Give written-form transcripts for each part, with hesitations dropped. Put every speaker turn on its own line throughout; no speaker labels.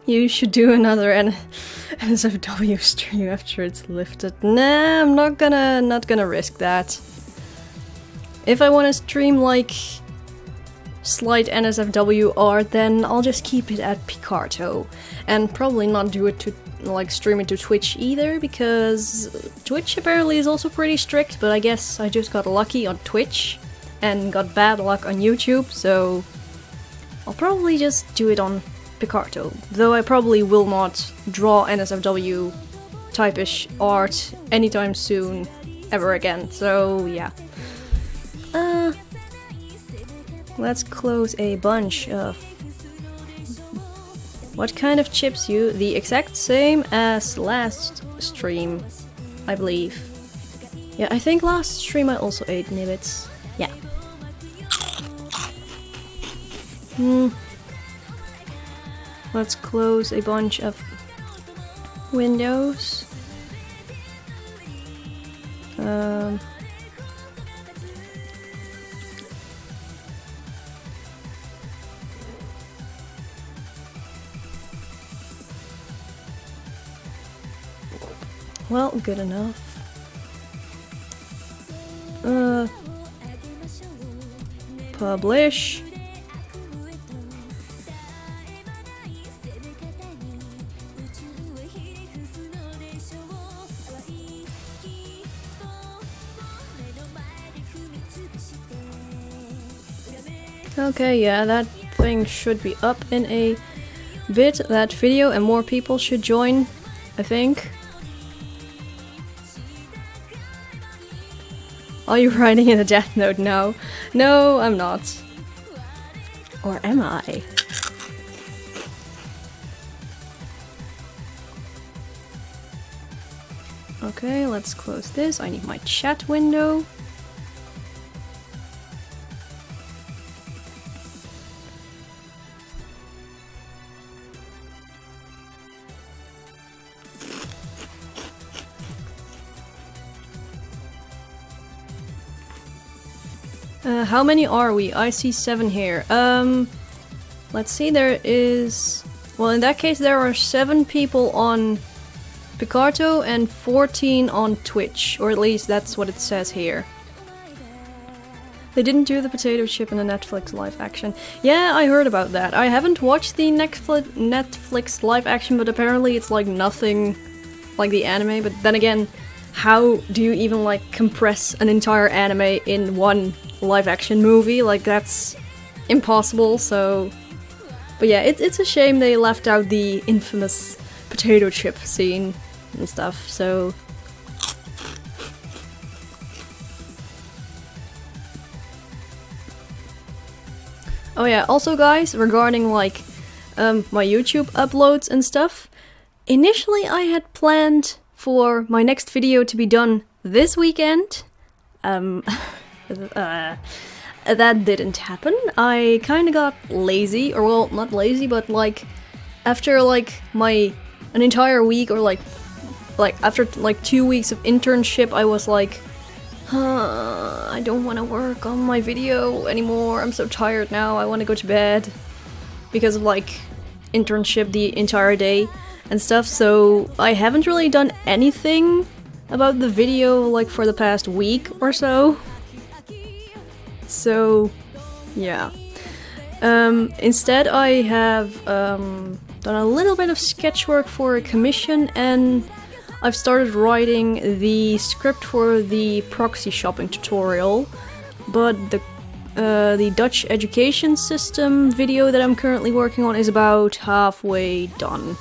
You should do another NSFW stream after it's lifted. Nah, I'm not gonna risk that. If I want to stream like slight NSFW art, then I'll just keep it at Picarto, and probably not do it to like stream it to Twitch either, because Twitch apparently is also pretty strict. But I guess I just got lucky on Twitch and got bad luck on YouTube, so I'll probably just do it on Picarto, though I probably will not draw NSFW type-ish art anytime soon ever again, so yeah. Let's close a bunch of... What kind of chips you? The exact same as last stream, I believe. Yeah, I think last stream I also ate nibbits. Yeah. Let's close a bunch of windows. Well, good enough. Publish. Okay, yeah, that thing should be up in a bit, that video, and more people should join, I think. Are you writing in a death note now? No, I'm not. Or am I? Okay, let's close this. I need my chat window. How many are we? I see 7 here. Let's see, there is... Well, in that case there are 7 people on Picarto and 14 on Twitch. Or at least that's what it says here. They didn't do the potato chip in the Netflix live action. Yeah, I heard about that. I haven't watched the Netflix live action, but apparently it's like nothing like the anime. But then again, how do you even like compress an entire anime in one live action movie? Like, that's impossible, so... But yeah, it's a shame they left out the infamous potato chip scene and stuff, so... Oh yeah, also guys, regarding like my YouTube uploads and stuff, initially I had planned for my next video to be done this weekend. That didn't happen. I kinda got lazy, or well, not lazy, but like after like an entire week, or like after like 2 weeks of internship, I was like, I don't want to work on my video anymore. I'm so tired now. I want to go to bed because of like internship the entire day and stuff. So I haven't really done anything about the video like for the past week or so. So yeah. Instead I have done a little bit of sketch work for a commission, and I've started writing the script for the proxy shopping tutorial, but the Dutch education system video that I'm currently working on is about halfway done.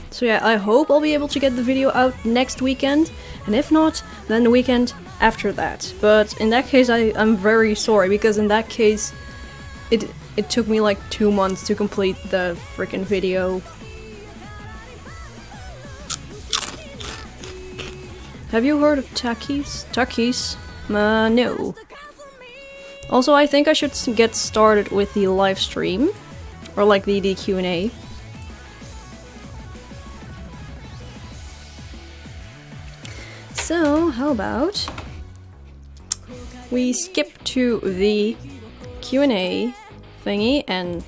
So yeah, I hope I'll be able to get the video out next weekend, and if not, then the weekend after that. But in that case, I'm very sorry, because in that case, it took me like 2 months to complete the freaking video. Have you heard of Takis? Takis? No. Also, I think I should get started with the live stream, or like the Q&A. So, how about we skip to the Q&A thingy, and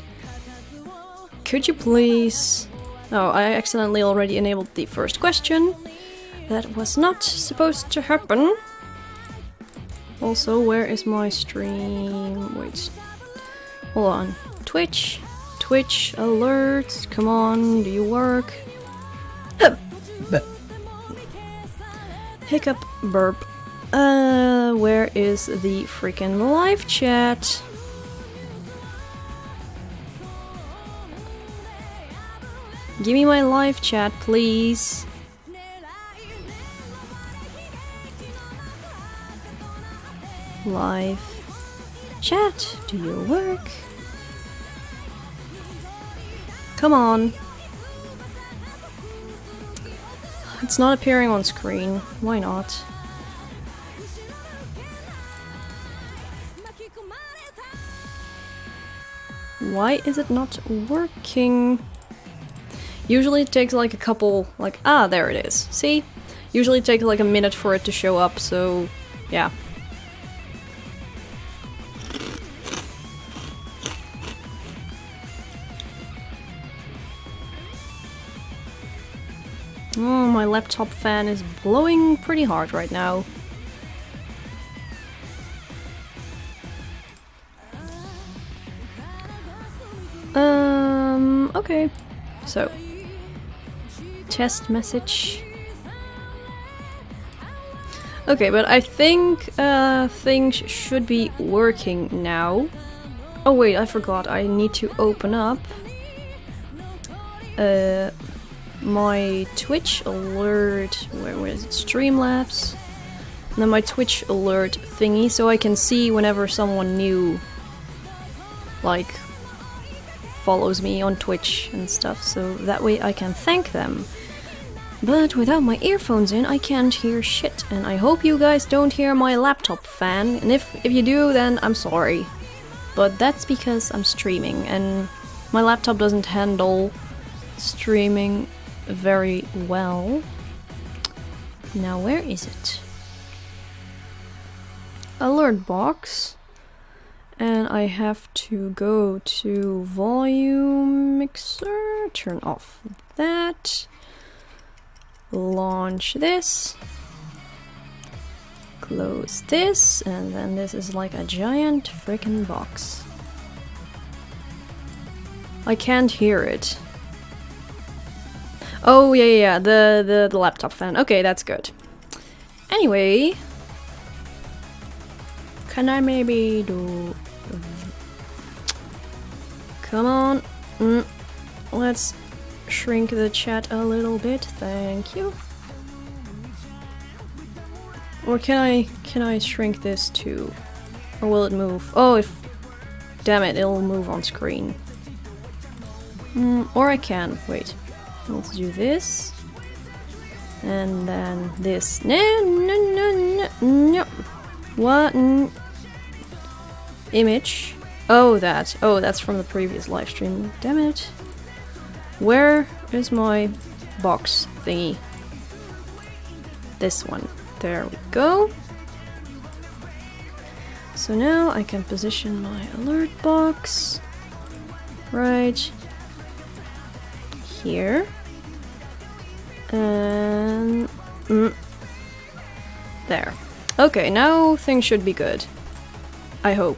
could you please... Oh, I accidentally already enabled the first question. That was not supposed to happen. Also, where is my stream? Wait. Hold on. Twitch. Twitch alerts. Come on, do you work? Hiccup burp. Where is the freaking live chat? Give me my live chat, please. Live chat, do you work? Come on. It's not appearing on screen. Why not? Why is it not working? Usually it takes like a couple, like, ah, there it is. See? Usually it takes like a minute for it to show up, so yeah. Oh, my laptop fan is blowing pretty hard right now. Okay. So, test message. Okay, but I think things should be working now. Oh wait, I forgot. I need to open up my Twitch alert. Where is it? Streamlabs. And then my Twitch alert thingy, so I can see whenever someone new, like, follows me on Twitch and stuff, so that way I can thank them. But without my earphones in, I can't hear shit, and I hope you guys don't hear my laptop fan, and if you do, then I'm sorry. But that's because I'm streaming, and my laptop doesn't handle streaming very well. Now where is it? Alert box. And I have to go to volume mixer, turn off that, launch this, close this, and then this is like a giant freaking box. I can't hear it. Oh yeah, the laptop fan. Okay, that's good. Anyway, can I maybe do... Come on. Let's shrink the chat a little bit. Thank you. Or can I shrink this too? Or will it move? Oh, damn it, it'll move on screen. Or I can. Wait. Let's do this. And then this. No. What? Image. Oh, that. Oh, that's from the previous live stream. Damn it. Where is my box thingy? This one. There we go. So now I can position my alert box right here. And there. Okay, now things should be good. I hope.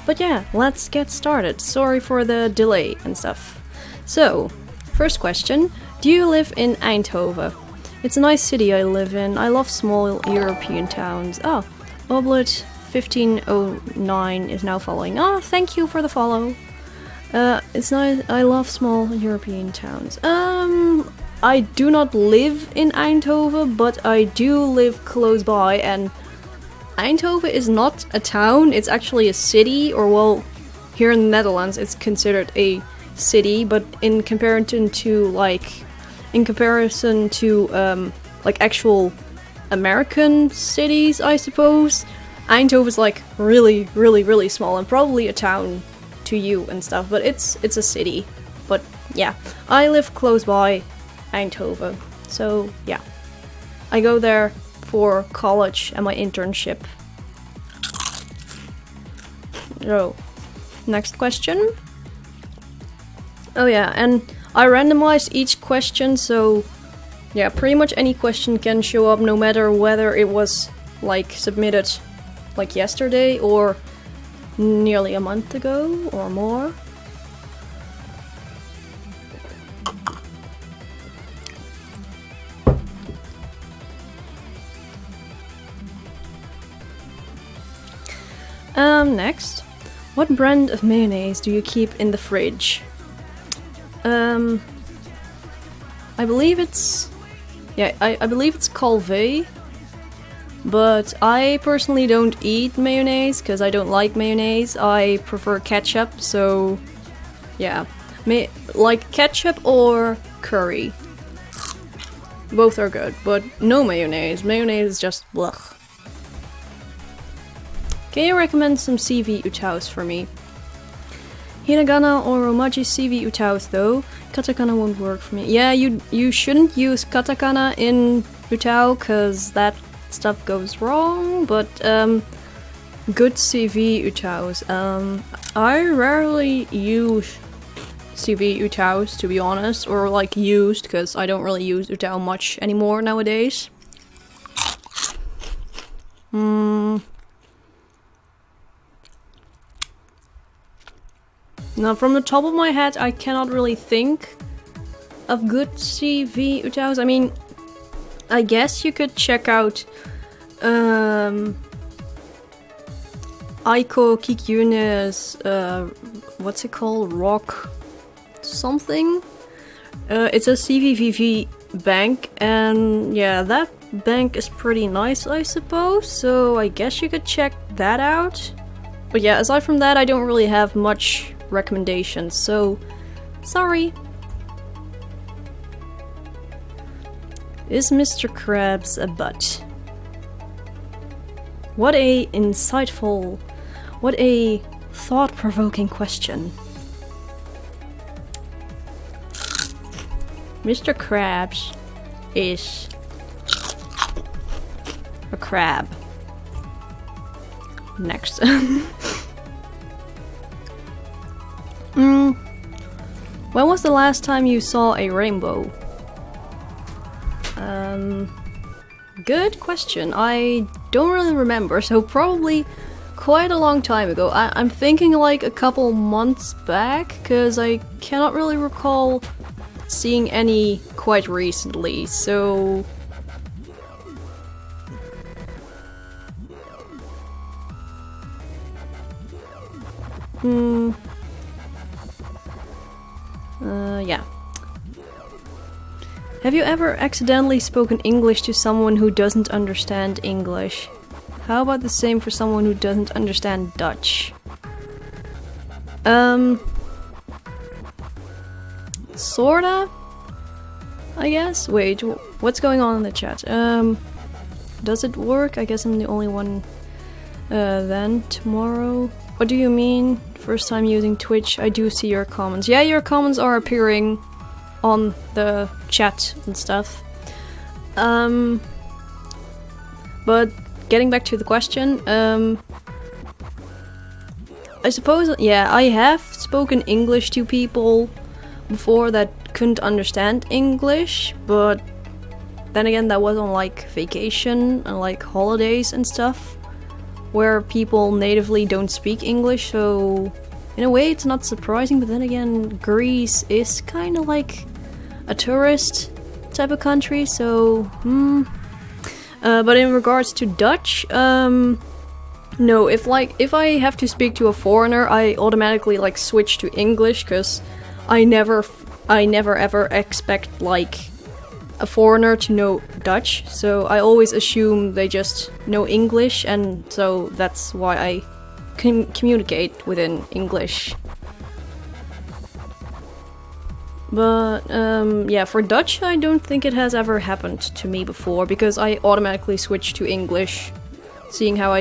But yeah, let's get started. Sorry for the delay and stuff. So, first question. Do you live in Eindhoven? It's a nice city I live in. I love small European towns. Oh, Oblet 1509 is now following. Oh, thank you for the follow. It's nice. I love small European towns. I do not live in Eindhoven, but I do live close by, and Eindhoven is not a town, it's actually a city, or well, here in the Netherlands it's considered a city, but in comparison to like actual American cities, I suppose, Eindhoven is like really, really, really small and probably a town to you and stuff, but it's a city. But yeah, I live close by Eindhoven, so yeah, I go there for college and my internship. So, next question. Oh yeah, and I randomized each question, so yeah, pretty much any question can show up no matter whether it was like submitted like yesterday or nearly a month ago or more. Next. What brand of mayonnaise do you keep in the fridge? I believe it's... yeah, I believe it's Quu A, but I personally don't eat mayonnaise because I don't like mayonnaise. I prefer ketchup, so yeah. Like ketchup or curry. Both are good, but no mayonnaise. Mayonnaise is just blech. Can you recommend some CV utaus for me? Hiragana or Romaji CV utaus though. Katakana won't work for me. Yeah, you shouldn't use katakana in utau cause that stuff goes wrong, but good CV utaus. I rarely use CV utaus, to be honest, or like used, cause I don't really use utau much anymore nowadays. Now, from the top of my head, I cannot really think of good CV utaus. I mean, I guess you could check out Aiko Kikyune's, what's it called? Rock something? It's a CVVV bank, and yeah, that bank is pretty nice, I suppose, so I guess you could check that out. But yeah, aside from that, I don't really have much recommendations, so sorry. Is Mr. Krabs a butt? What a insightful, what a thought-provoking question. Mr. Krabs is a crab. Next. When was the last time you saw a rainbow? Good question. I don't really remember, so probably quite a long time ago. I'm thinking like a couple months back, because I cannot really recall seeing any quite recently, so... yeah. Have you ever accidentally spoken English to someone who doesn't understand English? How about the same for someone who doesn't understand Dutch? Sorta? I guess? Wait, what's going on in the chat? Does it work? I guess I'm the only one then tomorrow. What do you mean? First time using Twitch, I do see your comments. Yeah, your comments are appearing on the chat and stuff. But getting back to the question, I suppose, yeah, I have spoken English to people before that couldn't understand English, but then again that was on like vacation and like holidays and stuff. where people natively don't speak English, so in a way it's not surprising, but then again, Greece is kind of like a tourist type of country, so but in regards to Dutch, no, if I have to speak to a foreigner, I automatically like switch to English, because I never ever expect like a foreigner to know Dutch, so I always assume they just know English, and so that's why I can communicate within English. But yeah, for Dutch I don't think it has ever happened to me before, because I automatically switch to English, seeing how I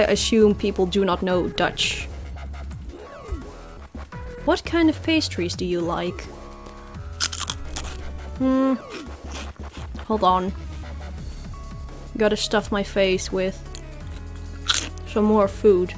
assume people do not know Dutch. What kind of pastries do you like? Hold on. Gotta stuff my face with some more food.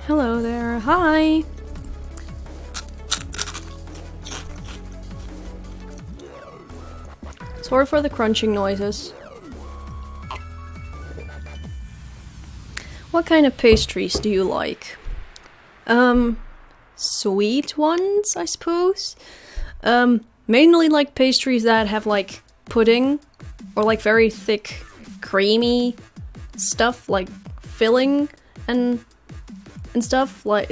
Hello there, hi! Sorry for the crunching noises. What kind of pastries do you like? Sweet ones, I suppose? Mainly like pastries that have like pudding, or like very thick, creamy stuff, like filling and stuff, like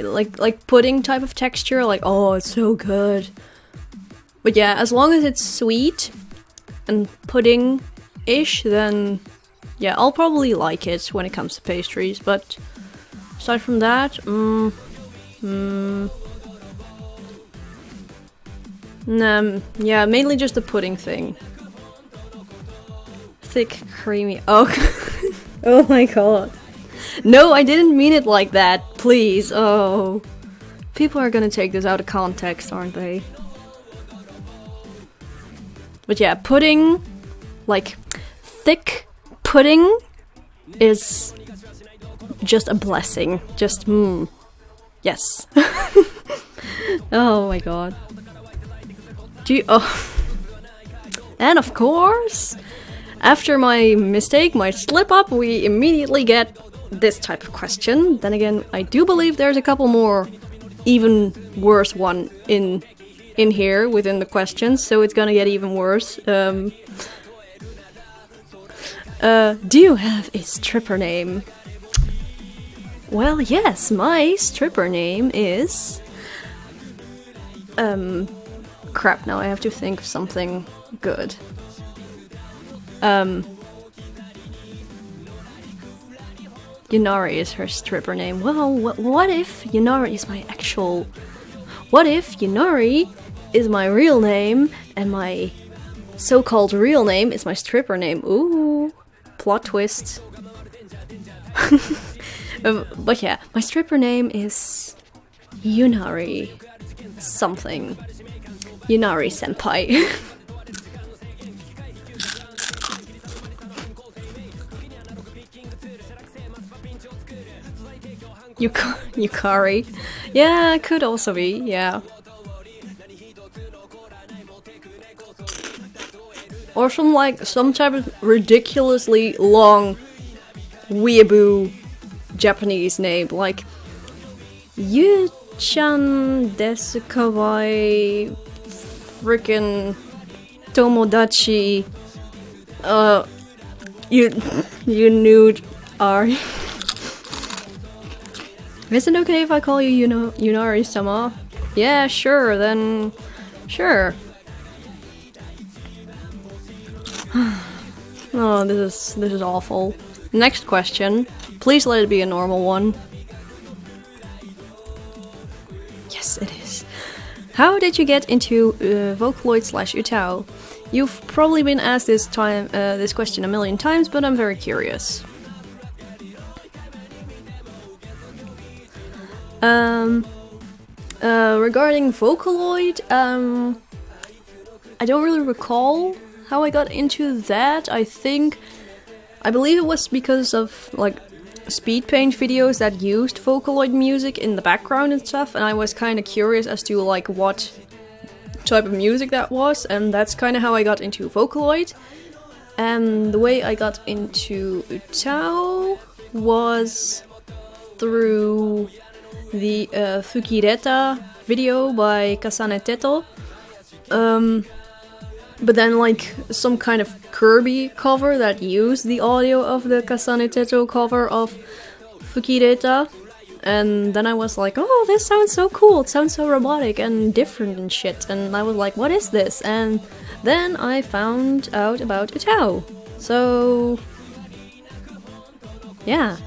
pudding type of texture, like, oh, it's so good. But yeah, as long as it's sweet and pudding-ish, then yeah, I'll probably like it when it comes to pastries, but aside from that, yeah, mainly just the pudding thing. Thick, creamy, oh, oh my god. No, I didn't mean it like that, please. Oh. People are gonna take this out of context, aren't they? But yeah, pudding, like, thick pudding is just a blessing. Just, yes. Oh my god. Oh. And of course, after my mistake, my slip up, we immediately get this type of question. Then again, I do believe there's a couple more even worse one in here within the questions, so it's gonna get even worse. Do you have a stripper name? Well, yes, my stripper name is... crap, now I have to think of something good. Yunari is her stripper name. Well, what if Yunari is my actual... What if Yunari is my real name, and my so-called real name is my stripper name? Ooh, plot twist. But yeah, my stripper name is Yunari something. Yunari senpai. Yukari. Yeah, it could also be, yeah. Or some type of ridiculously long weeaboo Japanese name, like Yu-chan desu kawaii frickin' Tomodachi you nude are. Is it okay if I call you Yunari-sama? Yeah, sure, then... Sure. Oh, this is awful. Next question. Please let it be a normal one. Yes, it is. How did you get into Vocaloid/Utao? You've probably been asked this question a million times, but I'm very curious. Regarding Vocaloid, I don't really recall how I got into that. I believe it was because of like speed paint videos that used Vocaloid music in the background and stuff, and I was kind of curious as to like what type of music that was, and that's kind of how I got into Vocaloid. And the way I got into Quu was through the Fukireta video by Kasane Teto. But then like some kind of Kirby cover that used the audio of the Kasane Teto cover of Fukireta. And then I was like, oh, this sounds so cool, it sounds so robotic and different and shit. And I was like, what is this? And then I found out about Quu. So yeah.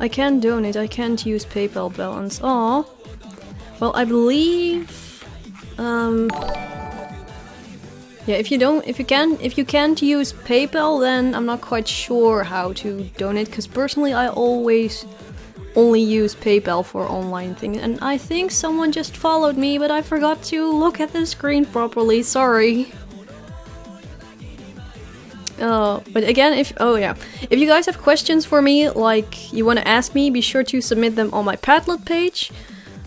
I can't donate, I can't use PayPal balance. Aw. Well, I believe yeah, if you can't use PayPal, then I'm not quite sure how to donate, because personally I always only use PayPal for online things, and I think someone just followed me, but I forgot to look at the screen properly, sorry. But again, if you guys have questions for me, like you want to ask me, be sure to submit them on my Padlet page.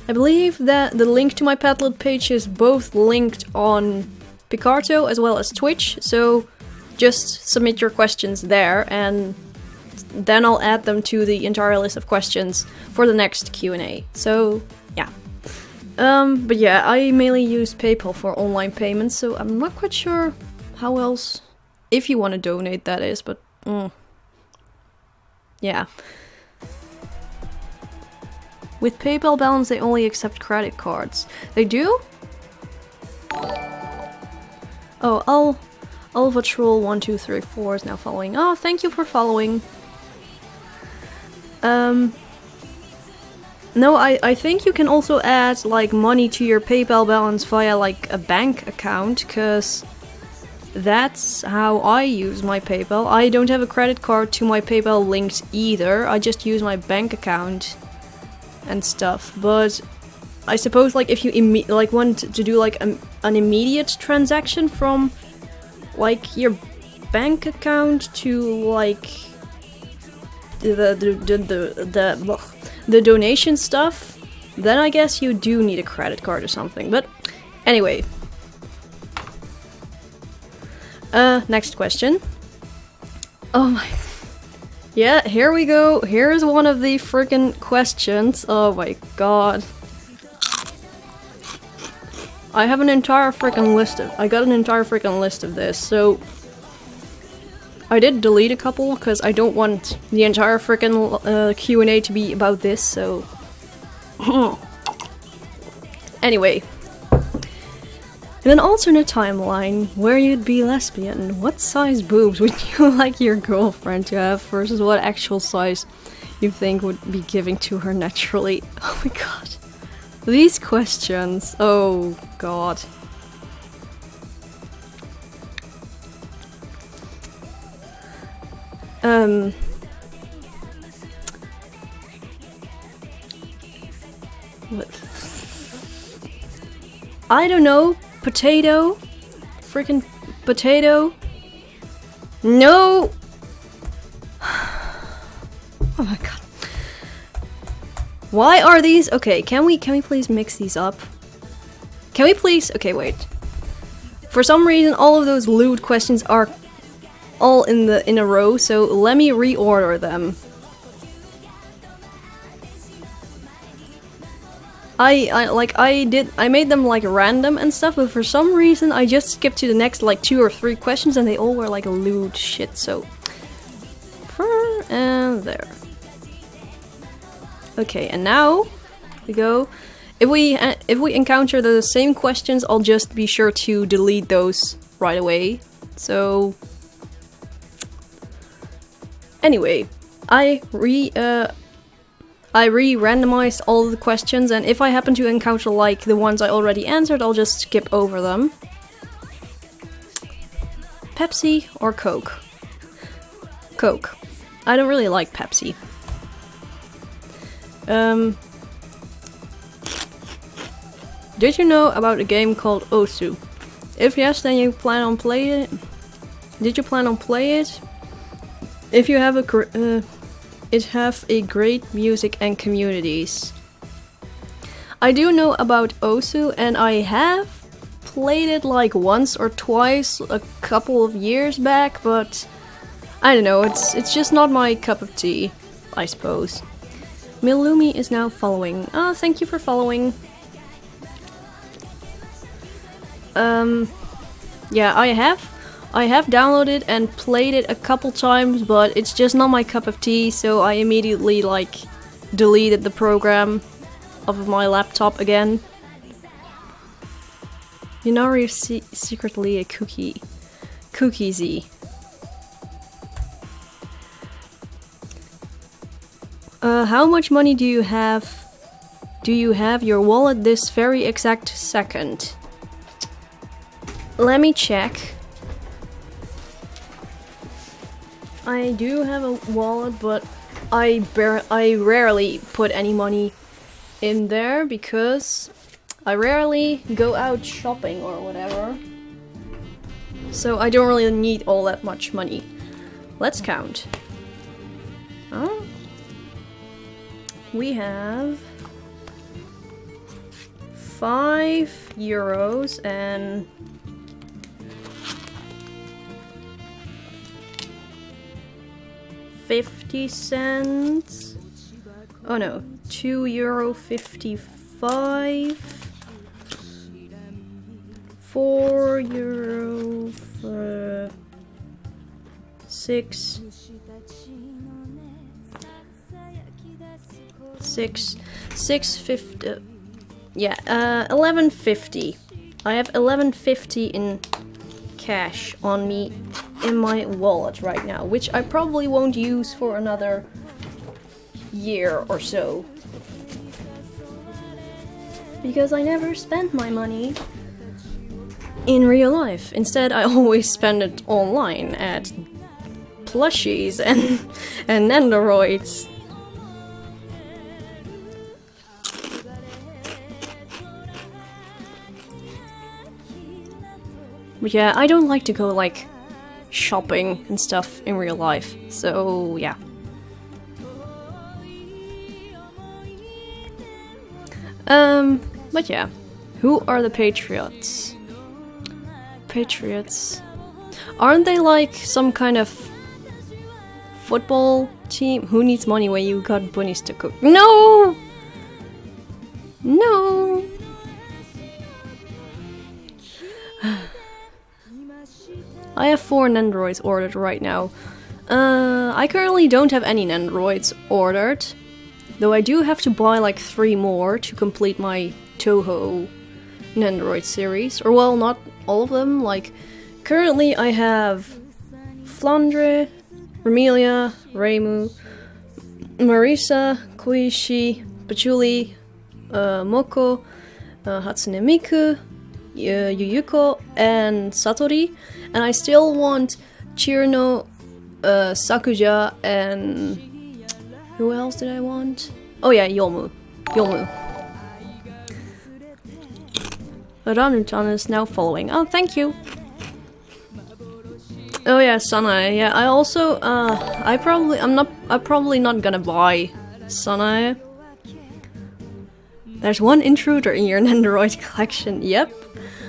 I believe that the link to my Padlet page is both linked on Picarto as well as Twitch, so just submit your questions there, and then I'll add them to the entire list of questions for the next Q&A. So yeah. But yeah, I mainly use PayPal for online payments, so I'm not quite sure how else, if you want to donate, that is, but yeah. With PayPal balance, they only accept credit cards. They do? Oh, Alvatroll1234 is now following. Oh, thank you for following. No, I think you can also add like money to your PayPal balance via like a bank account, cause that's how I use my PayPal. I don't have a credit card to my PayPal linked either. I just use my bank account and stuff. But I suppose like if you want to do like an immediate transaction from like your bank account to like the donation stuff, then I guess you do need a credit card or something. But anyway. Next question. Oh my... Yeah, here we go. Here's one of the freaking questions. Oh my god. I have an entire freaking list of... I got an entire freaking list of this, so... I did delete a couple, because I don't want the entire freaking Q&A to be about this, so... Anyway. In an alternate timeline, where you'd be lesbian, what size boobs would you like your girlfriend to have versus what actual size you think would be giving to her naturally? Oh my god. These questions. Oh god. What? I don't know. Potato? Freaking potato? No! Oh my god. Why are these? Okay, can we please mix these up? Can we please? Okay, wait. For some reason, all of those lewd questions are all in a row, so let me reorder them. I made them like random and stuff, but for some reason I just skipped to the next like 2 or 3 questions and they all were like lewd shit, so... And there. Okay, and now we go. If we encounter the same questions, I'll just be sure to delete those right away. So... Anyway, I re-randomized all the questions, and if I happen to encounter like the ones I already answered, I'll just skip over them. Pepsi or Coke? Coke. I don't really like Pepsi. Did you know about a game called Osu? If yes, then you plan on playing it? Did you plan on playing it? If you have it have a great music and communities. I do know about Osu, and I have played it like once or twice a couple of years back, but I don't know, it's just not my cup of tea, I suppose. Milumi is now following. Oh, thank you for following. Yeah, I have downloaded and played it a couple times, but it's just not my cup of tea, so I immediately like deleted the program off of my laptop again. Yunari is secretly a cookie-z. How much money do you have? Do you have your wallet this very exact second? Let me check. I do have a wallet, but I rarely put any money in there because I rarely go out shopping or whatever. So I don't really need all that much money. Let's count. We have €5 and 50 cents. Oh no, €2.55. €4 for 6.50. Yeah, 11.50. I have 11.50 in cash on me in my wallet right now, which I probably won't use for another year or so. Because I never spend my money in real life. Instead, I always spend it online at plushies and Nendoroids. But yeah, I don't like to go like shopping and stuff in real life, so yeah. But yeah, who are the Patriots? Patriots. Aren't they like some kind of football team? Who needs money when you got bunnies to cook? No! No! I have 4 Nendoroids ordered right now. I currently don't have any Nendoroids ordered, though I do have to buy like 3 more to complete my Toho Nendoroid series. Or well, not all of them. Like, currently I have Flandre, Remelia, Reimu, Marisa, Koishi, Patchouli, Moko, Hatsune Miku, Yuyuko, and Satori. And I still want Chirno, Sakuja, and who else did I want? Oh yeah, Yomu. Ranuchan is now following. Oh, thank you. Oh yeah, Sanae. Yeah, I also I'm probably not gonna buy Sanae. There's one intruder in your Nendoroid collection. Yep.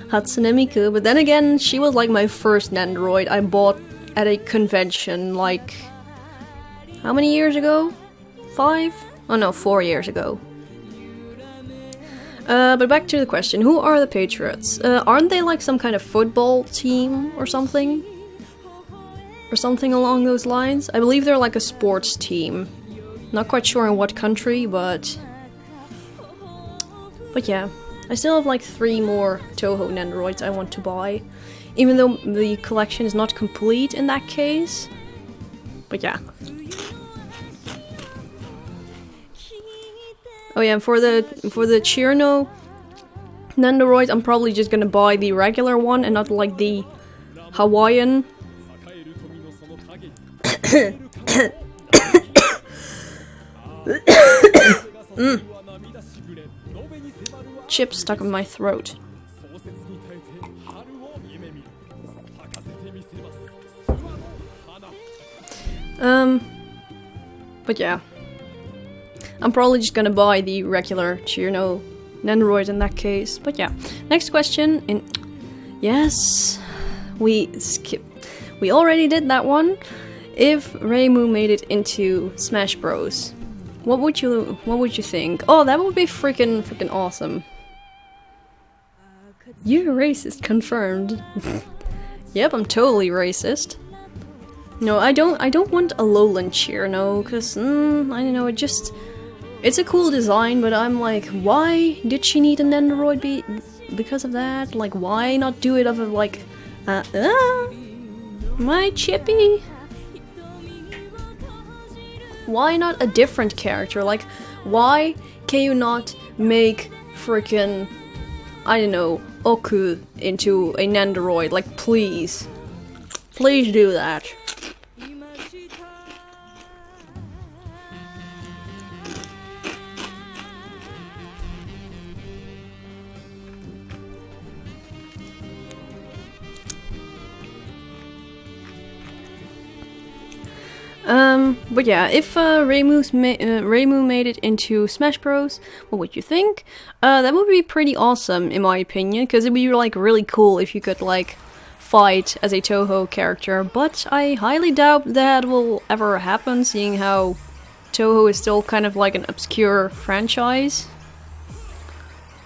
Hatsune Miku, but then again, she was like my first Nendoroid I bought at a convention like how many years ago? 5? Oh no, 4 years ago. But back to the question, who are the Patriots? Aren't they like some kind of football team or something? Or something along those lines? I believe they're like a sports team. Not quite sure in what country, but yeah. I still have like 3 more Toho Nendoroids I want to buy. Even though the collection is not complete in that case. But yeah. Oh yeah, for the Chirno Nendoroids, I'm probably just gonna buy the regular one and not like the Hawaiian Chip stuck in my throat. But yeah. I'm probably just gonna buy the regular Chirno Nendoroid in that case. But yeah. Next question in... Yes. We already did that one. If Reimu made it into Smash Bros, what would you think? Oh, that would be freaking awesome. You're racist, confirmed. Yep, I'm totally racist. No, I don't want a lowland cheer, no, cause I don't know, it's a cool design, but I'm like, why did she need a Nendoroid because of that? Like, why not do it of a like, my Chippy? Why not a different character? Like, why can you not make freaking, I don't know, Oku into a Nendoroid? Like, please. Please do that. But yeah, if Reimu made it into Smash Bros, what would you think? That would be pretty awesome, in my opinion, because it'd be like really cool if you could like fight as a Toho character. But I highly doubt that will ever happen, seeing how Toho is still kind of like an obscure franchise.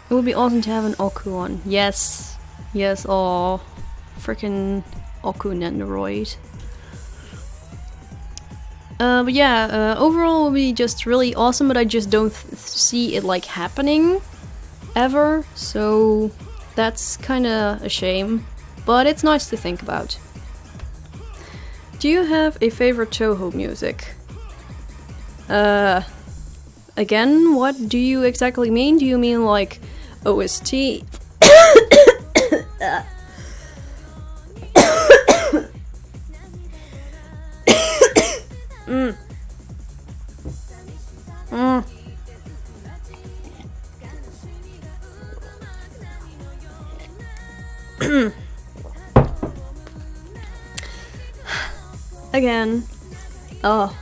It would be awesome to have an Oku on. Yes, yes, oh, freaking Oku Nendoroid. But yeah, overall it will be just really awesome, but I just don't see it like happening ever, so that's kinda a shame, but it's nice to think about. Do you have a favorite Toho music? Again, what do you exactly mean? Do you mean like OST? Again. Oh.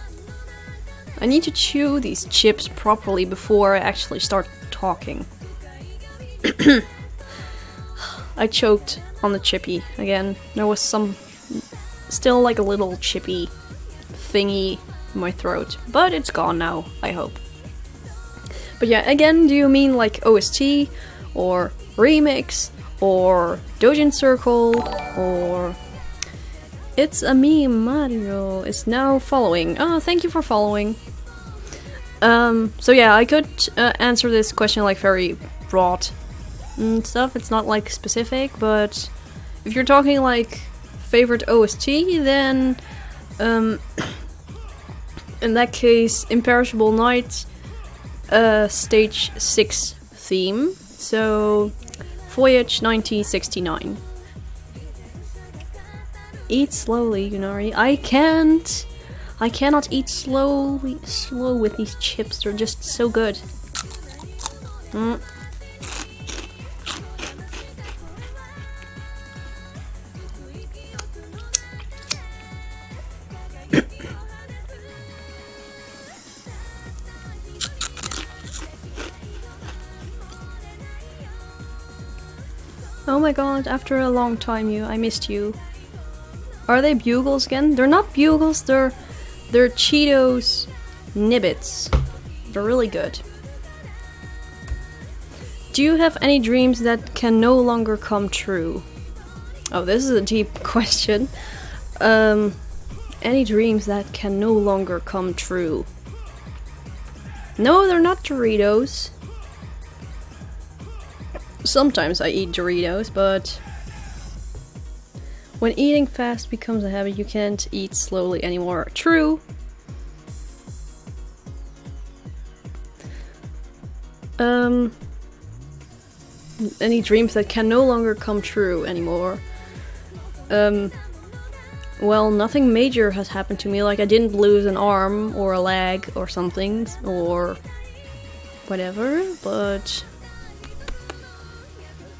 I need to chew these chips properly before I actually start talking. I choked on the chippy again. There was still like a little chippy thingy in my throat, but it's gone now, I hope. But yeah, again, do you mean like OST, or remix, or Dojin Circle, or it's a meme, Mario is now following. Oh, thank you for following. So yeah, I could answer this question like very broad and stuff. It's not like specific, but if you're talking like favorite OST, then in that case, Imperishable Night, stage 6 theme. So Voyage 1969. Eat slowly, Yunari. I cannot eat slow with these chips. They're just so good. Oh my god, after a long time I missed you. Are they bugles again? They're not bugles, they're Cheetos Nibbits. They're really good. Do you have any dreams that can no longer come true? Oh, this is a deep question. Any dreams that can no longer come true? No, they're not Doritos. Sometimes I eat Doritos, but when eating fast becomes a habit, you can't eat slowly anymore. True. Any dreams that can no longer come true anymore. well, nothing major has happened to me. Like, I didn't lose an arm or a leg or something, or whatever, but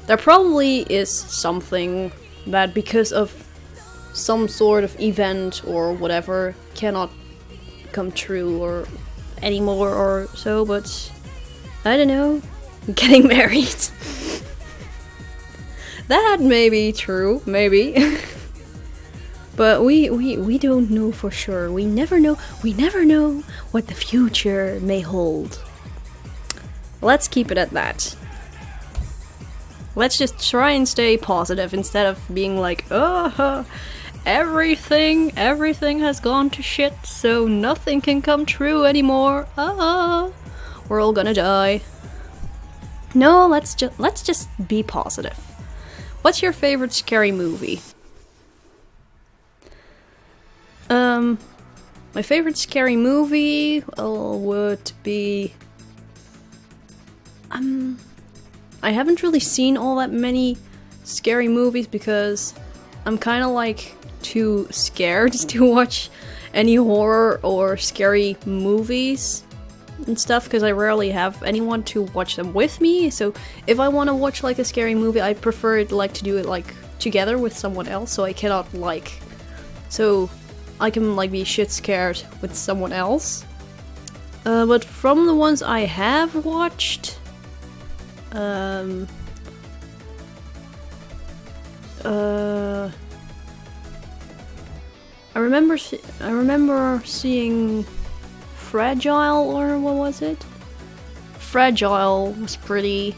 there probably is something that, because of some sort of event or whatever, cannot come true or anymore or so, but I don't know. Getting married. That may be true, maybe. But we don't know for sure. We never know what the future may hold. Let's keep it at that. Let's just try and stay positive instead of being like, oh, everything has gone to shit, so nothing can come true anymore. We're all gonna die. No, let's just be positive. What's your favorite scary movie? My favorite scary movie would be... I haven't really seen all that many scary movies because I'm kind of like too scared to watch any horror or scary movies and stuff, because I rarely have anyone to watch them with me. So if I want to watch like a scary movie, I prefer it like to do it like together with someone else, so I cannot like... So I can like be shit scared with someone else. But from the ones I have watched, I remember seeing Fragile, or what was it? Fragile was pretty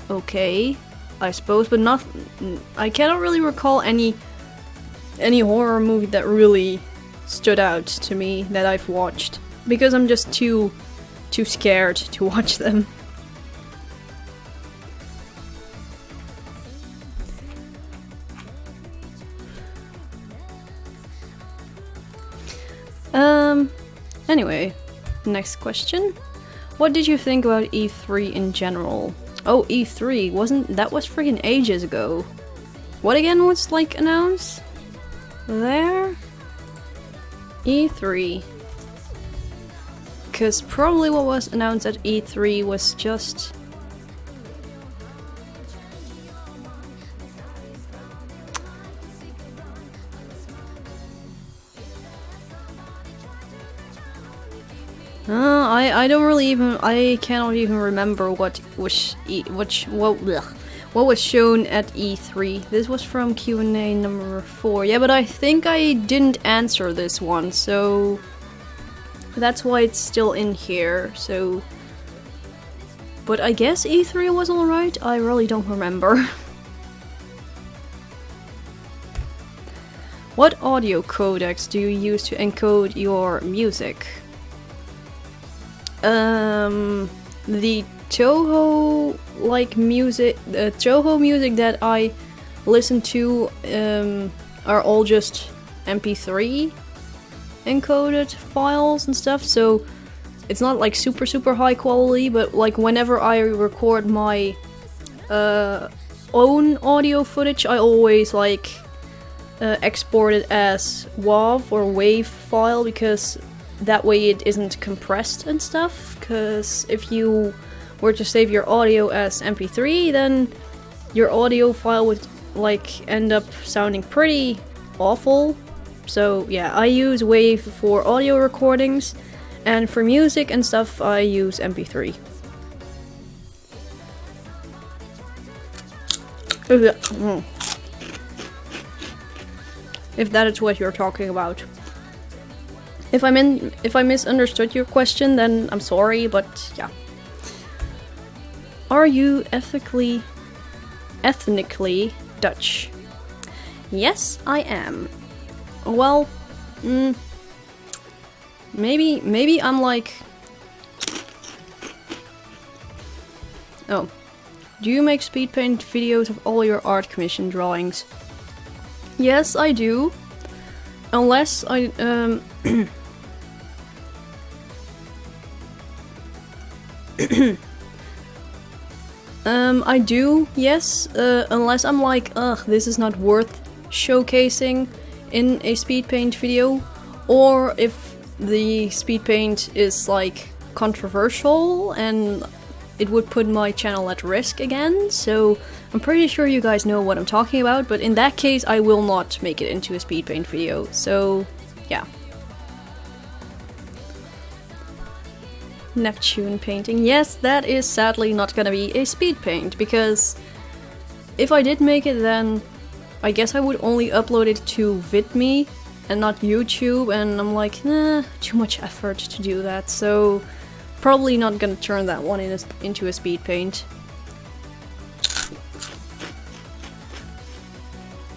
okay, I suppose, but not. I cannot really recall any horror movie that really stood out to me that I've watched, because I'm just too scared to watch them. Anyway, next question. What did you think about E3 in general? Oh, E3, that was freaking ages ago. What again was like announced? There? E3. Because probably what was announced at E3 was just... I don't really even... I cannot even remember what was shown at E3. This was from Q&A number 4. Yeah, but I think I didn't answer this one, so... That's why it's still in here, so... But I guess E3 was alright? I really don't remember. What audio codecs do you use to encode your music? The Toho music that I listen to are all just MP3 encoded files and stuff, so it's not like super high quality, but like whenever I record my own audio footage, I always like export it as WAV or WAV file, because that way it isn't compressed and stuff, because if you were to save your audio as MP3, then your audio file would like end up sounding pretty awful. So yeah, I use WAV for audio recordings, and for music and stuff I use MP3. If that is what you're talking about. If I misunderstood your question, then I'm sorry, but yeah. Are you ethnically Dutch? Yes, I am. Well, maybe I'm like... Oh. Do you make speed paint videos of all your art commission drawings? Yes, I do. Unless I, I do, yes, unless I'm like, ugh, this is not worth showcasing in a speed paint video, or if the speed paint is like controversial and it would put my channel at risk again. So I'm pretty sure you guys know what I'm talking about, but in that case I will not make it into a speed paint video. So yeah. Neptune painting. Yes, that is sadly not gonna be a speed paint, because if I did make it, then I guess I would only upload it to VidMe and not YouTube, and I'm like, nah, too much effort to do that, so probably not gonna turn that one into a speed paint.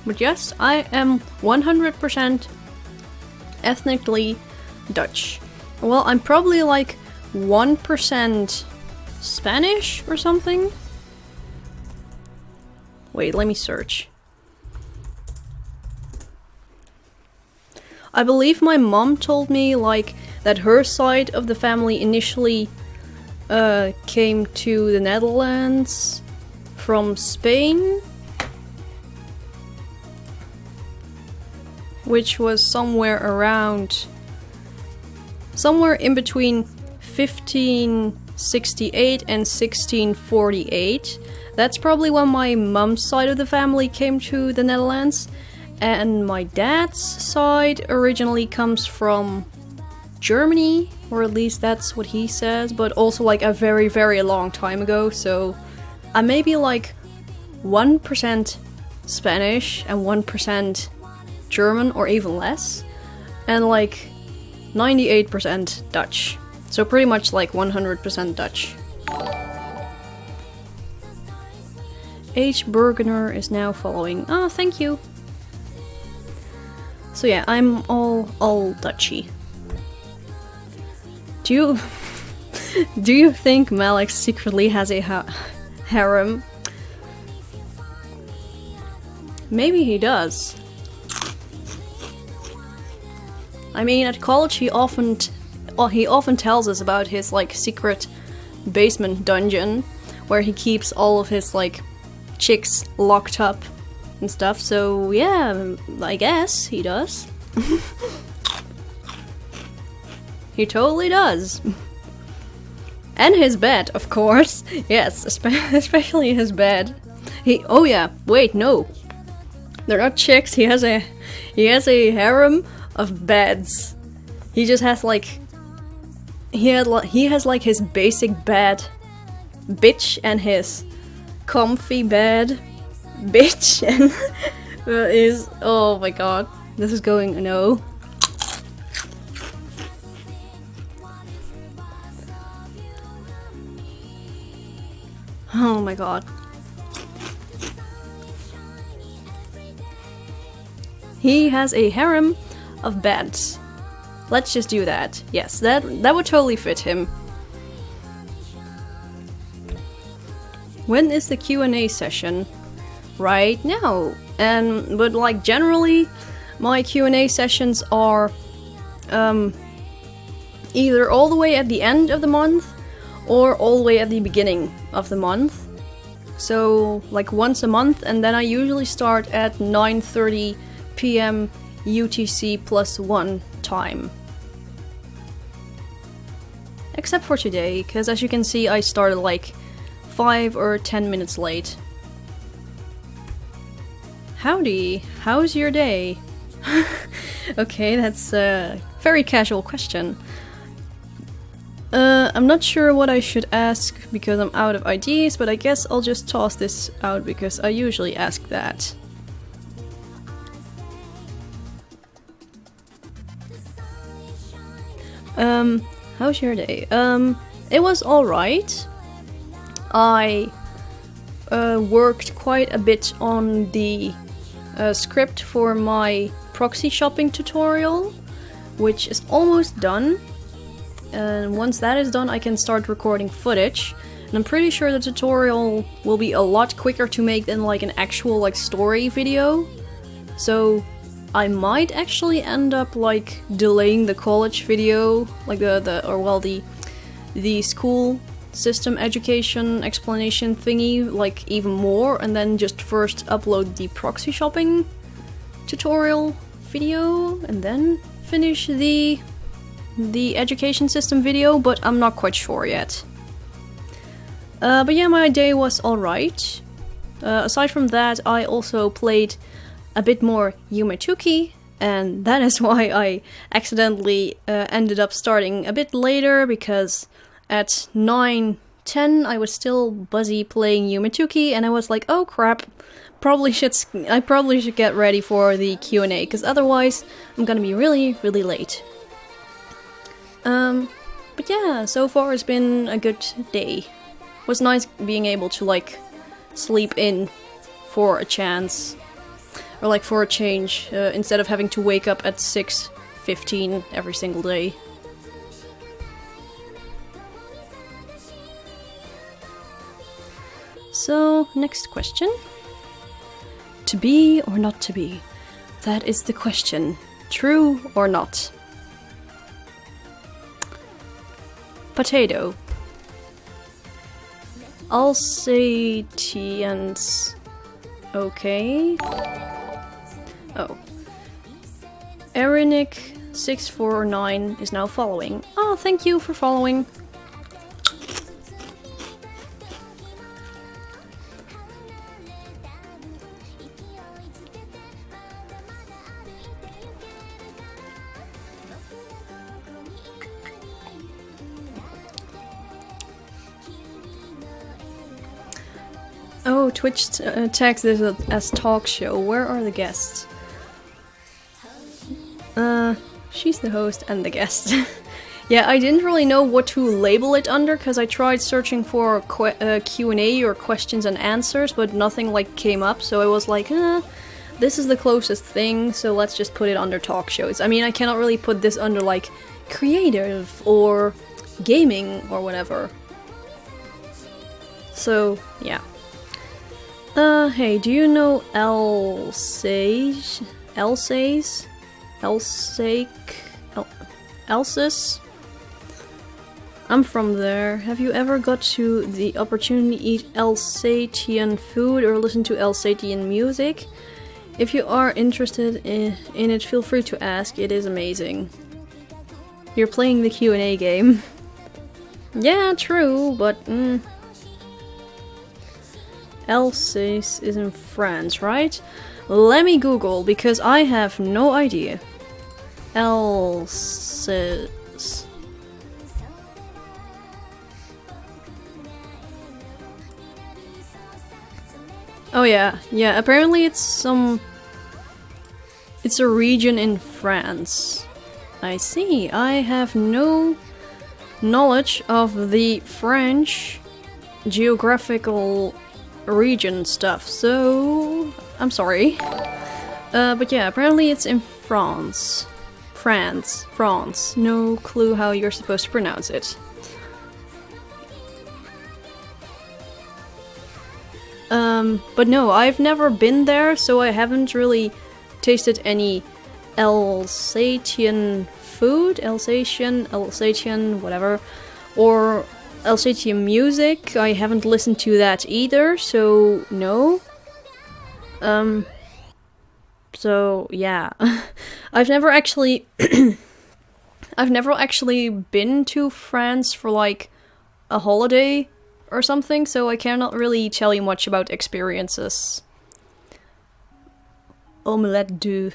But yes, I am 100% ethnically Dutch. Well, I'm probably like 1% Spanish or something? Wait, let me search. I believe my mom told me like that her side of the family initially came to the Netherlands from Spain, which was somewhere in between 1568 and 1648. That's probably when my mom's side of the family came to the Netherlands, and my dad's side originally comes from Germany, or at least that's what he says, but also like a very, very long time ago, so I may be like 1% Spanish and 1% German, or even less, and like 98% Dutch. So pretty much like 100% Dutch. H. Bergener is now following. Oh, thank you. So yeah, I'm all Dutchy. Do you think Malik secretly has a harem? Maybe he does. I mean, at college he often tells us about his like secret basement dungeon where he keeps all of his like chicks locked up and stuff, so yeah, I guess he does. He totally does. And his bed, of course. Yes, especially his bed. Oh yeah, wait, no. They're not chicks, he has a harem of beds. He just has like he has like his basic bed bitch and his comfy bed bitch and is, oh my god, this is going no. Oh my god. He has a harem of beds. Let's just do that. Yes, that would totally fit him. When is the Q&A session? Right now. But like generally, my Q&A sessions are either all the way at the end of the month or all the way at the beginning of the month. So like once a month, and then I usually start at 9:30 p.m. UTC +1 time. Except for today, because as you can see I started like 5 or 10 minutes late. Howdy, how's your day? Okay, that's a very casual question. I'm not sure what I should ask because I'm out of ideas, but I guess I'll just toss this out because I usually ask that. How's your day? It was alright. I worked quite a bit on the script for my proxy shopping tutorial, which is almost done. And once that is done, I can start recording footage. And I'm pretty sure the tutorial will be a lot quicker to make than like an actual like story video. So I might actually end up like delaying the college video, like the school system education explanation thingy, like even more, and then just first upload the proxy shopping tutorial video and then finish the education system video, but I'm not quite sure yet. But yeah, my day was alright. Aside from that, I also played a bit more Quu, and that is why I accidentally ended up starting a bit later, because at 9:10 I was still busy playing Quu, and I was like, oh crap, I probably should get ready for the Q&A, because otherwise I'm gonna be really, really late. But yeah, so far it's been a good day. It was nice being able to, like, sleep in for a chance. Or, like, for a change, instead of having to wake up at 6:15 every single day. So, next question. To be or not to be? That is the question. True or not? Potato. Alsatians. Okay. Oh. Erinic649 is now following. Oh, thank you for following. Oh, Twitch tags this as talk show. Where are the guests? She's the host and the guest. Yeah, I didn't really know what to label it under, because I tried searching for Q&A or questions and answers, but nothing like came up, so I was like, this is the closest thing, so let's just put it under talk shows. I mean, I cannot really put this under, like, creative or gaming or whatever. So, yeah. Hey, do you know Elsace? Elsace? I'm from there. Have you ever got to the opportunity to eat Alsatian food or listen to Alsatian music? If you are interested in it, feel free to ask. It is amazing. You're playing the Q&A game. Yeah, true, but Alsace is in France, right? Let me Google, because I have no idea. Alsace. Oh yeah, apparently it's a region in France. I see. I have no knowledge of the French geographical region stuff, so I'm sorry. But yeah, apparently it's in France. France. No clue how you're supposed to pronounce it. But no, I've never been there, so I haven't really tasted any Alsatian food, Alsatian, whatever, or Alsatian music. I haven't listened to that either, so no. So yeah. I've never actually been to France for like a holiday or something, so I cannot really tell you much about experiences. Omelette du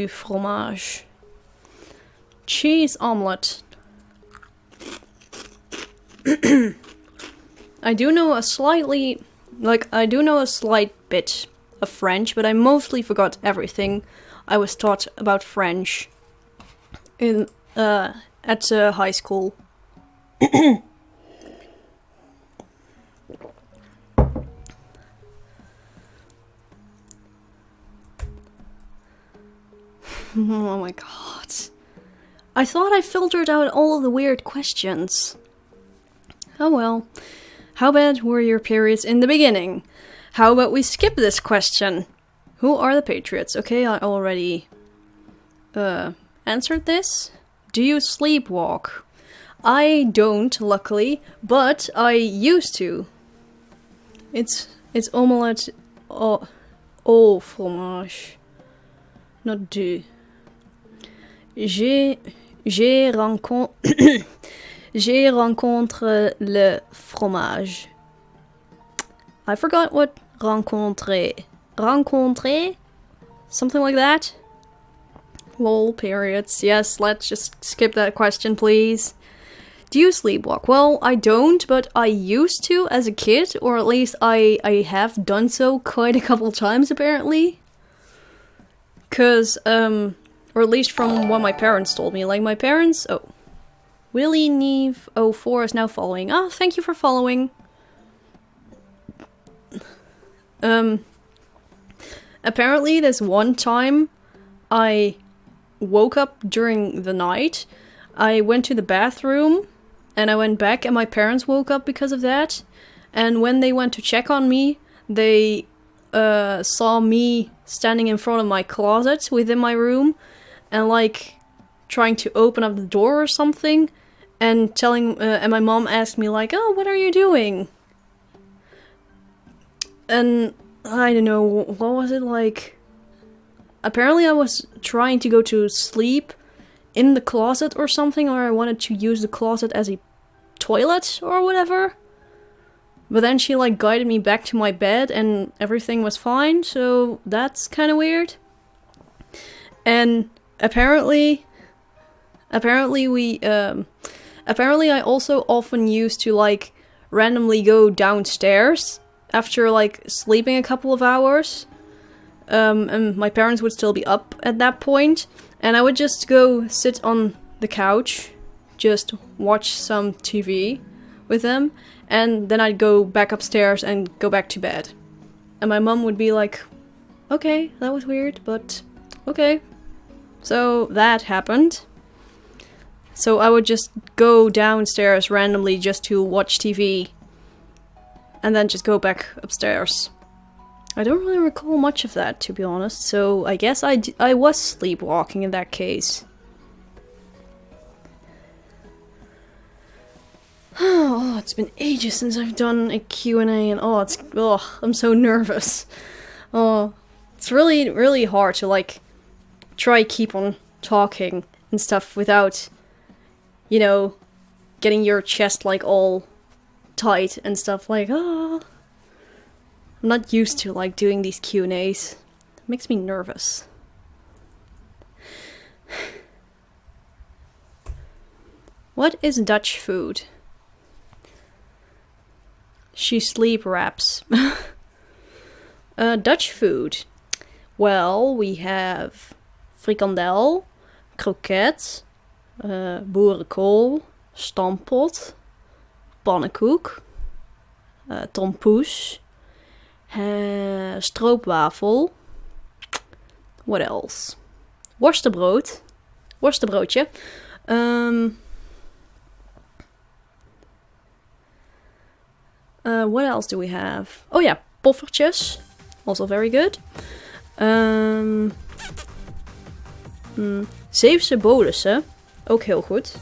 fromage. Cheese omelette. I do know a slight bit of French, but I mostly forgot everything I was taught about French in at high school. Oh my god. I thought I filtered out all of the weird questions. Oh well. How bad were your periods in the beginning? How about we skip this question? Who are the Patriots? Okay, I already answered this. Do you sleepwalk? I don't, luckily, but I used to. It's omelette au fromage. not de. J'ai rencontre j'ai rencontre le fromage. I forgot what rencontrer. Rencontrer? Something like that? Lol, periods. Yes, let's just skip that question, please. Do you sleepwalk? Well, I don't, but I used to as a kid, or at least I have done so quite a couple times, apparently. Cause, or at least from what my parents told me. Like, my parents... Oh. Willie Neve 04 is now following. Oh, thank you for following. Apparently this one time I woke up during the night. I went to the bathroom and I went back and my parents woke up because of that. And when they went to check on me, they saw me standing in front of my closet within my room and like trying to open up the door or something and and my mom asked me like, "Oh, what are you doing?" And I don't know, what was it like? Apparently I was trying to go to sleep in the closet or something, or I wanted to use the closet as a toilet or whatever. But then she like guided me back to my bed and everything was fine, so that's kind of weird. And apparently I also often used to like randomly go downstairs after like sleeping a couple of hours. And my parents would still be up at that point, and I would just go sit on the couch, just watch some TV with them, and then I'd go back upstairs and go back to bed. And my mom would be like, "Okay, that was weird, but okay." So that happened. So I would just go downstairs randomly just to watch TV, and then just go back upstairs. I don't really recall much of that, to be honest, so I guess I was sleepwalking in that case. Oh, it's been ages since I've done a Q&A, and I'm so nervous. Oh, it's really, really hard to, like, try keep on talking and stuff without, you know, getting your chest, like, all tight and stuff, like, oh. I'm not used to, like, doing these Q&As. It makes me nervous. What is Dutch food? She sleep raps. Dutch food. Well, we have frikandel, kroket, boerenkool, stampot, pannenkoek, tompoes, stroopwafel. What else? Worstenbrood. Worstenbroodje. What else do we have? Oh yeah, poffertjes. Also very good. Zeefse bolussen. Ook heel goed.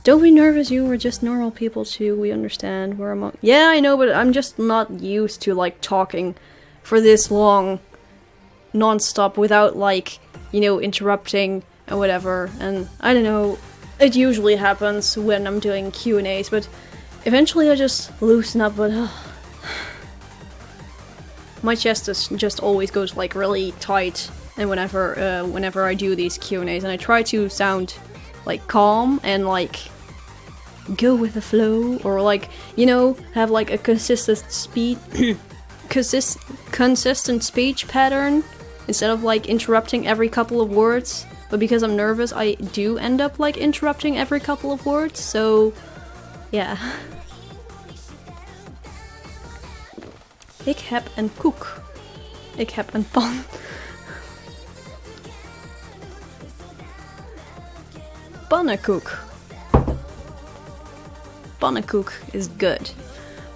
Don't be nervous, you were just normal people too, we understand, we're among- Yeah, I know, but I'm just not used to, like, talking for this long, non-stop, without, like, you know, interrupting and whatever, and I don't know, it usually happens when I'm doing Q&As, but eventually I just loosen up, but my chest just always goes, like, really tight, and whenever I do these Q&As, and I try to sound, like, calm and, like, go with the flow, or like, you know, have like a consistent speech pattern instead of like interrupting every couple of words. But because I'm nervous, I do end up like interrupting every couple of words, so yeah. Ik heb een koek. Ik heb een pan. Pannenkoek. Pannenkoek is good.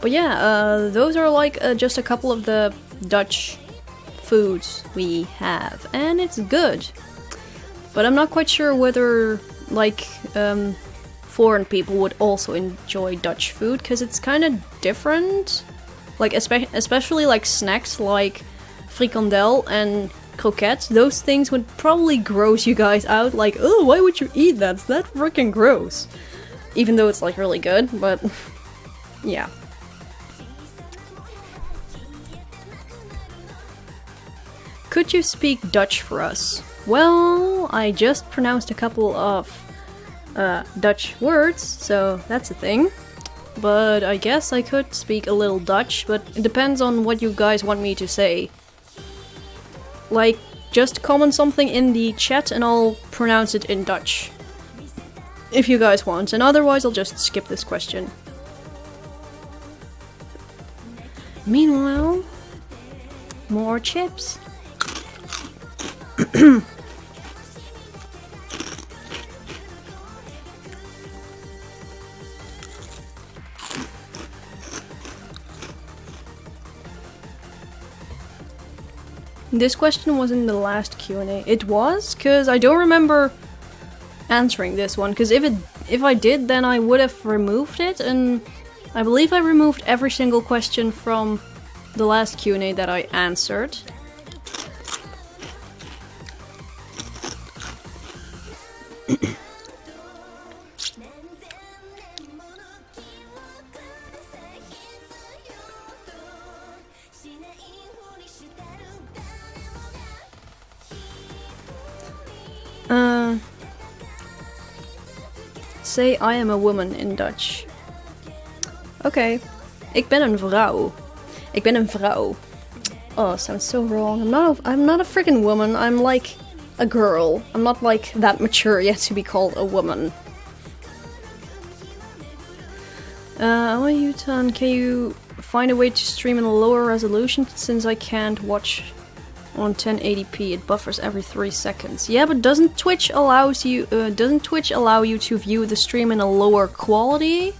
But yeah, those are like just a couple of the Dutch foods we have, and it's good. But I'm not quite sure whether like foreign people would also enjoy Dutch food, because it's kind of different. Like especially like snacks like frikandel and croquettes, those things would probably gross you guys out. Like, oh, why would you eat that? It's that freaking gross. Even though it's like really good, but yeah. Could you speak Dutch for us? Well, I just pronounced a couple of Dutch words, so that's a thing. But I guess I could speak a little Dutch, but it depends on what you guys want me to say. Like, just comment something in the chat and I'll pronounce it in Dutch. If you guys want, and otherwise I'll just skip this question. Meanwhile, more chips. This question was in the last Q&A. It was? Because I don't remember answering this one. Because if I did, then I would have removed it. And I believe I removed every single question from the last Q&A that I answered. Say I am a woman in Dutch. Okay. Ik ben een vrouw. Ik ben een vrouw. Oh, sounds so wrong. I'm not a freaking woman. I'm like a girl. I'm not like that mature yet to be called a woman. Yutan, can you find a way to stream in a lower resolution since I can't watch on 1080p? It buffers every 3 seconds. Yeah, but doesn't Twitch allow you to view the stream in a lower quality?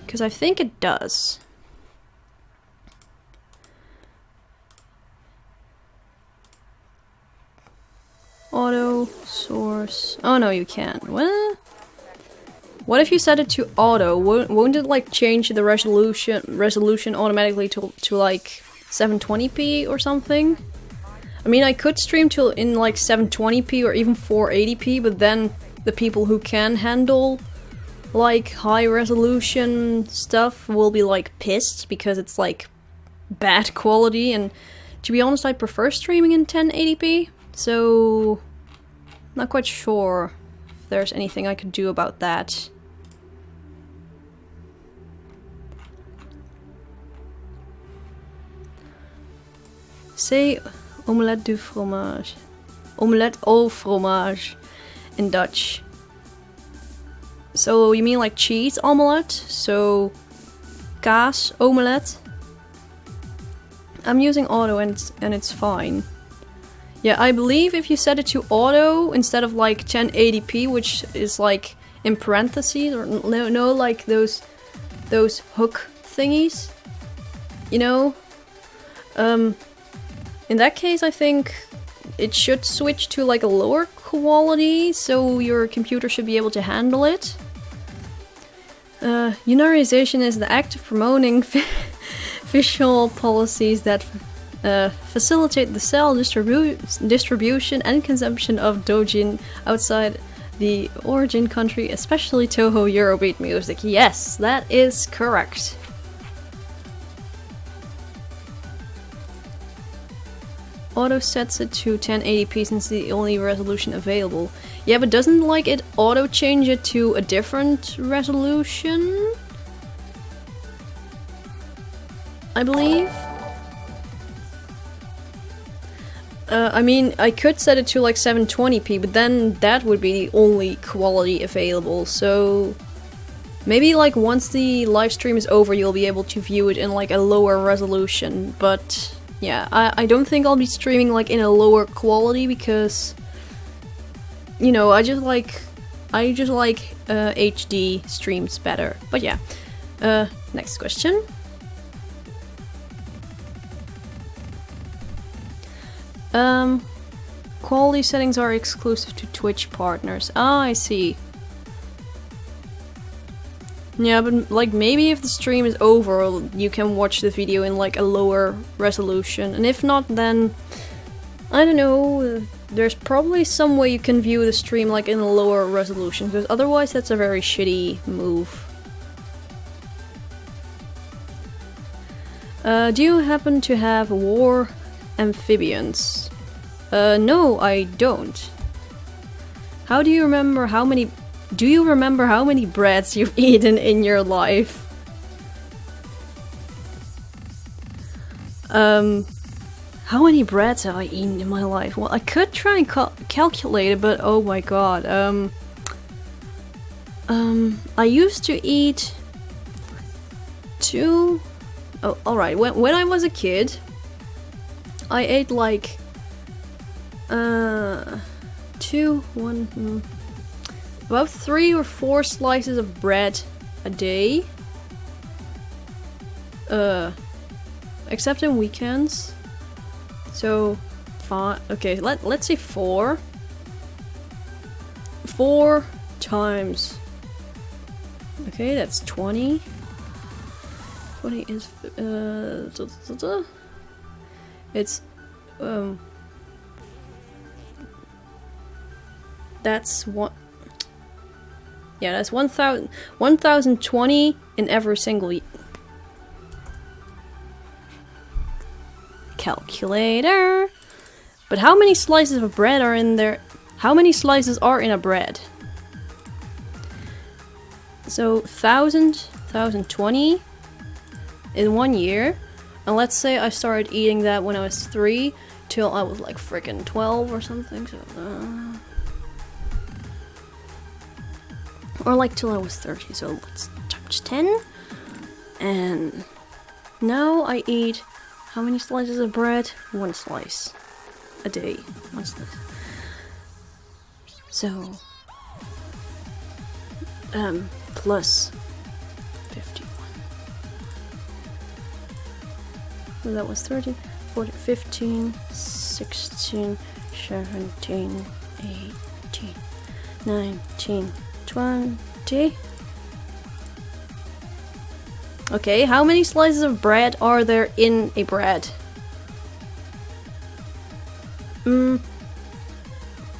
Because I think it does. Auto source. Oh no, you can't. What if you set it to auto? Won't it like change the resolution automatically to like 720p or something? I mean, I could stream in like 720p or even 480p, but then the people who can handle like high resolution stuff will be like pissed because it's like bad quality, and to be honest I prefer streaming in 1080p, so not quite sure if there's anything I could do about that. Say omelette du fromage. Omelette au fromage in Dutch. So you mean like cheese omelette? So kaas omelette? I'm using auto and it's fine. Yeah, I believe if you set it to auto instead of like 1080p, which is like in parentheses, or no like those hook thingies, you know? In that case, I think it should switch to like a lower quality, so your computer should be able to handle it. Unionization is the act of promoting visual policies that facilitate the sale, distribution and consumption of doujin outside the origin country, especially Toho Eurobeat music. Yes, that is correct. Auto sets it to 1080p since it's the only resolution available. Yeah, but doesn't like it auto change it to a different resolution? I believe. I mean, I could set it to like 720p, but then that would be the only quality available, so maybe like once the live stream is over you'll be able to view it in like a lower resolution, but yeah, I don't think I'll be streaming like in a lower quality because, you know, I just like HD streams better. But yeah, next question. Quality settings are exclusive to Twitch partners. Ah, I see. Yeah, but like maybe if the stream is over, you can watch the video in like a lower resolution, and if not, then I don't know. There's probably some way you can view the stream like in a lower resolution, because otherwise that's a very shitty move. Do you happen to have war amphibians? No, I don't. How do you remember how many... Do you remember how many breads you've eaten in your life? How many breads have I eaten in my life? Well, I could try and calculate it, but oh my god. I used to eat 2... Oh, alright. When I was a kid, I ate like... about 3 or 4 slices of bread a day. Except in weekends. So, 5. Okay, let's say 4. 4 times. Okay, that's 20. 20 is it's that's one. Yeah, that's 1020 in every single calculator. But how many slices of bread are in there? How many slices are in a bread? So 1020 in 1 year. And let's say I started eating that when I was 3 till I was like freaking 12 or something. So, or like till I was 30, so let's times 10. And now I eat how many slices of bread? 1 slice a day. 1 slice. So, plus 51. So that was 30, 40, 15, 16, 17, 18, 19, 20. Okay, how many slices of bread are there in a bread?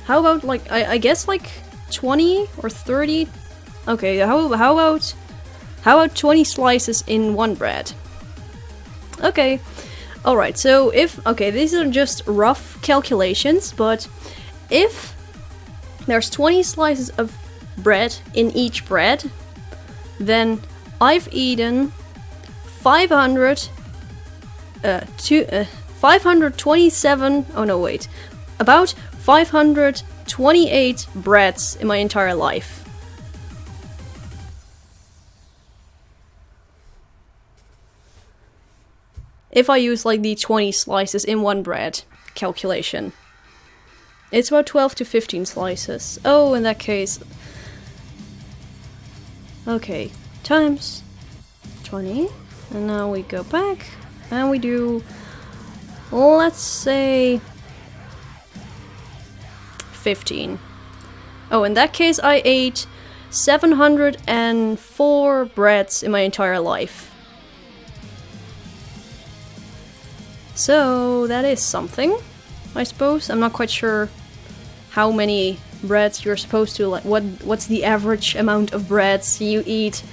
How about like I guess like 20 or 30? Okay, how about 20 slices in 1 bread? Okay. Alright, so if these are just rough calculations, but if there's 20 slices of bread in each bread, then I've eaten 527, oh no wait, about 528 breads in my entire life. If I use like the 20 slices in 1 bread calculation. It's about 12 to 15 slices. Oh, in that case. Okay, times 20. And now we go back and we do, let's say 15. Oh, in that case I ate 704 breads in my entire life. So that is something, I suppose. I'm not quite sure how many breads you're supposed to, like, what's the average amount of breads you eat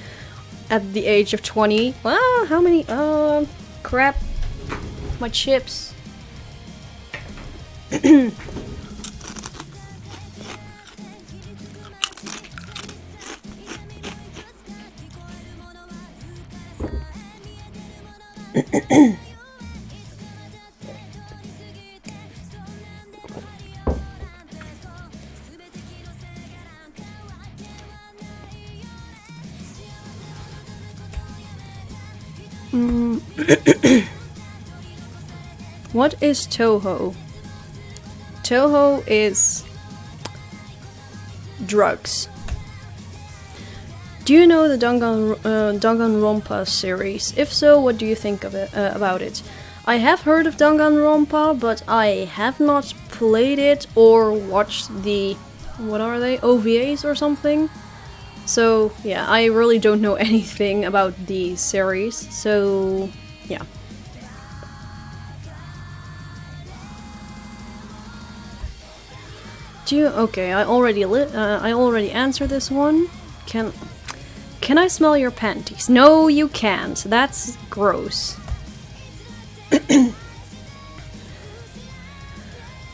at the age of 20? Well, how many? Crap. My chips. What is Toho? Toho is drugs. Do you know the Danganronpa series? If so, what do you think of it? About it? I have heard of Danganronpa, but I have not played it or watched the, what are they, OVAs or something? So yeah, I really don't know anything about the series, so yeah. Okay, I already answered this one. Can I smell your panties? No, you can't. That's gross.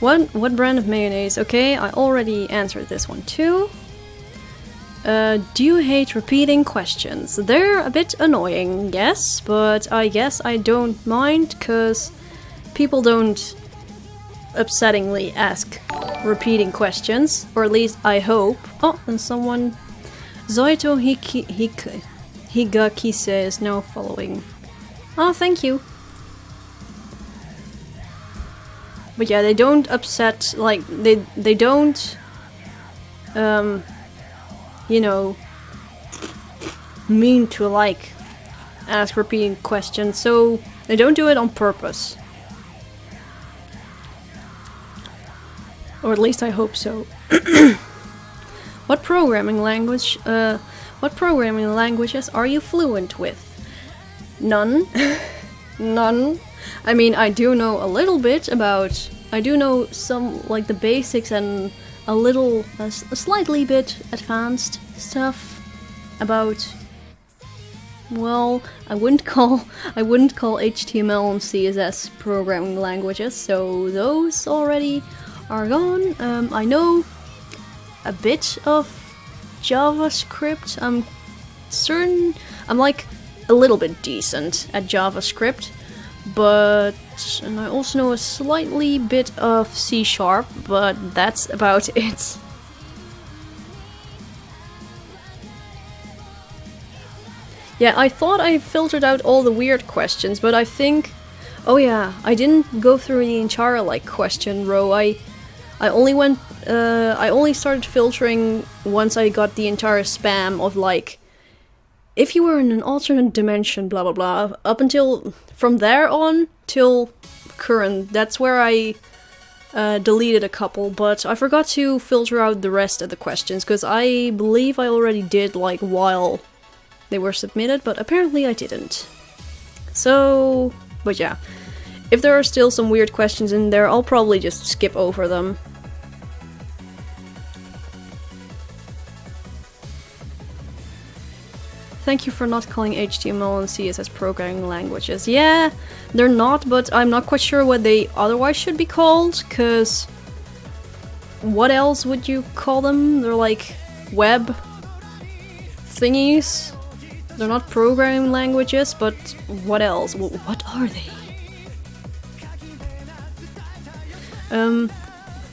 What brand of mayonnaise? Okay, I already answered this one too. Do you hate repeating questions? They're a bit annoying, yes, but I guess I don't mind, cause people don't upsettingly ask repeating questions, or at least I hope. Oh, and someone... Zoito Higaki is now following. Oh, thank you. But yeah, they don't upset, like, they don't, you know, mean to, like, ask repeating questions, so they don't do it on purpose. Or at least I hope so. What programming languages are you fluent with? None. None. I mean, I do know a little bit about... I do know some, like, the basics and a slightly bit advanced stuff about... Well, I wouldn't call HTML and CSS programming languages, so those already are gone. I know a bit of JavaScript. I'm like a little bit decent at JavaScript, and I also know a slightly bit of C#, but that's about it. Yeah, I thought I filtered out all the weird questions, but I think... Oh yeah, I didn't go through the entire, like, question row. I only started filtering once I got the entire spam of, like, if you were in an alternate dimension, blah blah blah, up until, from there on, till current. That's where I deleted a couple, but I forgot to filter out the rest of the questions, because I believe I already did, like, while they were submitted, but apparently I didn't. So, but yeah. If there are still some weird questions in there, I'll probably just skip over them. Thank you for not calling HTML and CSS programming languages. Yeah, they're not, but I'm not quite sure what they otherwise should be called, because what else would you call them? They're like web thingies. They're not programming languages, but what else? What are they?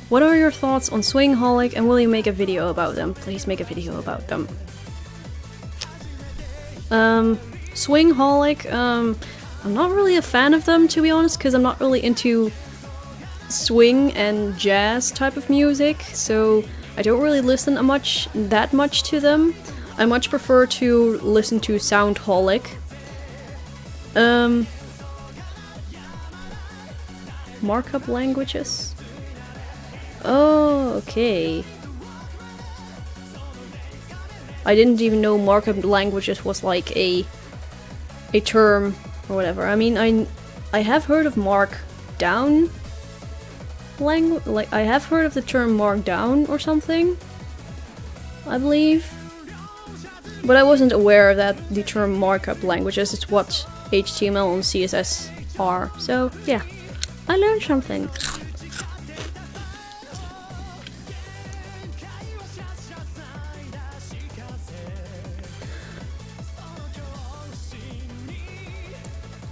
What are your thoughts on Swingholic, and will you make a video about them? Please make a video about them. Swingholic, I'm not really a fan of them, to be honest, because I'm not really into swing and jazz type of music, so I don't really listen that much to them. I much prefer to listen to Soundholic. Markup languages? Oh, okay. I didn't even know markup languages was like a term or whatever. I mean, I have heard of markdown language. Like, I have heard of the term markdown or something, I believe. But I wasn't aware that the term markup languages is what HTML and CSS are. So yeah, I learned something.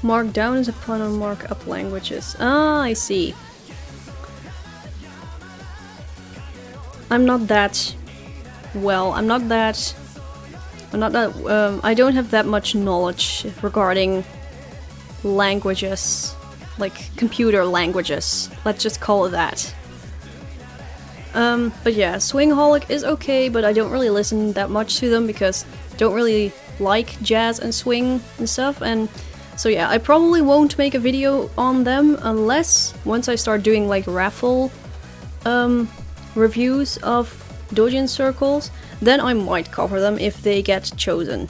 Markdown is a pun on markup languages. Ah, I see. I don't have that much knowledge regarding languages, like computer languages. Let's just call it that. But yeah, Swingholic is okay, but I don't really listen that much to them because I don't really like jazz and swing and stuff, and so yeah, I probably won't make a video on them unless once I start doing like raffle reviews of Dojin circles, then I might cover them if they get chosen.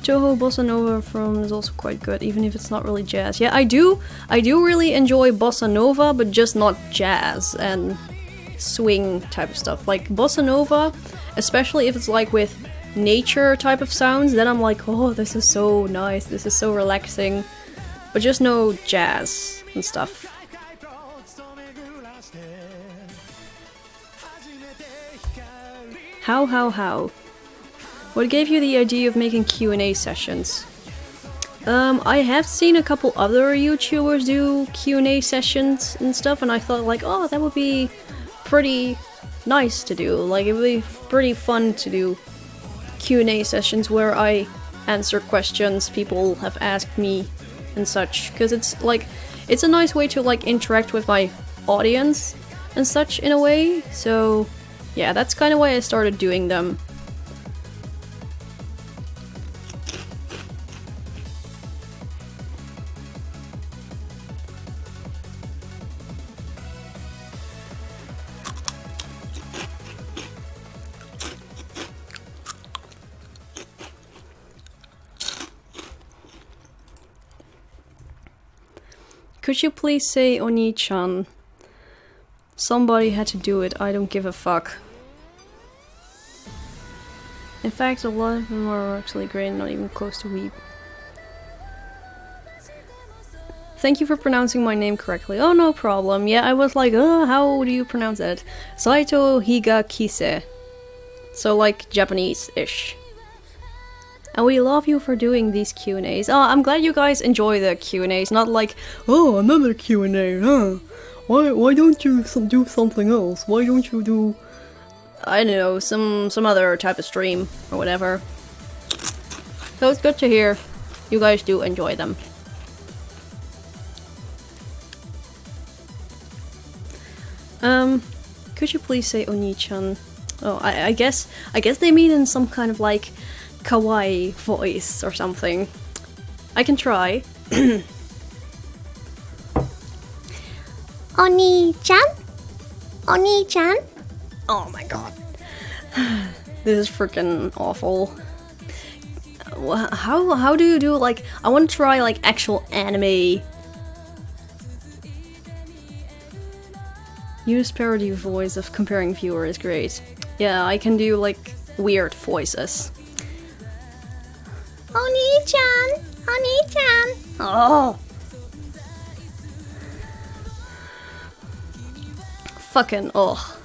Toho Bossa Nova from is also quite good, even if it's not really jazz. Yeah, I do really enjoy Bossa Nova, but just not jazz and swing type of stuff. Like Bossa Nova, especially if it's like with nature type of sounds, then I'm like, oh, this is so nice, this is so relaxing. But just no jazz and stuff. How? What gave you the idea of making Q&A sessions? I have seen a couple other YouTubers do Q&A sessions and stuff, and I thought like, oh, that would be pretty nice to do. Like, it would be pretty fun to do Q&A sessions where I answer questions people have asked me and such, because it's like, it's a nice way to like interact with my audience and such in a way. So yeah, that's kind of why I started doing them. Could you please say Oni-chan? Somebody had to do it, I don't give a fuck. In fact, a lot of them are actually great and not even close to weep. Thank you for pronouncing my name correctly. Oh, no problem. Yeah, I was like, oh, how do you pronounce that? Saito Higa Kise. So like Japanese-ish. And we love you for doing these Q&As. Oh, I'm glad you guys enjoy the Q&As, not like, oh, another Q&A, huh? Why don't you do something else? Why don't you do, I don't know, some other type of stream or whatever. So it's good to hear you guys do enjoy them. Could you please say Oni-chan? Oh, I guess they mean in some kind of like kawaii voice or something. I can try.
Oni-chan? Oni-chan?
Oh my god. This is freaking awful. How do you do, like, I want to try like actual anime. Use parody voice of comparing viewer is great. Yeah, I can do like weird voices.
Oni-chan! Oni-chan!
Oh! Fucking ugh.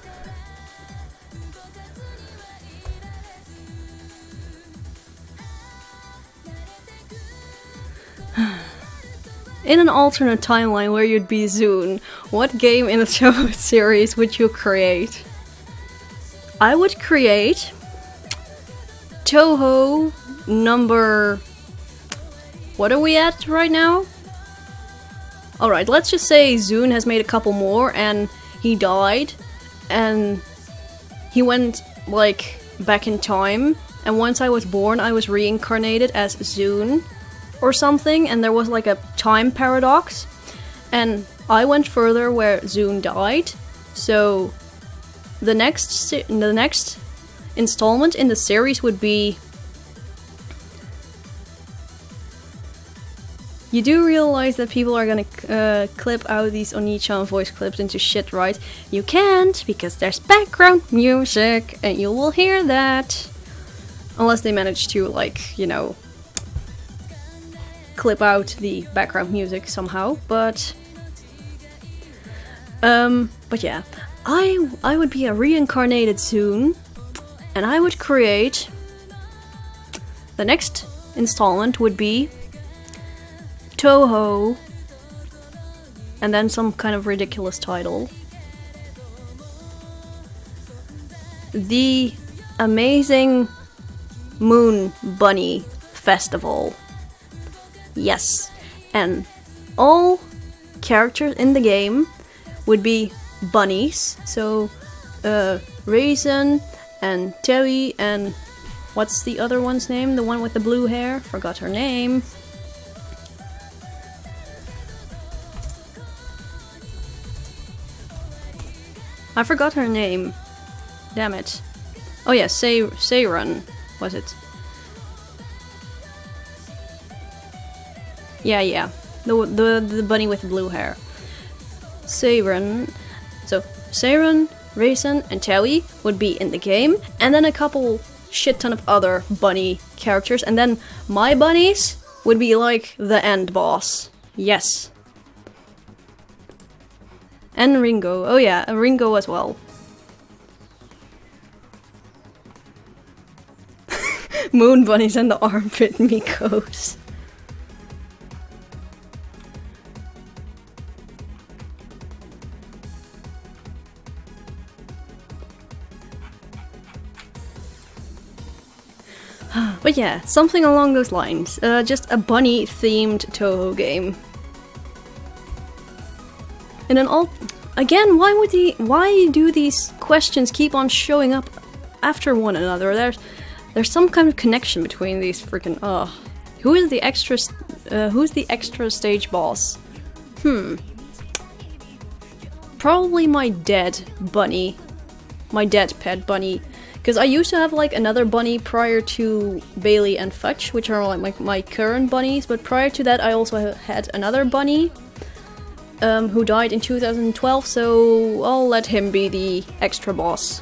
In an alternate timeline where you'd be Zune, what game in the Toho series would you create? I would create Toho number... What are we at right now? Alright, let's just say Zune has made a couple more and he died and he went like back in time, and once I was born I was reincarnated as Zune or something, and there was like a time paradox and I went further where Zune died. So the next installment in the series would be... You do realize that people are gonna clip out these Oni-chan voice clips into shit, right? You can't, because there's background music, and you will hear that. Unless they manage to, like, you know, clip out the background music somehow, but yeah. I would be a reincarnated Zune, and I would create... The next installment would be Toho, and then some kind of ridiculous title. The Amazing Moon Bunny Festival. Yes, and all characters in the game would be bunnies. So, Raisin and Terry and what's the other one's name? The one with the blue hair? Forgot her name. I forgot her name. Damn it. Oh yeah, Seiran, was it? Yeah. The bunny with blue hair. Seiran. So Seiran, Raisin, and Taui would be in the game, and then a couple shit ton of other bunny characters, and then my bunnies would be like the end boss. Yes. And Ringo. Oh yeah, Ringo as well. Moon bunnies and the armpit Mikos. But yeah, something along those lines. Just a bunny-themed Toho game. And then again, why do these questions keep on showing up after one another? There's some kind of connection between these freaking. Who's the extra stage boss? Probably my dead bunny, my dead pet bunny. Because I used to have like another bunny prior to Bailey and Fudge, which are like my current bunnies, but prior to that I also had another bunny who died in 2012, so I'll let him be the extra boss.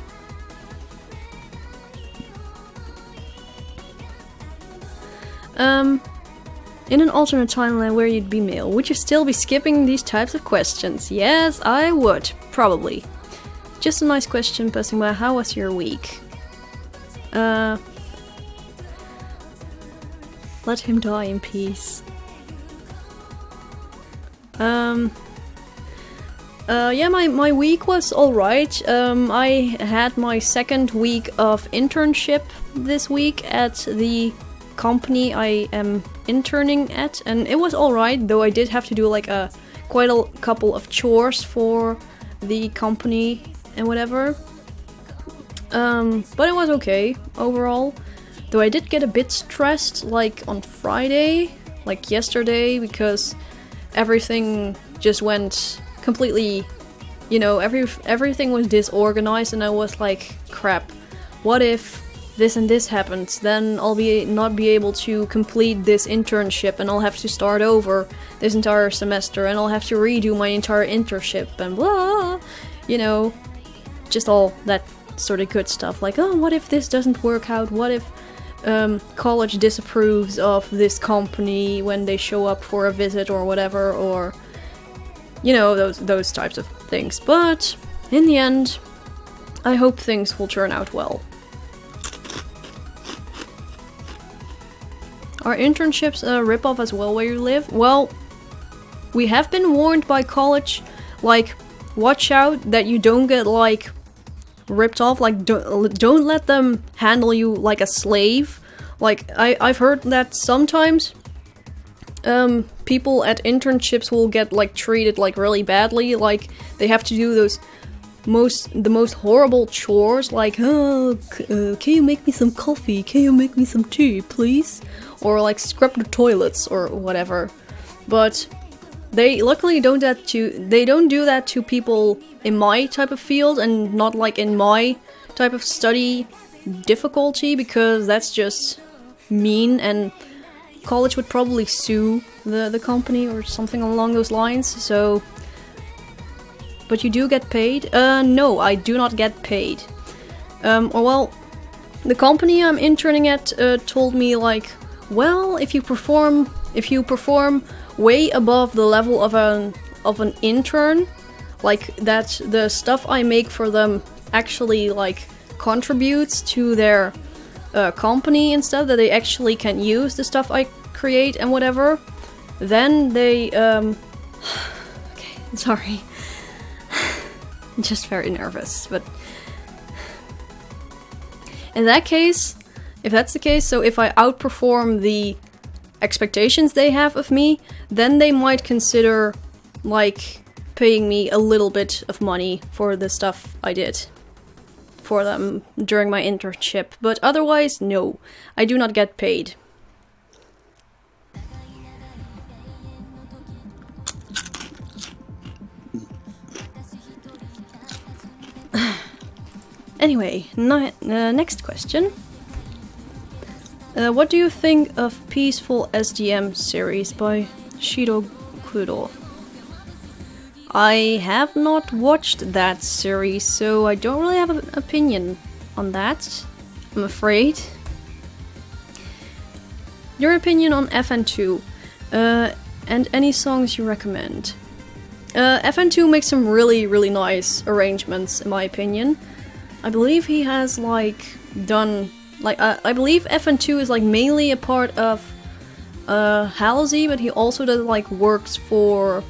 In an alternate timeline where you'd be male, would you still be skipping these types of questions? Yes, I would, probably. Just a nice question passing by, how was your week? Let him die in peace. Yeah, my week was alright. I had my second week of internship this week at the company I am interning at, and it was alright, though I did have to do like quite a couple of chores for the company and whatever. But it was okay overall. Though I did get a bit stressed like on Friday, like yesterday, because everything just went completely, you know, everything was disorganized, and I was like, crap, what if this and this happens? Then I'll not be able to complete this internship, and I'll have to start over this entire semester, and I'll have to redo my entire internship, and blah, you know, just all that sort of good stuff, like, oh, what if this doesn't work out? What if college disapproves of this company when they show up for a visit or whatever, or, you know, those types of things. But in the end, I hope things will turn out well. Are internships a ripoff as well where you live? Well, we have been warned by college, like, watch out that you don't get, like, ripped off, like, don't let them handle you like a slave. Like, I've heard that sometimes people at internships will get, like, treated, like, really badly, like, they have to do the most horrible chores, like, oh, can you make me some coffee? Can you make me some tea, please? Or, like, scrub the toilets or whatever. But they luckily don't do that to people in my type of field, and not like in my type of study difficulty, because that's just mean, and college would probably sue the company or something along those lines. So, but you do get paid? No, I do not get paid. Or well, the company I'm interning at told me, like, well, if you perform way above the level of an intern, like, that the stuff I make for them actually, like, contributes to their company and stuff, that they actually can use the stuff I create and whatever, then they okay, sorry. I'm just very nervous, but in that case, if that's the case, so if I outperform the expectations they have of me, then they might consider, like, paying me a little bit of money for the stuff I did for them during my internship. But otherwise, no, I do not get paid. Anyway, next question. What do you think of Peaceful SDM series by Quu A? I have not watched that series, so I don't really have an opinion on that, I'm afraid. Your opinion on FN2, and any songs you recommend. FN2 makes some really nice arrangements, in my opinion. I believe he has done I believe FN2 is mainly a part of Halsey, but he also does works for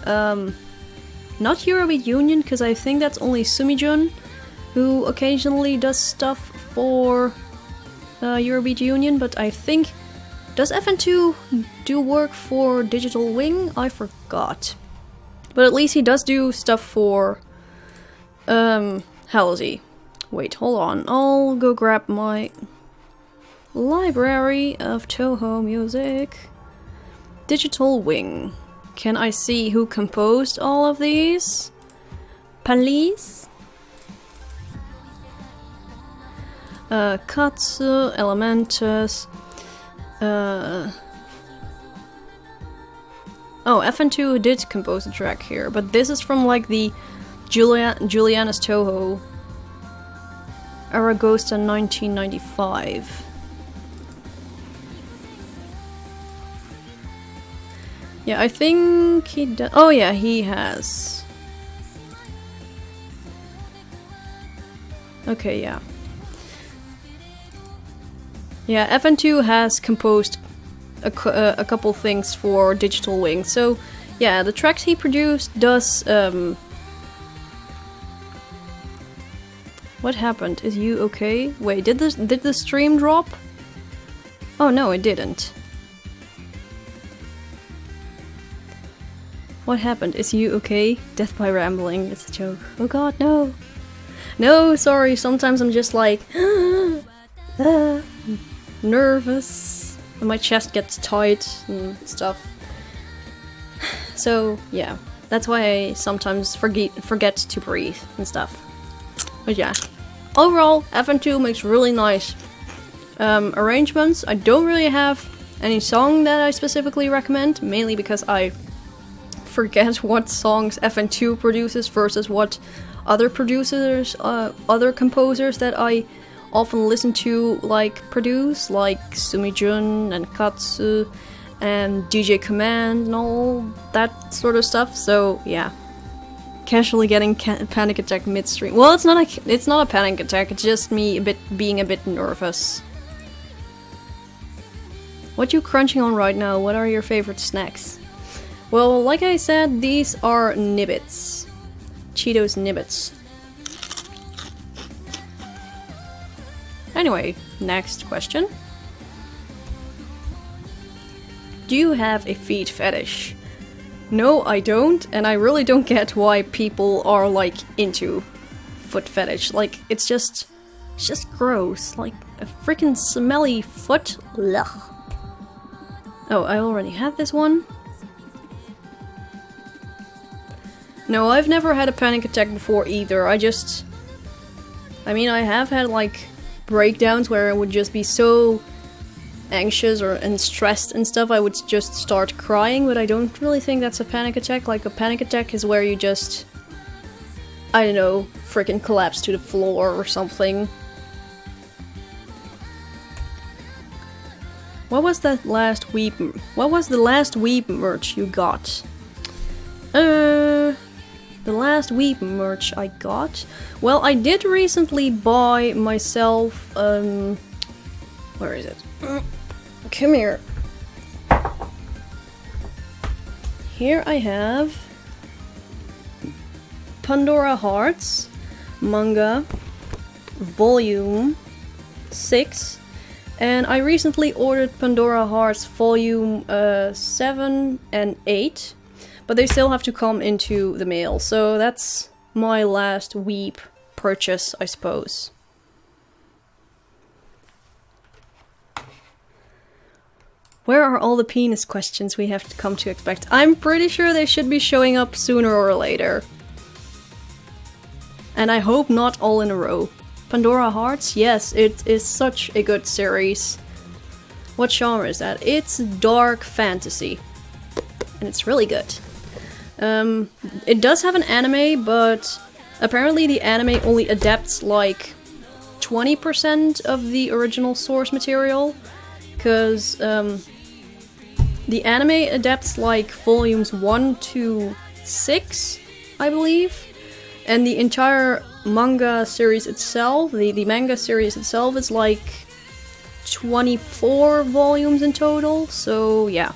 not Eurobeat Union, because I think that's only Sumijun who occasionally does stuff for Eurobeat Union, but I think, does FN2 do work for Digital Wing? I forgot. But at least he does do stuff for Halsey. Wait, hold on. I'll go grab my library of Toho music. Digital Wing. Can I see who composed all of these? Please? Katsu, Elementus. Oh, FN2 did compose a track here, but this is from the Juliana's Toho. Aragosta 1995. Yeah, I think he does. Oh yeah, he has. Okay, yeah. Yeah, FN2 has composed a couple things for Digital Wing. So, yeah, the tracks he produced does, What happened? Is you okay? Wait, did the stream drop? Oh no, it didn't. What happened? Is you okay? Death by rambling. It's a joke. Oh god, no. No, sorry, sometimes I'm just nervous. And my chest gets tight and stuff. So, yeah. That's why I sometimes forget to breathe and stuff. But yeah. Overall, FN2 makes really nice arrangements. I don't really have any song that I specifically recommend, mainly because I forget what songs FN2 produces versus what other producers, other composers that I often listen to produce, like Sumijun and Katsu and DJ Command and all that sort of stuff. So yeah, casually getting panic attack midstream. Well, it's not a panic attack. It's just me being a bit nervous. What you crunching on right now? What are your favorite snacks? Well, like I said, these are Nibbits. Cheetos Nibbits. Anyway, next question. Do you have a feet fetish? No, I don't, and I really don't get why people are into foot fetish. It's just gross. A freaking smelly foot. Ugh. Oh, I already have this one. No, I've never had a panic attack before either. I mean, I have had breakdowns where I would just be so anxious and stressed and stuff, I would just start crying, but I don't really think that's a panic attack. A panic attack is where you just, I don't know, freaking collapse to the floor or something. What was the last Weeb merch you got? The last Weeb merch I got? Well, I did recently buy myself, where is it? Come here. Here I have Pandora Hearts manga volume 6, and I recently ordered Pandora Hearts volume 7 and 8, but they still have to come into the mail, so that's my last Weeb purchase, I suppose. Where are all the penis questions we have come to expect? I'm pretty sure they should be showing up sooner or later. And I hope not all in a row. Pandora Hearts? Yes, it is such a good series. What genre is that? It's dark fantasy. And it's really good. It does have an anime, but apparently the anime only adapts like 20% of the original source material. Because the anime adapts like volumes 1 to 6, I believe. And the entire manga series itself, the manga series itself is like 24 volumes in total, so yeah.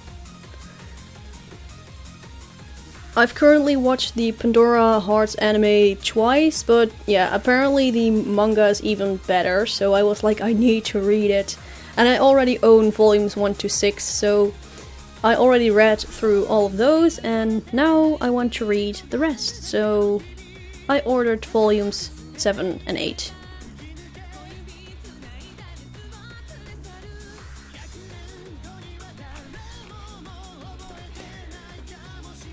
I've currently watched the Pandora Hearts anime twice, but yeah, apparently the manga is even better, so I was like, I need to read it. And I already own volumes 1 to 6, so I already read through all of those, and now I want to read the rest, so I ordered volumes 7 and 8.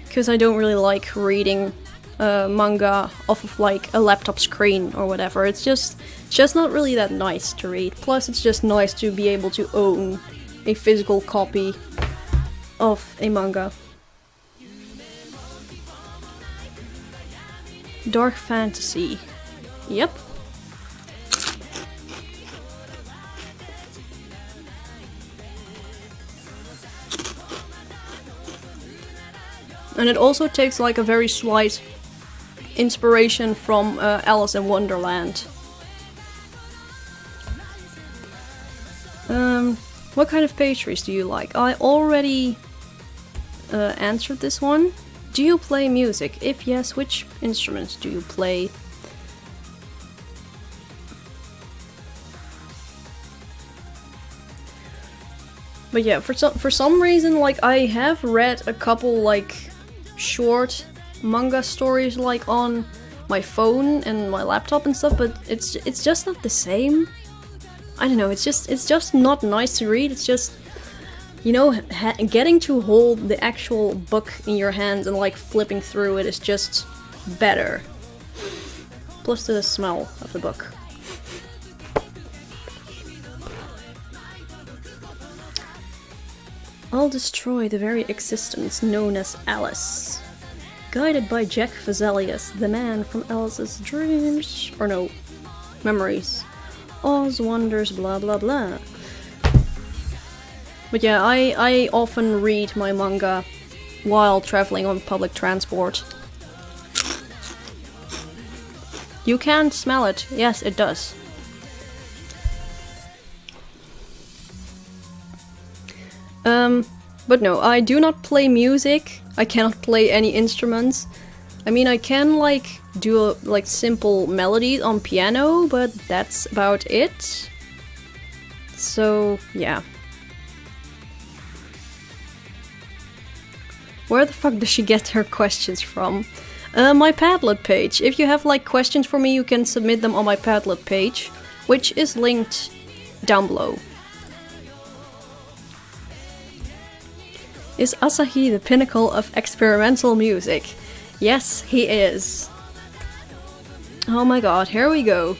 Because I don't really like reading manga off of like a laptop screen or whatever. It's just not really that nice to read. Plus it's just nice to be able to own a physical copy of a manga. Dark fantasy. Yep. And it also takes like a very slight inspiration from Alice in Wonderland. What kind of pastries do you like? I already answered this one. Do you play music? If yes, which instruments do you play? But yeah, for some reason, like, I have read a couple like short manga stories like on my phone and my laptop and stuff, but it's just not the same. I don't know, it's just not nice to read. It's just, you know, getting to hold the actual book in your hands and like flipping through it is just better. Plus the smell of the book. I'll destroy the very existence known as Alice. Guided by Jack Vesalius, the man from Alice's dreams, or no, memories. Oz wonders, blah blah blah. But yeah, I often read my manga while traveling on public transport. You can smell it. Yes, it does. But no, I do not play music. I cannot play any instruments. I mean, I can like do like simple melodies on piano, but that's about it. So, yeah. Where the fuck does she get her questions from? My Padlet page. If you have like questions for me, you can submit them on my Padlet page, which is linked down below. Is Asahi the pinnacle of experimental music? Yes, he is. Oh my god, here we go.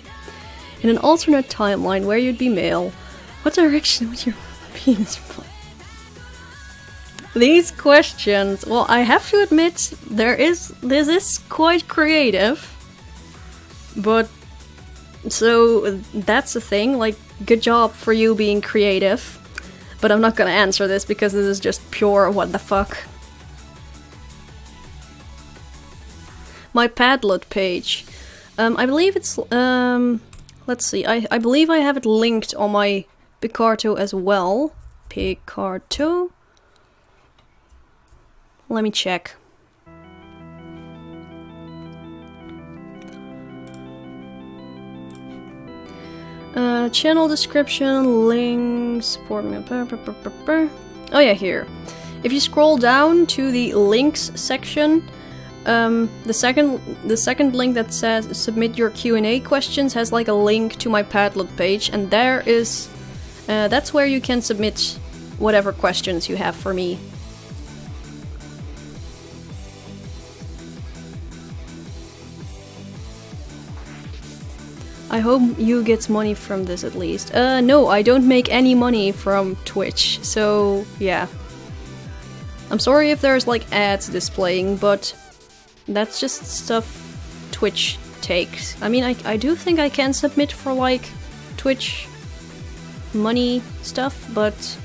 In an alternate timeline where you'd be male, what direction would your penis point? These questions, well, I have to admit, this is quite creative. But, so, that's the thing, like, good job for you being creative. But I'm not gonna answer this because this is just pure what the fuck. My Padlet page. I believe it's, let's see, I believe I have it linked on my Picarto as well. Picarto? Let me check. Channel description, links, support me. Oh yeah, here. If you scroll down to the links section, the second link that says submit your Q&A questions has like a link to my Padlet page, and there is, that's where you can submit whatever questions you have for me. I hope you get money from this at least. No, I don't make any money from Twitch, so yeah. I'm sorry if there's like ads displaying, but that's just stuff Twitch takes. I mean, I do think I can submit for like Twitch money stuff, but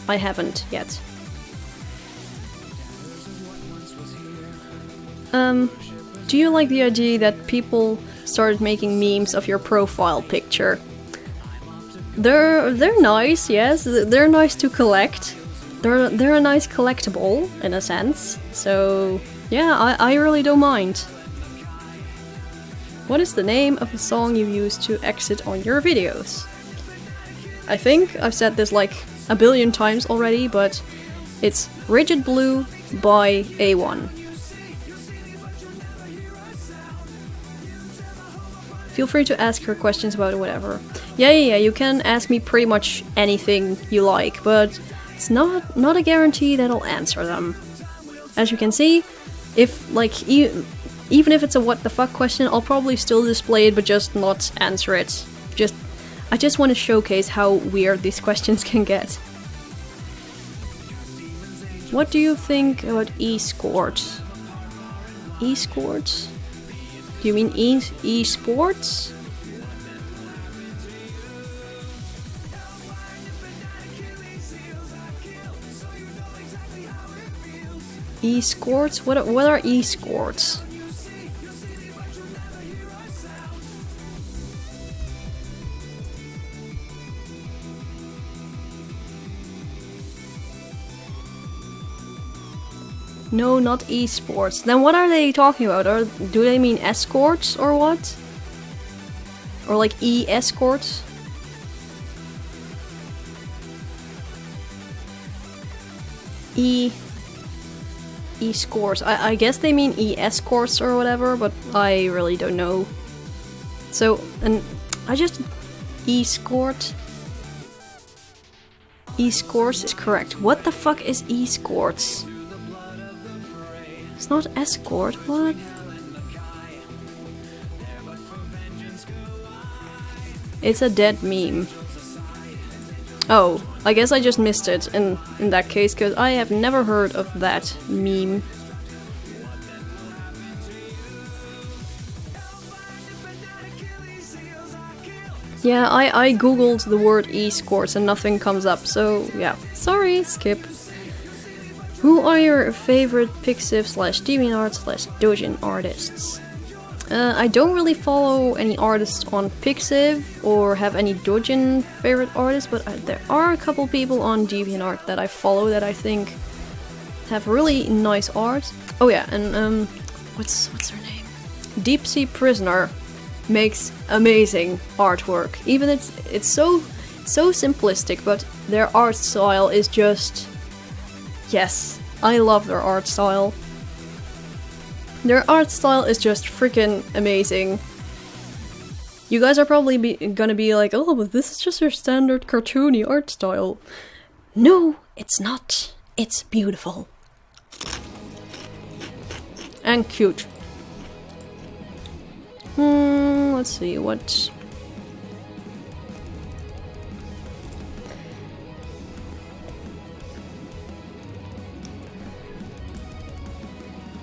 I haven't yet. Do you like the idea that people started making memes of your profile picture? They're nice, yes. They're nice to collect. They're a nice collectible in a sense. So yeah, I really don't mind. What is the name of the song you use to exit on your videos? I think I've said this like a billion times already, but it's Rigid Blue by A1. Feel free to ask her questions about whatever. Yeah, you can ask me pretty much anything you like, but it's not a guarantee that I'll answer them. As you can see, if like even if it's a what the fuck question, I'll probably still display it but just not answer it. I just want to showcase how weird these questions can get. What do you think about esports? Esports? Do you mean esports? Esports? What are esports? No, not esports. Then what are they talking about? Or do they mean escorts or what? Or like e-escorts? E-scores. I guess they mean e-escorts or whatever, but I really don't know. So, and I just e-scort. E-scores is correct. What the fuck is e-scores? It's not escort, what? It's a dead meme. Oh, I guess I just missed it in that case, because I have never heard of that meme. Yeah, I googled the word esports and nothing comes up, so yeah. Sorry, skip. Who are your favorite Pixiv/DeviantArt/Dojin artists? I don't really follow any artists on Pixiv or have any Dojin favorite artists, but there are a couple people on DeviantArt that I follow that I think have really nice art. Oh yeah, and what's her name? Deep Sea Prisoner makes amazing artwork. Even it's so simplistic, but their art style is just... Yes, I love their art style. Their art style is just freaking amazing. You guys are probably gonna be like, oh, but this is just your standard cartoony art style. No, it's not. It's beautiful. And cute. Let's see, what...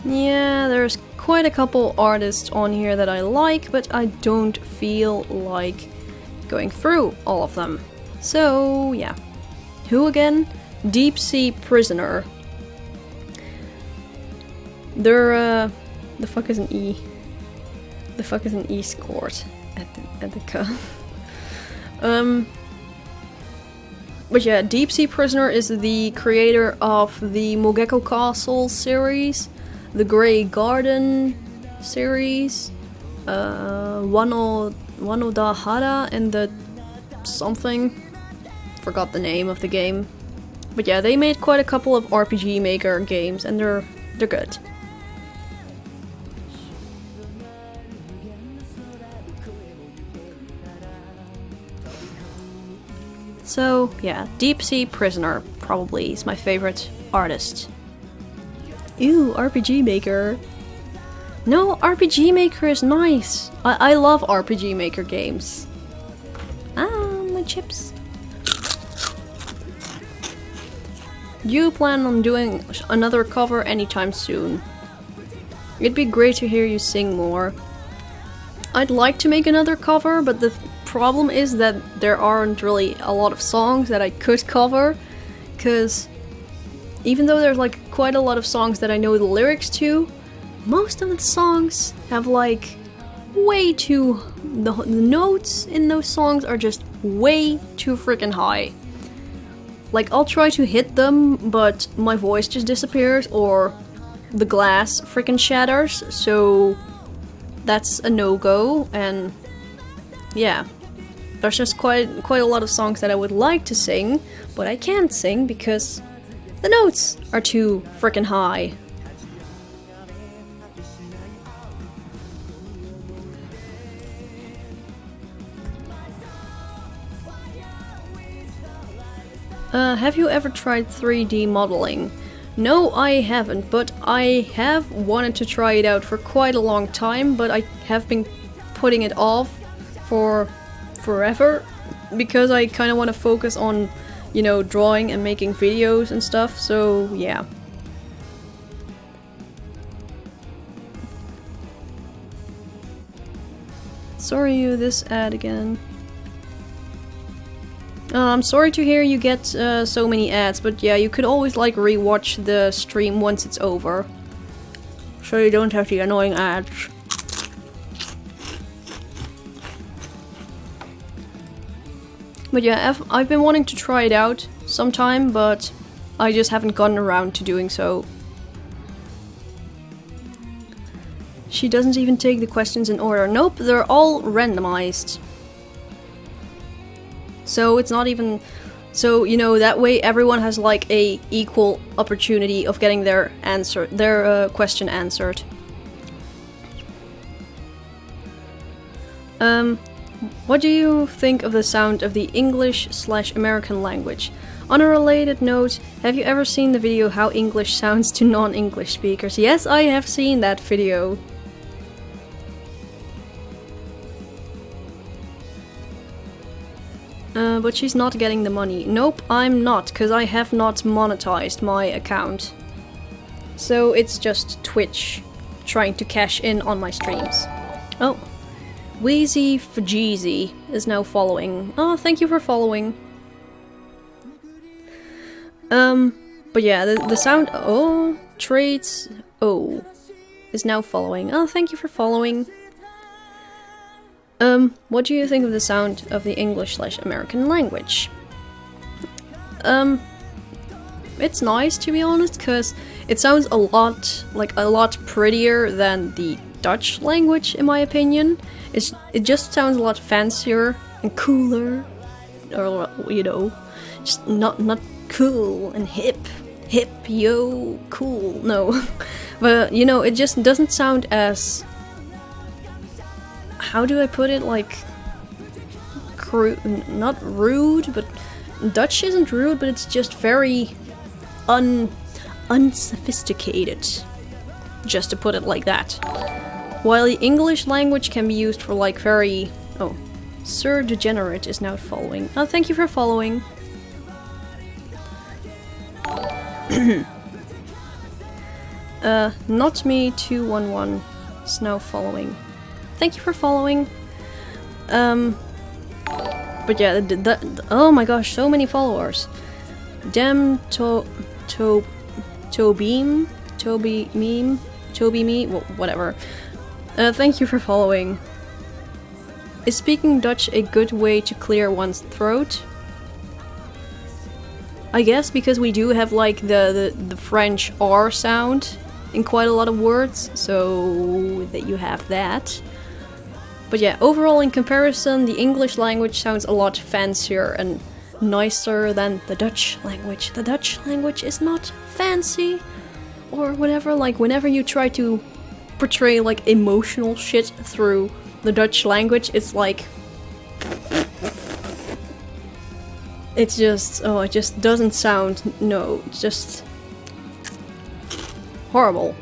Yeah, there's quite a couple artists on here that I like, but I don't feel like going through all of them. So, yeah. Who again? Deep Sea Prisoner. They're, the fuck is an E? The fuck is an E-scored at the K? But yeah, Deep Sea Prisoner is the creator of the Mogeko Castle series, the Grey Garden series, Wano da Hara, and the something. Forgot the name of the game. But yeah, they made quite a couple of RPG Maker games, and they're good. So yeah, Deep Sea Prisoner probably is my favorite artist. Ew, RPG Maker. No, RPG Maker is nice. I love RPG Maker games. Ah, my chips. Do you plan on doing another cover anytime soon? It'd be great to hear you sing more. I'd like to make another cover, but the problem is that there aren't really a lot of songs that I could cover, because even though there's like quite a lot of songs that I know the lyrics to, most of the songs have like way too... the notes in those songs are just way too freaking high. Like, I'll try to hit them, but my voice just disappears, or the glass freaking shatters, so that's a no-go, and yeah. There's just quite a lot of songs that I would like to sing, but I can't sing because the notes are too freaking high. Have you ever tried 3D modeling? No, I haven't, but I have wanted to try it out for quite a long time, but I have been putting it off for forever because I kind of want to focus on, you know, drawing and making videos and stuff, so yeah. Sorry you this ad again. I'm sorry to hear you get so many ads, but yeah, you could always like rewatch the stream once it's over, so you don't have the annoying ads. But yeah, I've been wanting to try it out sometime, but I just haven't gotten around to doing so. She doesn't even take the questions in order. Nope, they're all randomized. So it's not even... So, you know, that way everyone has like a equal opportunity of getting their answer, their question answered. What do you think of the sound of the English/American language? On a related note, have you ever seen the video How English Sounds to Non-English Speakers? Yes, I have seen that video. But she's not getting the money. Nope, I'm not, because I have not monetized my account. So it's just Twitch trying to cash in on my streams. Oh. Wheezy Fajeezy is now following. Oh, thank you for following. But yeah, the sound... Oh, traits... Oh. Is now following. Oh, thank you for following. What do you think of the sound of the English/American language? It's nice, to be honest, because it sounds a lot prettier than the Dutch language, in my opinion. It just sounds a lot fancier and cooler, or, you know, just not cool and hip, yo, cool, no. But, you know, it just doesn't sound as... How do I put it? Like, not rude, but Dutch isn't rude, but it's just very unsophisticated, just to put it like that. While the English language can be used for like very... Oh, Sir Degenerate is now following. Oh, thank you for following. Not me 211 is now following. Thank you for following. But yeah, oh my gosh, so many followers. Dem Toby me, whatever. Thank you for following. Is speaking Dutch a good way to clear one's throat? I guess because we do have like the French R sound in quite a lot of words, so that you have that. But yeah, overall in comparison, the English language sounds a lot fancier and nicer than the Dutch language. The Dutch language is not fancy or whatever, like whenever you try to portray like emotional shit through the Dutch language, it's like... It's just... Oh, it just doesn't sound... No, it's just... horrible.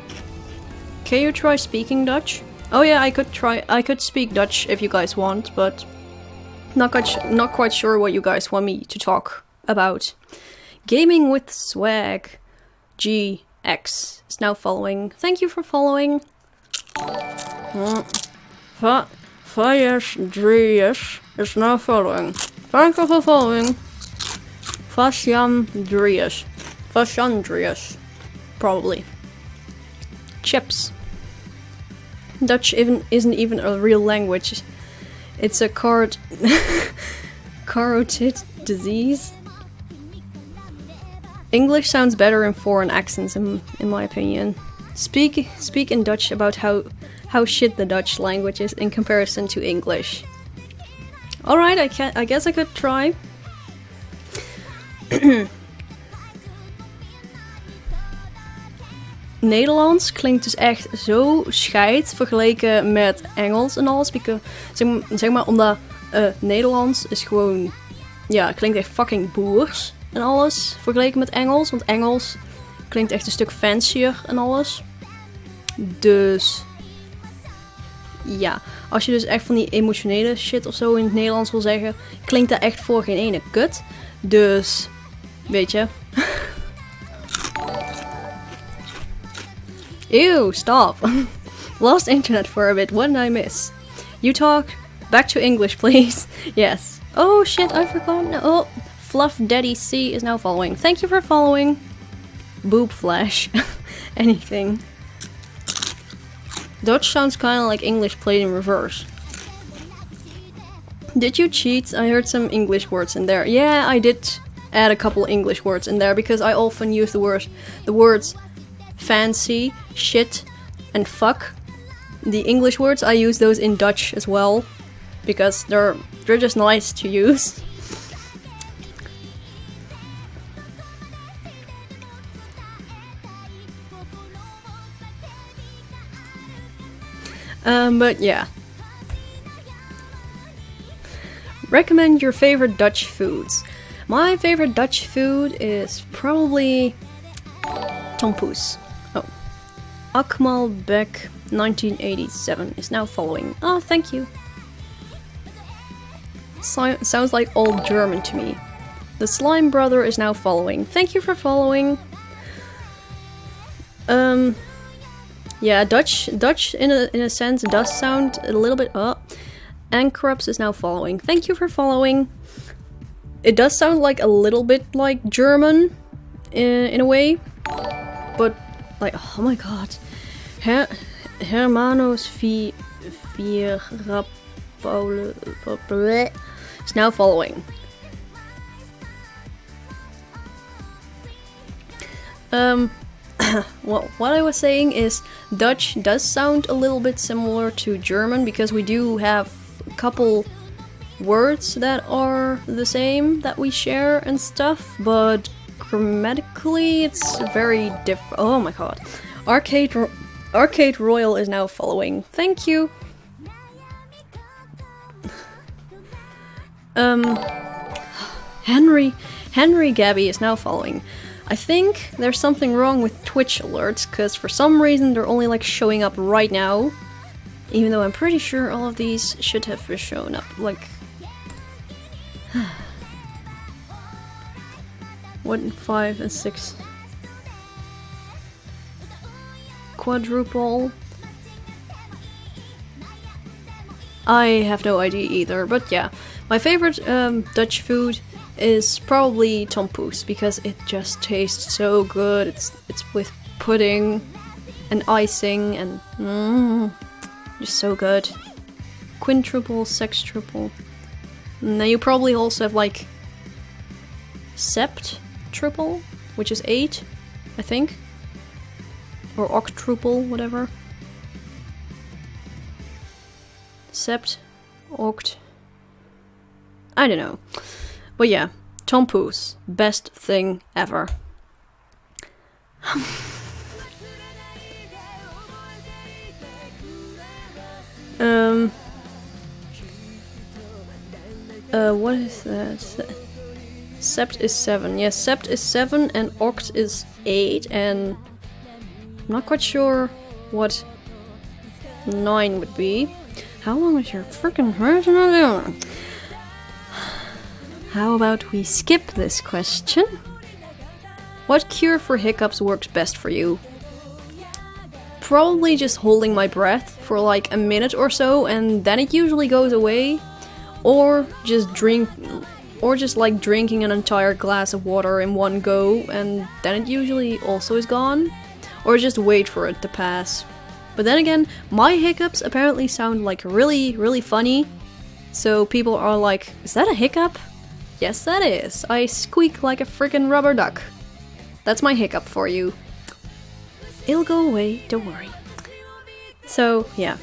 can you try speaking Dutch? Oh yeah, I could speak Dutch if you guys want, but not quite sure what you guys want me to talk about. Gaming with Swag GX is now following. Thank you for following. Fires Dries is now following. Thank you for following. Vasjandrius. Probably. Chips. Dutch isn't even a real language. It's a carotid disease. English sounds better in foreign accents, in my opinion. Speak in Dutch about how shit the Dutch language is in comparison to English. Alright, I guess I could try. Nederlands klinkt dus echt zo scheid vergeleken met Engels en alles. Zeg maar omdat Nederlands is gewoon... Ja, klinkt echt fucking boers en alles vergeleken met Engels. Want Engels klinkt echt een stuk fancier en alles. Dus... Ja, als je dus echt van die emotionele shit of zo in het Nederlands wil zeggen, klinkt dat echt voor geen ene kut. Dus... Weet je... Ew, stop. Lost internet for a bit. What did I miss? You talk. Back to English, please. Yes. Oh shit, I forgot. No. Oh, Fluff Daddy C is now following. Thank you for following. Boob flash. Anything. Dutch sounds kind of like English played in reverse. Did you cheat? I heard some English words in there. Yeah, I did add a couple English words in there because I often use the words fancy, shit, and fuck. The English words, I use those in Dutch as well, because they're just nice to use. But yeah. Recommend your favorite Dutch foods. My favorite Dutch food is probably tompoes. Oh. Akmal Beck 1987 is now following. Oh, thank you. Sounds like old German to me. The Slime Brother is now following. Thank you for following. Yeah, Dutch in a sense does sound a little bit up. Ankrups is now following. Thank you for following. It does sound like a little bit like German in a way, but like, oh my god, Hermanos Vierapole is now following. Well, what I was saying is Dutch does sound a little bit similar to German because we do have a couple words that are the same that we share and stuff, but grammatically it's very different. Oh my god. Arcade Royal is now following. Thank you. Henry Gabby is now following. I think there's something wrong with Twitch alerts, because for some reason they're only like showing up right now. Even though I'm pretty sure all of these should have shown up, like... 1, 5, and 6. Quadruple. I have no idea either, but yeah. My favorite Dutch food is probably tompoes because it just tastes so good. It's with pudding and icing and just so good. Quintuple, sextuple. Now you probably also have like septuple, which is 8, I think, or octuple, whatever. Sept, oct. I don't know. But yeah, tompoes, best thing ever. What is that? Sept is 7. Yes, sept is 7 and oct is 8, and I'm not quite sure what 9 would be. How long is your freaking version? How about we skip this question? What cure for hiccups works best for you? Probably just holding my breath for like a minute or so and then it usually goes away. Or just drinking an entire glass of water in one go and then it usually also is gone. Or just wait for it to pass. But then again, my hiccups apparently sound like really, really funny. So people are like, is that a hiccup? Yes, that is. I squeak like a freaking rubber duck. That's my hiccup for you. It'll go away, don't worry. So, yeah.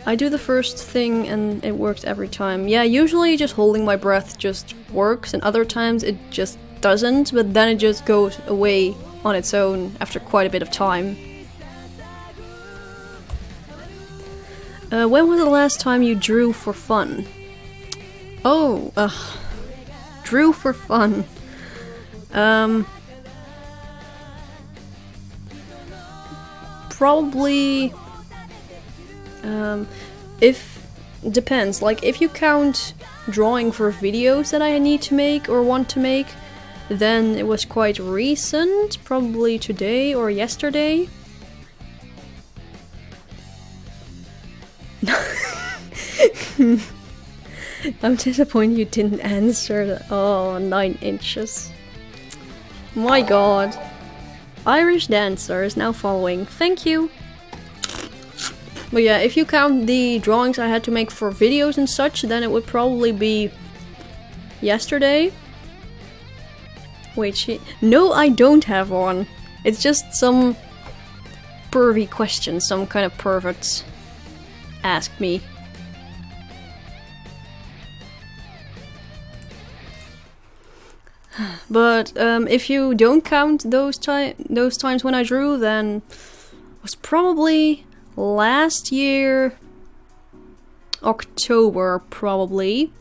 I do the first thing and it works every time. Yeah, usually just holding my breath just works and other times it just doesn't, but then it just goes away on its own after quite a bit of time. When was the last time you drew for fun? Oh, drew for fun. Probably... depends. Like, if you count drawing for videos that I need to make or want to make, then it was quite recent, probably today or yesterday. I'm disappointed you didn't answer that. Oh, 9 inches. My god. Irish dancer is now following. Thank you. But yeah, if you count the drawings I had to make for videos and such, then it would probably be yesterday. Wait, no, I don't have one. It's just some pervy question some kind of perverts asked me. But if you don't count those times when I drew, then it was probably last year, October probably,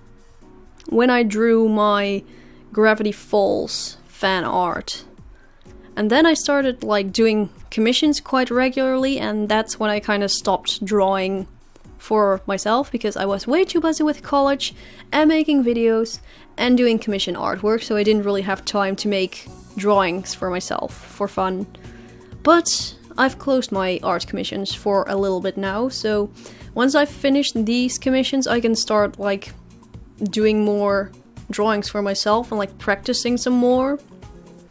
when I drew my Gravity Falls fan art. And then I started like doing commissions quite regularly, and that's when I kind of stopped drawing for myself because I was way too busy with college and making videos and doing commission artwork, so I didn't really have time to make drawings for myself for fun. But I've closed my art commissions for a little bit now, so once I've finished these commissions I can start like doing more drawings for myself and like practicing some more,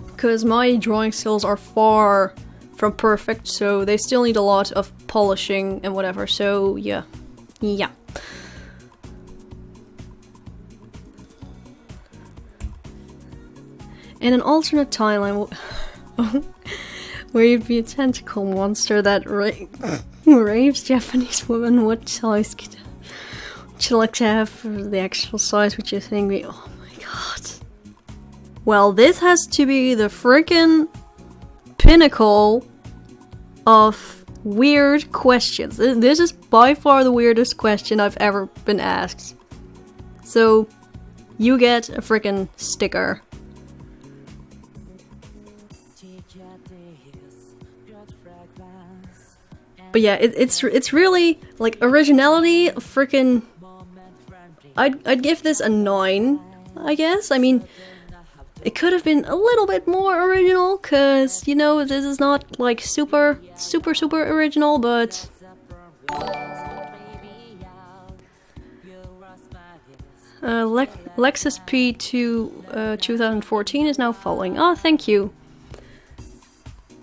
because my drawing skills are far from perfect, so they still need a lot of polishing and whatever, so yeah. In an alternate timeline where you'd be a tentacle monster that rapes Japanese women, what size would you like to have for the actual size would you think we— oh my god. Well, this has to be the freaking pinnacle of weird questions. This is by far the weirdest question I've ever been asked. So, you get a freaking sticker. But yeah, it's really like originality. Freaking, I'd give this a 9, I guess. I mean, it could have been a little bit more original, cause you know this is not like super original, but Lexus P2 2014 is now following. Oh, thank you.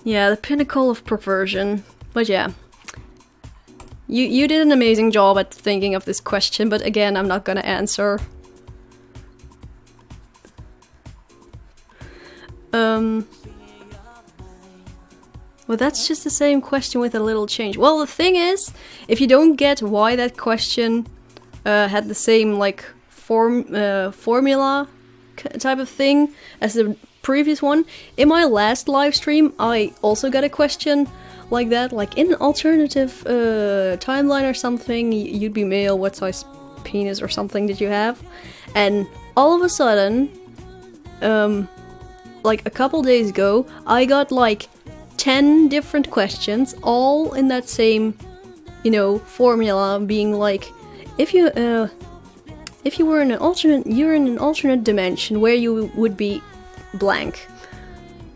Yeah, the pinnacle of perversion. But yeah. You did an amazing job at thinking of this question, but again, I'm not gonna answer. Well, that's just the same question with a little change. Well, the thing is, if you don't get why that question had the same, like, formula type of thing as the previous one, in my last live stream, I also got a question like that, like in an alternative timeline or something, you'd be male, what size penis or something did you have? And all of a sudden, like a couple days ago, I got like 10 different questions, all in that same, you know, formula, being like, if you were in an alternate, you're in an alternate dimension where you would be blank.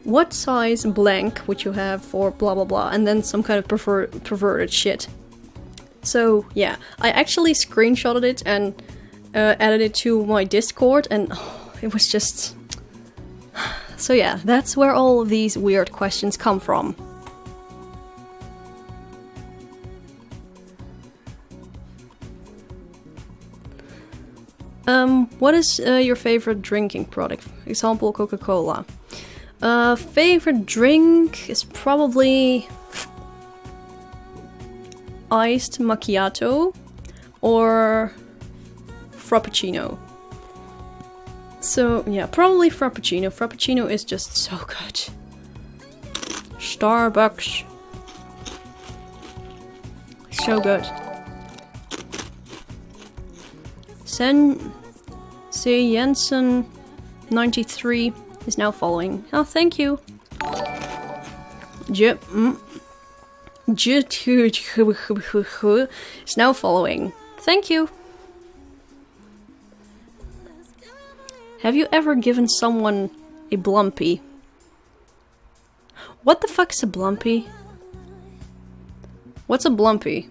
What size blank would you have for blah blah blah, and then some kind of perverted shit. So yeah, I actually screenshotted it and added it to my Discord, and it was just... So yeah, that's where all of these weird questions come from. What is your favorite drinking product? Example, Coca-Cola. Favorite drink is probably iced macchiato or frappuccino. So yeah, probably frappuccino. Frappuccino is just so good. Starbucks. So good. C. Jensen 93 is now following. Oh, thank you. Is now following. Thank you. Have you ever given someone a blumpy? What the fuck's a blumpy? What's a blumpy?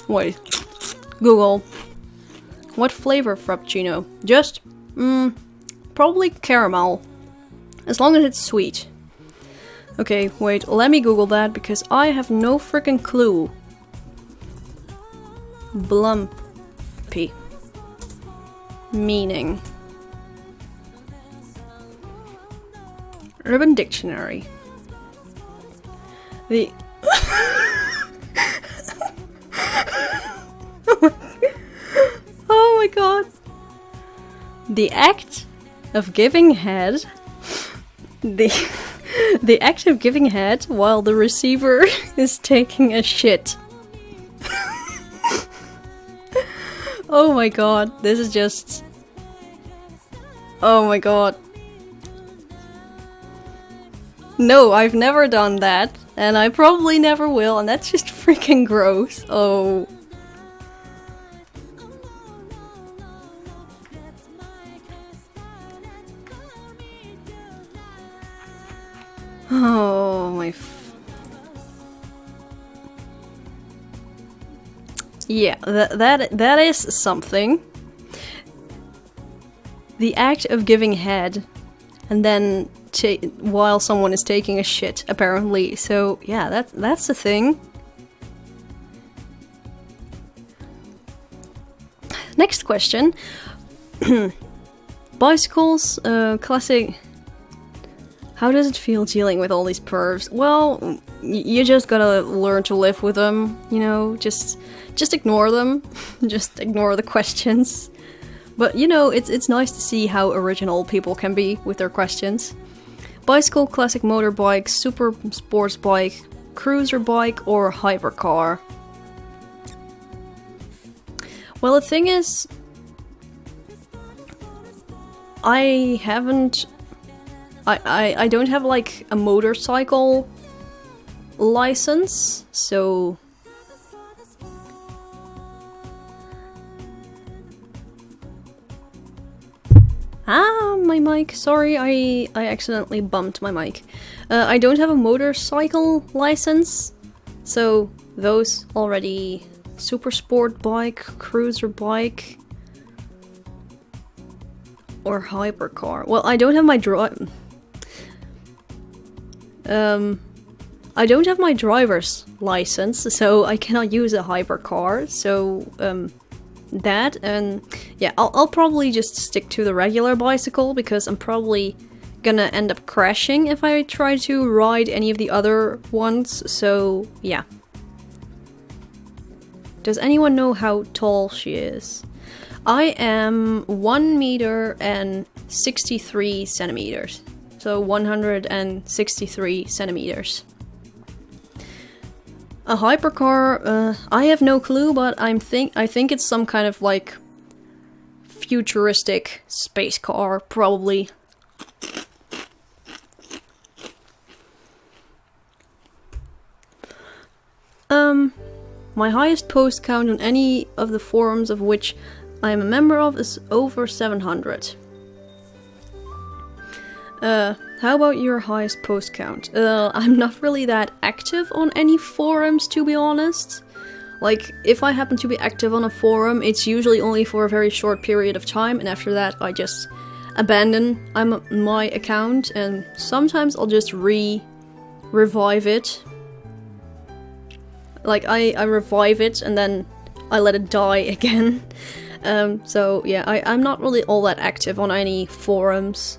Wait. Google. What flavor frappuccino? Just, probably caramel. As long as it's sweet. Okay, wait, let me Google that because I have no freaking clue. Blumpy. Meaning. Urban Dictionary. The... Oh my god. The act of giving head. The act of giving head while the receiver is taking a shit. Oh my god, this is just... Oh my god. No, I've never done that, and I probably never will, and that's just freaking gross. Oh. Oh my... Yeah, that is something. The act of giving head, and then while someone is taking a shit, apparently. So yeah, that's the thing. Next question. Bicycles, classic. How does it feel dealing with all these pervs? Well, you just gotta learn to live with them, you know, just ignore them. Just ignore the questions. But, you know, it's nice to see how original people can be with their questions. Bicycle, classic motorbike, super sports bike, cruiser bike, or hypercar? Well, the thing is, I don't have like a motorcycle license, so... Ah, my mic. Sorry, I accidentally bumped my mic. I don't have a motorcycle license, so those already... Super sport bike, cruiser bike, or hypercar. Well, I don't have my I don't have my driver's license, so I cannot use a hypercar. So that, and yeah, I'll probably just stick to the regular bicycle because I'm probably gonna end up crashing if I try to ride any of the other ones. So yeah. Does anyone know how tall she is? I am 1 meter and 63 centimeters. So 163 centimeters. A hypercar, I have no clue, but I think it's some kind of like futuristic space car, probably. my highest post count on any of the forums of which I am a member of is over 700. How about your highest post count? I'm not really that active on any forums, to be honest. Like, if I happen to be active on a forum, it's usually only for a very short period of time, and after that I just abandon my account, and sometimes I'll just revive it. Like, I revive it and then I let it die again. So yeah, I'm not really all that active on any forums.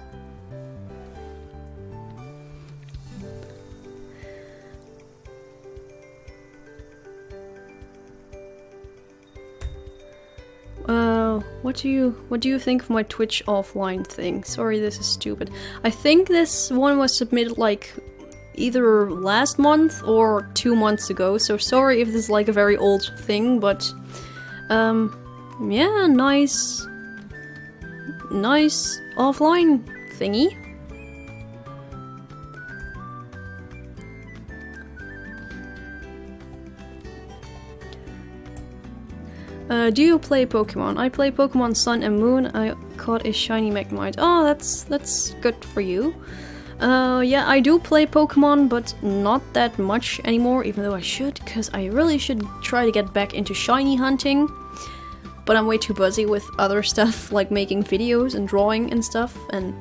What do you think of my Twitch offline thing? Sorry, this is stupid. I think this one was submitted like either last month or 2 months ago, so sorry if this is like a very old thing, but yeah, nice offline thingy. Do you play Pokemon? I play Pokemon Sun and Moon. I caught a shiny Magnemite. Oh, that's good for you. Yeah, I do play Pokemon, but not that much anymore, even though I should, because I really should try to get back into shiny hunting. But I'm way too busy with other stuff, like making videos and drawing and stuff, and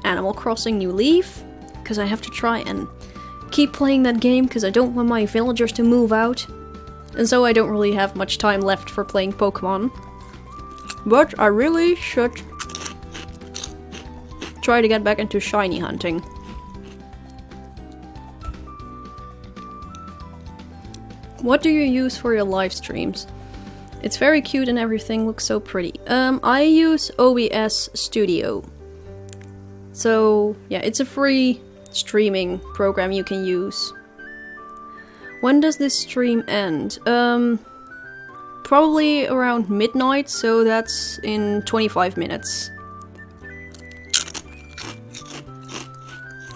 Animal Crossing New Leaf, because I have to try and keep playing that game, because I don't want my villagers to move out. And so I don't really have much time left for playing Pokemon. But I really should try to get back into shiny hunting. What do you use for your live streams? It's very cute and everything looks so pretty. I use OBS Studio. So yeah, it's a free streaming program you can use. When does this stream end? Probably around midnight, so that's in 25 minutes.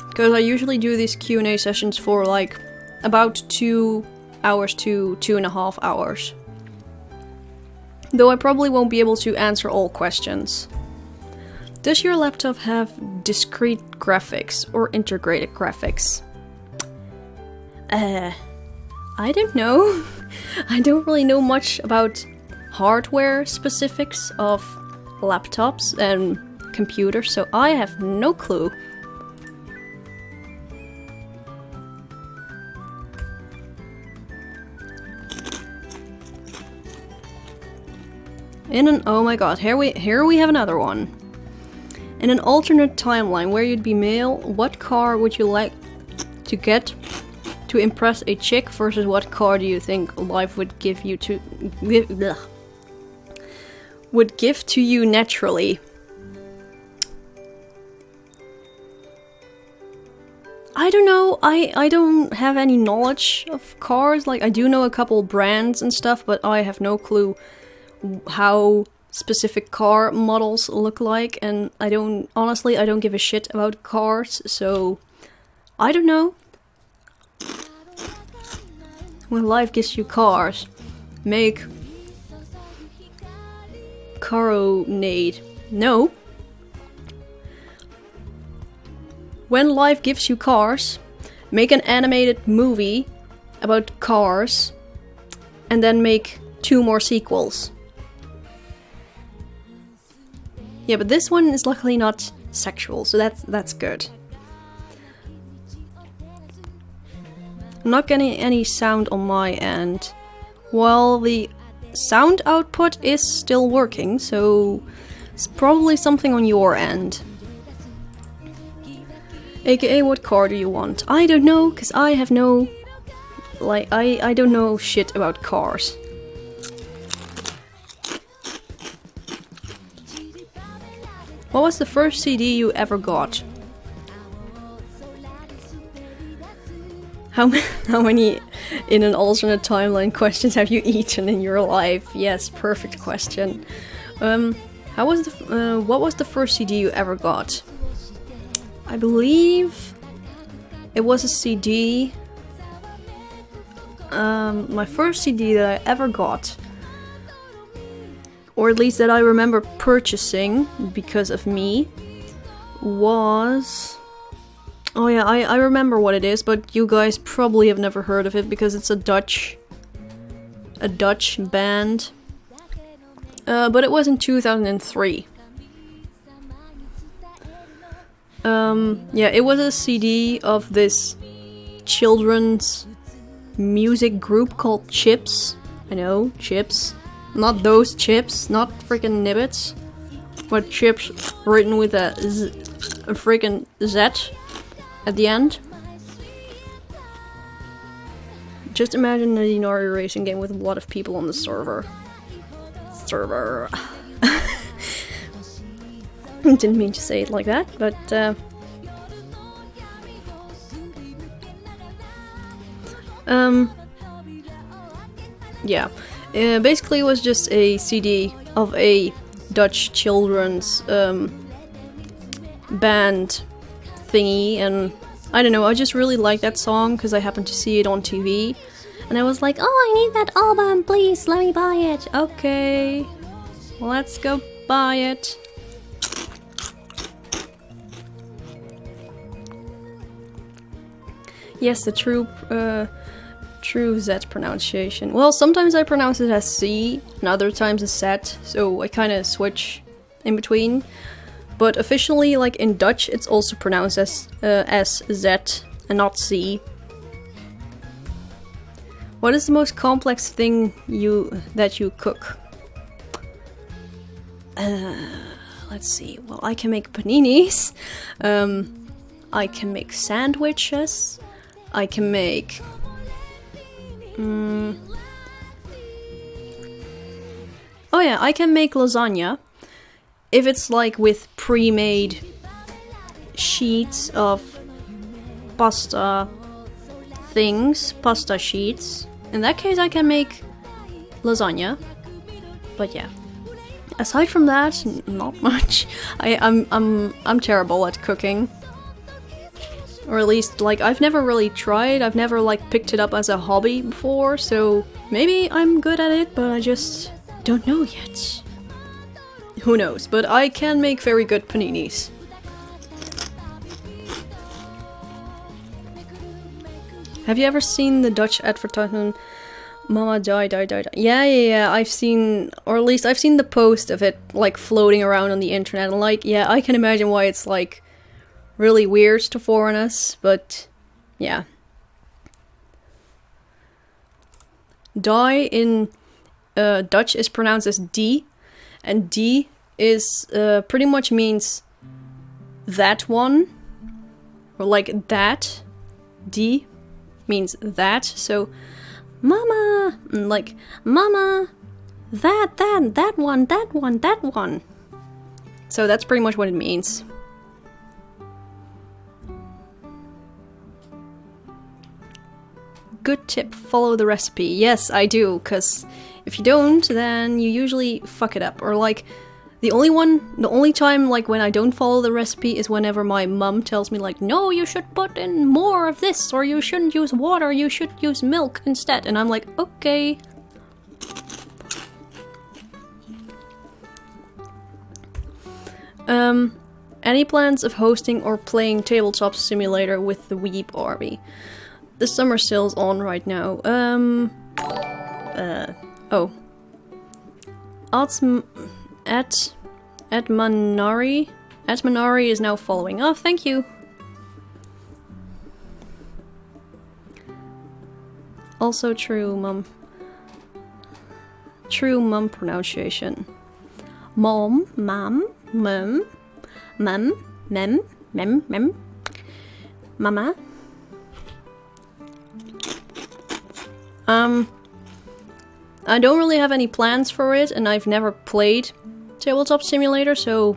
Because I usually do these Q&A sessions for like about 2 hours to 2.5 hours. Though I probably won't be able to answer all questions. Does your laptop have discrete graphics or integrated graphics? I don't know. I don't really know much about hardware specifics of laptops and computers, so I have no clue. Oh my god, here we have another one. In an alternate timeline where you'd be male, what car would you like to get to impress a chick versus what car do you think life would give you to give to you naturally? I don't know. I don't have any knowledge of cars. Like, I do know a couple brands and stuff, but I have no clue how specific car models look like, and honestly I don't give a shit about cars, so I don't know. When life gives you cars, make Caronade. No. When life gives you cars, make an animated movie about cars, and then make 2 more sequels. Yeah, but this one is luckily not sexual, so that's good. I'm not getting any sound on my end. Well, the sound output is still working, so it's probably something on your end. AKA, what car do you want? I don't know, because I have no... Like, I don't know shit about cars. What was the first CD you ever got? How many in an alternate timeline questions have you eaten in your life? Yes, perfect question. What was the first CD you ever got? I believe it was a CD. My first CD that I ever got, or at least that I remember purchasing because of me, was... Oh yeah, I remember what it is, but you guys probably have never heard of it because it's a Dutch band. But it was in 2003. Yeah, it was a CD of this children's music group called Chips. I know, Chips. Not those chips, not freaking Nibbits. But Chips written with a freaking Z at the end. Just imagine a Denari racing game with a lot of people on the server. Didn't mean to say it like that, but yeah. Basically it was just a CD of a Dutch children's band thingy, and I don't know, I just really like that song because I happened to see it on TV, and I was like, oh, I need that album, please, let me buy it. Okay, let's go buy it. Yes, the true Z pronunciation. Well, sometimes I pronounce it as C, and other times as Z, so I kind of switch in between. But officially, like in Dutch, it's also pronounced as Z and not C. What is the most complex thing that you cook? Let's see. Well, I can make paninis. I can make sandwiches. I can make... Oh yeah, I can make lasagna. If it's like with pre-made sheets of pasta things, pasta sheets. In that case I can make lasagna. But yeah. Aside from that, not much. I'm terrible at cooking. Or at least, like, I've never really tried. I've never, like, picked it up as a hobby before, so maybe I'm good at it, but I just don't know yet. Who knows? But I can make very good paninis. Have you ever seen the Dutch advertisement, Mama die. Yeah, I've seen, or at least I've seen the post of it, like, floating around on the internet, and like, yeah, I can imagine why it's, like, really weird to foreigners, but yeah. Die in Dutch is pronounced as D, and D is pretty much means that one, or like that. D means that, so mama, like mama, that one. So that's pretty much what it means. Good tip, follow the recipe. Yes, I do, because if you don't, then you usually fuck it up. Or like, the only time like when I don't follow the recipe is whenever my mum tells me like, no, you should put in more of this, or you shouldn't use water, you should use milk instead. And I'm like, okay. Any plans of hosting or playing Tabletop Simulator with the Weeb Army? The summer sale's on right now. Oh. At Manari is now following. Oh, thank you. Also true, mum. True mum pronunciation. Mom, mum, mum, mum, mem, mem, mem, mama. I don't really have any plans for it, and I've never played Tabletop Simulator, so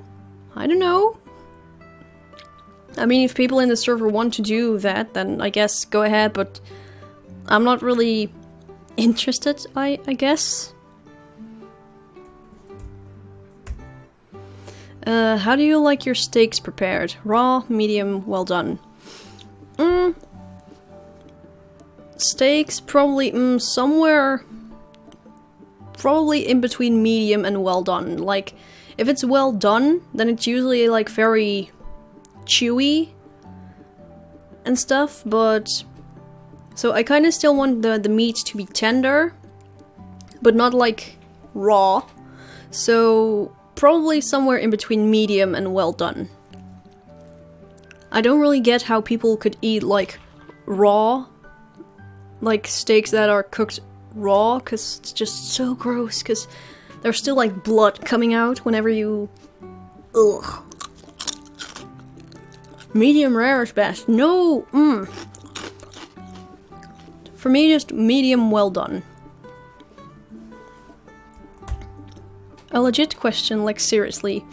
I don't know. I mean, if people in the server want to do that, then I guess go ahead, but I'm not really interested, I guess. How do you like your steaks prepared? Raw, medium, well done? Steaks, probably somewhere... Probably in between medium and well done. Like, if it's well done, then it's usually like very chewy and stuff, but... So I kind of still want the meat to be tender, but not like raw. So probably somewhere in between medium and well done. I don't really get how people could eat like raw, like steaks that are cooked raw, because it's just so gross, because there's still like blood coming out whenever you... Ugh. Medium rare is best. No! For me, just medium well done. A legit question, like seriously.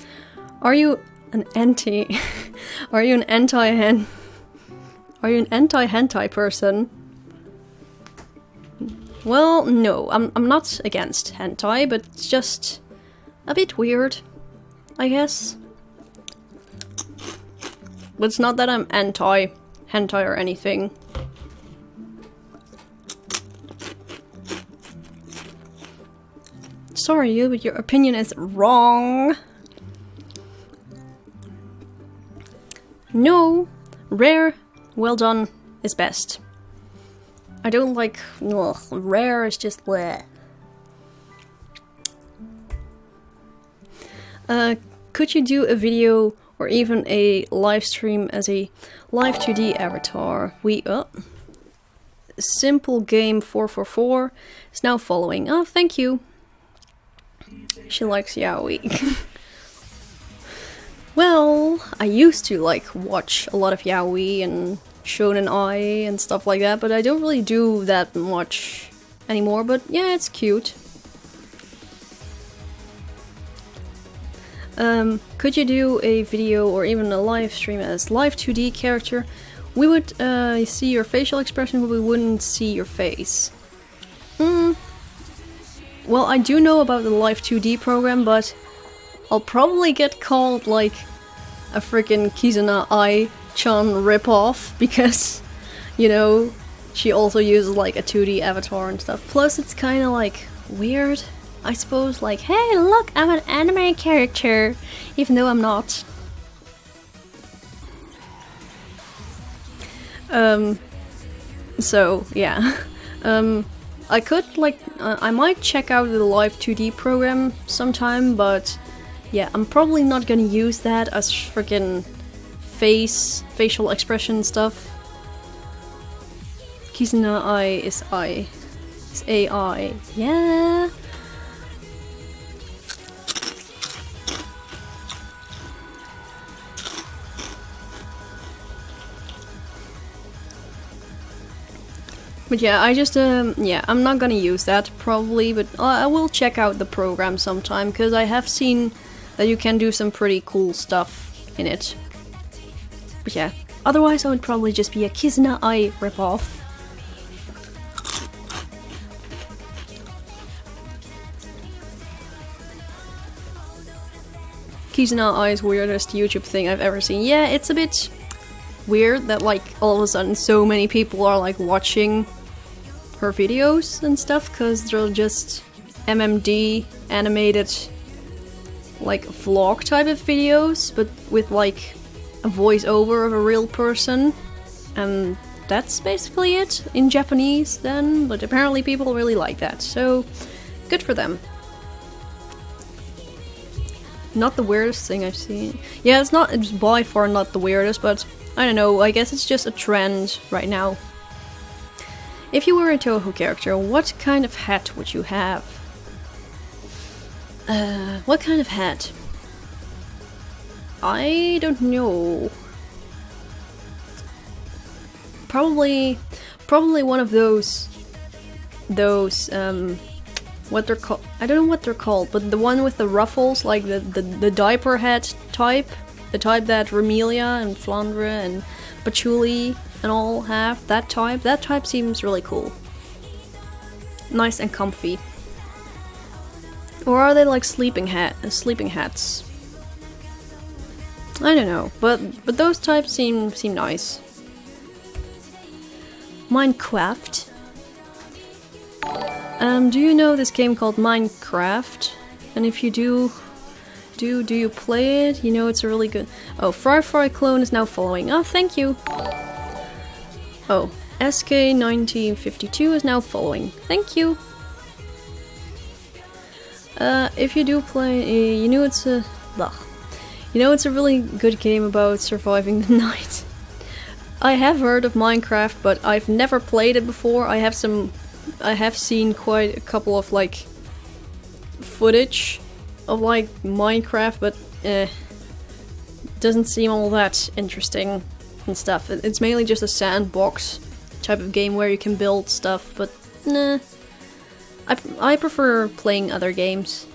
Are you an anti... Are you an anti-hen... Are you an anti-hentai person? Well, no, I'm not against hentai, but it's just a bit weird, I guess. But it's not that I'm anti-hentai or anything. Sorry, you, but your opinion is wrong. No, rare, well done is best. I don't like... Ugh, rare is just bleh. Could you do a video or even a live stream as a live 2D avatar? Simple Game 444 is now following. Oh, thank you. She likes yaoi. Well, I used to like watch a lot of yaoi and Shonen Ai and stuff like that, but I don't really do that much anymore, but yeah, it's cute. Could you do a video or even a live stream as live 2D character? We would see your facial expression, but we wouldn't see your face. Well, I do know about the live 2D program, but I'll probably get called like a freaking Kizuna Ai-chan ripoff, because, you know, she also uses like a 2D avatar and stuff. Plus, it's kind of like weird, I suppose, like, hey, look, I'm an anime character, even though I'm not. So, yeah. I could, like, I might check out the live 2D program sometime, but yeah, I'm probably not gonna use that as freaking facial expression stuff. Kizuna Ai is I. It's AI. Yeah. But yeah, I just, yeah, I'm not gonna use that probably, but I will check out the program sometime, because I have seen that you can do some pretty cool stuff in it. But yeah, otherwise I would probably just be a Kizuna Ai ripoff. Kizuna Ai's weirdest YouTube thing I've ever seen. Yeah, it's a bit weird that like all of a sudden so many people are like watching her videos and stuff, because they're just MMD animated like vlog type of videos, but with like a voiceover of a real person, and that's basically it in Japanese then, but apparently people really like that, so good for them. Not the weirdest thing I've seen. Yeah, it's by far not the weirdest, but I don't know, I guess it's just a trend right now. If you were a Touhou character, what kind of hat would you have? What kind of hat? I don't know. Probably one of those, what they're called, I don't know what they're called, but the one with the ruffles, like the diaper hat type, the type that Remelia and Flandre and Patchouli and all have, that type seems really cool. Nice and comfy. Or are they like sleeping hats? I don't know, but those types seem nice. Minecraft? Do you know this game called Minecraft? And if you do you play it? You know it's a really good... Oh, Fry Clone is now following. Oh, thank you! Oh, SK1952 is now following. Thank you! If you do play... you know it's a... Ugh. You know it's a really good game about surviving the night. I have heard of Minecraft, but I've never played it before. I have seen quite a couple of like footage of like Minecraft, but doesn't seem all that interesting and stuff. It's mainly just a sandbox type of game where you can build stuff, but nah. I prefer playing other games.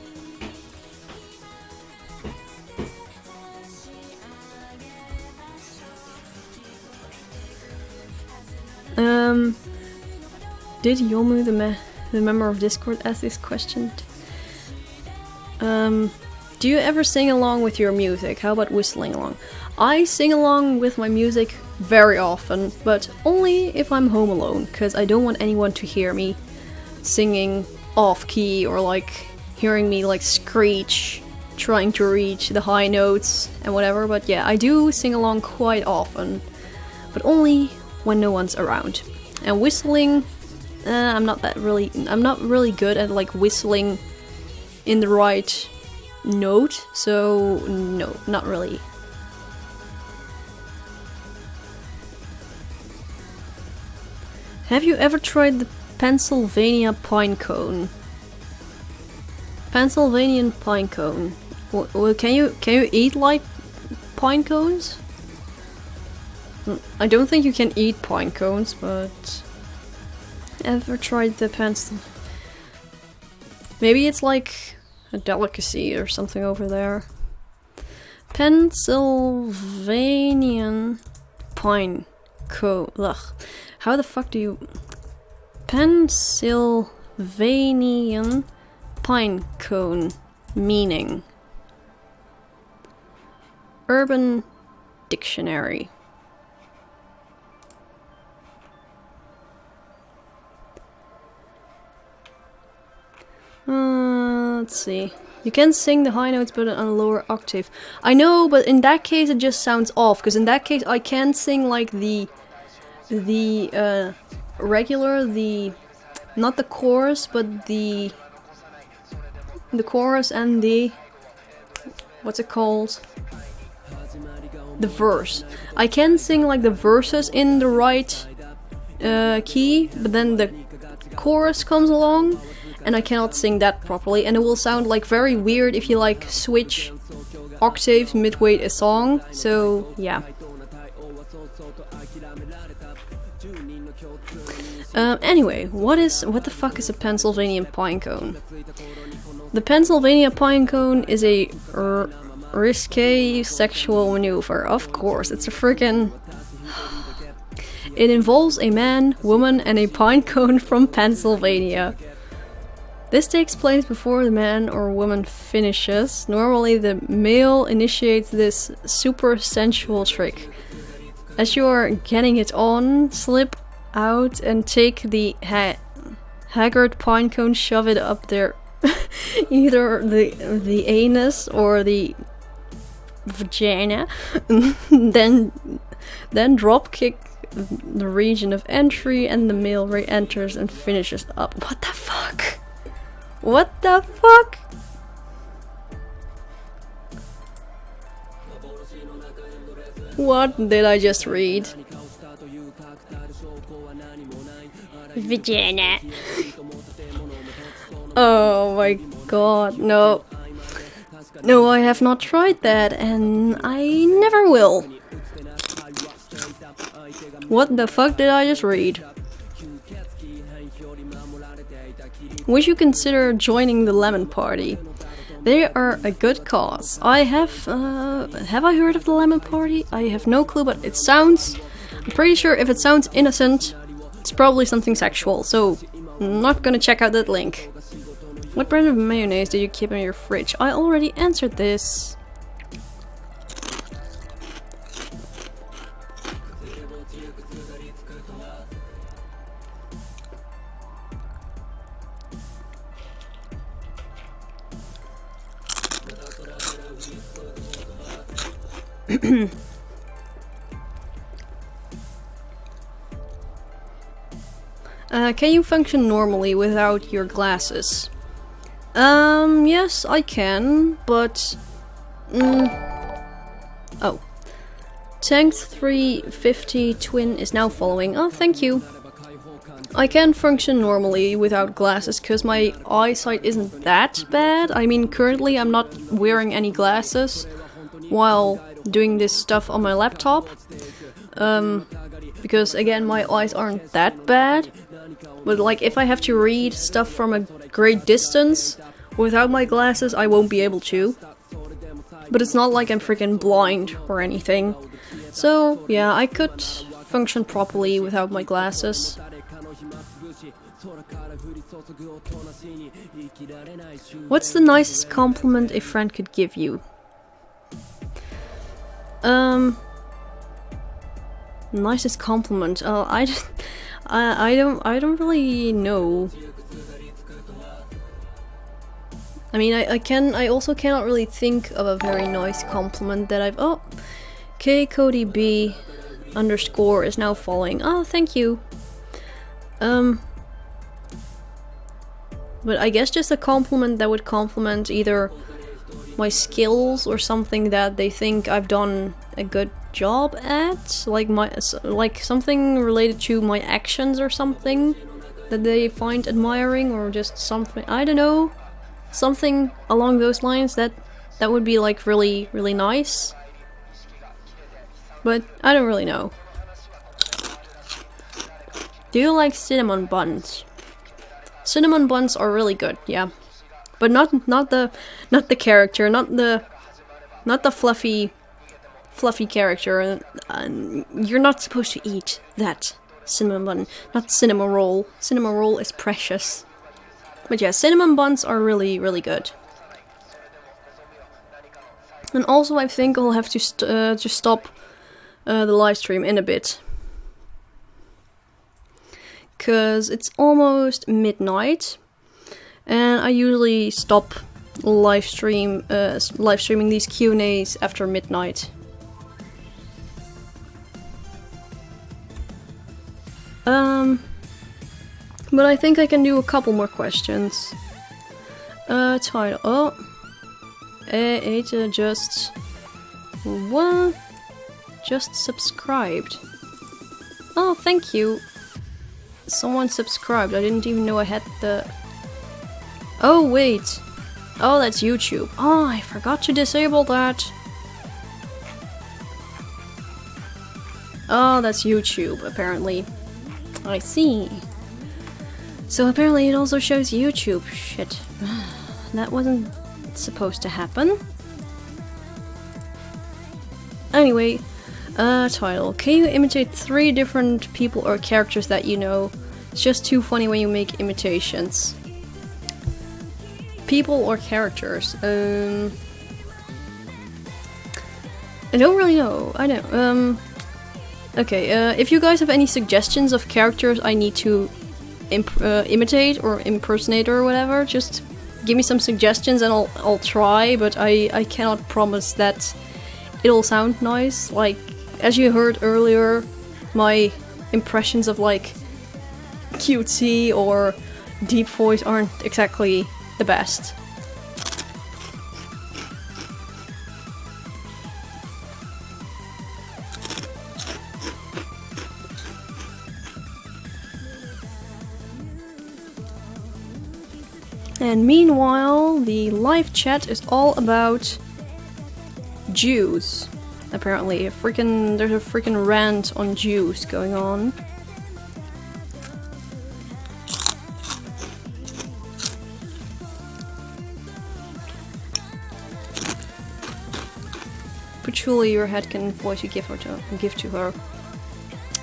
Did Yomu, the member of Discord, ask this question? Do you ever sing along with your music? How about whistling along? I sing along with my music very often, but only if I'm home alone, because I don't want anyone to hear me singing off key or like hearing me like screech trying to reach the high notes and whatever. But yeah, I do sing along quite often, but only when no one's around. And whistling, I'm not really good at like whistling in the right note, so no, not really. Have you ever tried the Pennsylvania pine cone? Pennsylvanian pine cone. Well, can you eat like pine cones? I don't think you can eat pine cones, but ever tried the Maybe it's like a delicacy or something over there. Pennsylvanian pine cone. Ugh. How the fuck do you... Pennsylvanian pine cone meaning. Urban Dictionary. Let's see. You can sing the high notes but on a lower octave. I know, but in that case it just sounds off, because in that case I can sing like the regular, not the chorus, but the chorus and the, what's it called? The verse. I can sing like the verses in the right key, but then the chorus comes along and I cannot sing that properly, and it will sound like very weird if you like switch octaves midway a song. So yeah. Anyway, what the fuck is a Pennsylvania pine cone? The Pennsylvania pine cone is a risque sexual maneuver. Of course, it's a freaking... It involves a man, woman, and a pine cone from Pennsylvania. This takes place before the man or woman finishes. Normally the male initiates this super sensual trick. As you are getting it on, slip out and take the haggard pine cone, shove it up there. Either the anus or the vagina. then drop kick the region of entry and the male re-enters and finishes up. What the fuck? What the fuck? What did I just read?
Vagina.
Oh my god, no. No, I have not tried that, and I never will. What the fuck did I just read? We should consider joining the Lemon Party. They are a good cause. I have I heard of the Lemon Party? I have no clue, but it sounds... I'm pretty sure if it sounds innocent, it's probably something sexual, so I'm not gonna check out that link. What brand of mayonnaise do you keep in your fridge? I already answered this. Can you function normally without your glasses? Yes, I can, but... Oh. Tank 350 Twin is now following. Oh, thank you. I can function normally without glasses because my eyesight isn't that bad. I mean, currently I'm not wearing any glasses while doing this stuff on my laptop. Because again, my eyes aren't that bad. But like, if I have to read stuff from a great distance without my glasses, I won't be able to. But it's not like I'm freaking blind or anything. So, yeah, I could function properly without my glasses. What's the nicest compliment a friend could give you? Nicest compliment? Oh, I don't really know. I mean, I also cannot really think of a very nice compliment that I've... Oh! Cody B _ is now following. Oh, thank you. But I guess just a compliment that would compliment either my skills or something that they think I've done a good job at, like something related to my actions or something that they find admiring, or just something, I don't know, something along those lines that would be like really nice. But I don't really know. Do you like cinnamon buns? Cinnamon buns are really good, yeah. But not the character, not the fluffy character. You're not supposed to eat that cinnamon bun, not cinnamon roll. Cinnamon roll is precious. But yeah, cinnamon buns are really good. And also, I think I'll have to just stop the live stream in a bit. Cause it's almost midnight, and I usually stop live streaming these Q&As after midnight. But I think I can do a couple more questions. Title. Oh, just subscribed. Oh, thank you. Someone subscribed. I didn't even know I had the... Oh, wait. Oh, that's YouTube. Oh, I forgot to disable that. Oh, that's YouTube, apparently. I see. So apparently it also shows YouTube. Shit. That wasn't supposed to happen. Anyway, title. Can you imitate 3 different people or characters that you know? It's just too funny when you make imitations. People or characters? I don't really know. I don't. Okay, if you guys have any suggestions of characters I need to imitate or impersonate or whatever, just give me some suggestions and I'll try, but I cannot promise that it'll sound nice. Like, as you heard earlier, my impressions of like Quu or deep voice aren't exactly the best. And meanwhile, the live chat is all about Jews. Apparently, there's a freaking rant on Jews going on. Patchouli, your head can voice you give to her.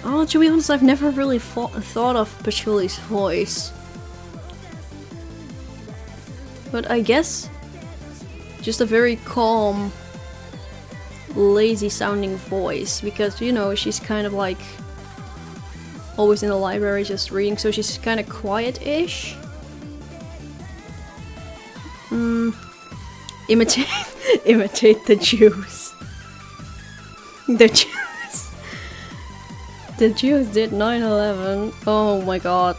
Oh, to be honest, I've never really thought of Patchouli's voice. But I guess just a very calm, lazy sounding voice, because, you know, she's kind of like always in the library just reading, so she's kind of quiet-ish. Imitate the Jews. The Jews. The Jews did 9/11. Oh my god.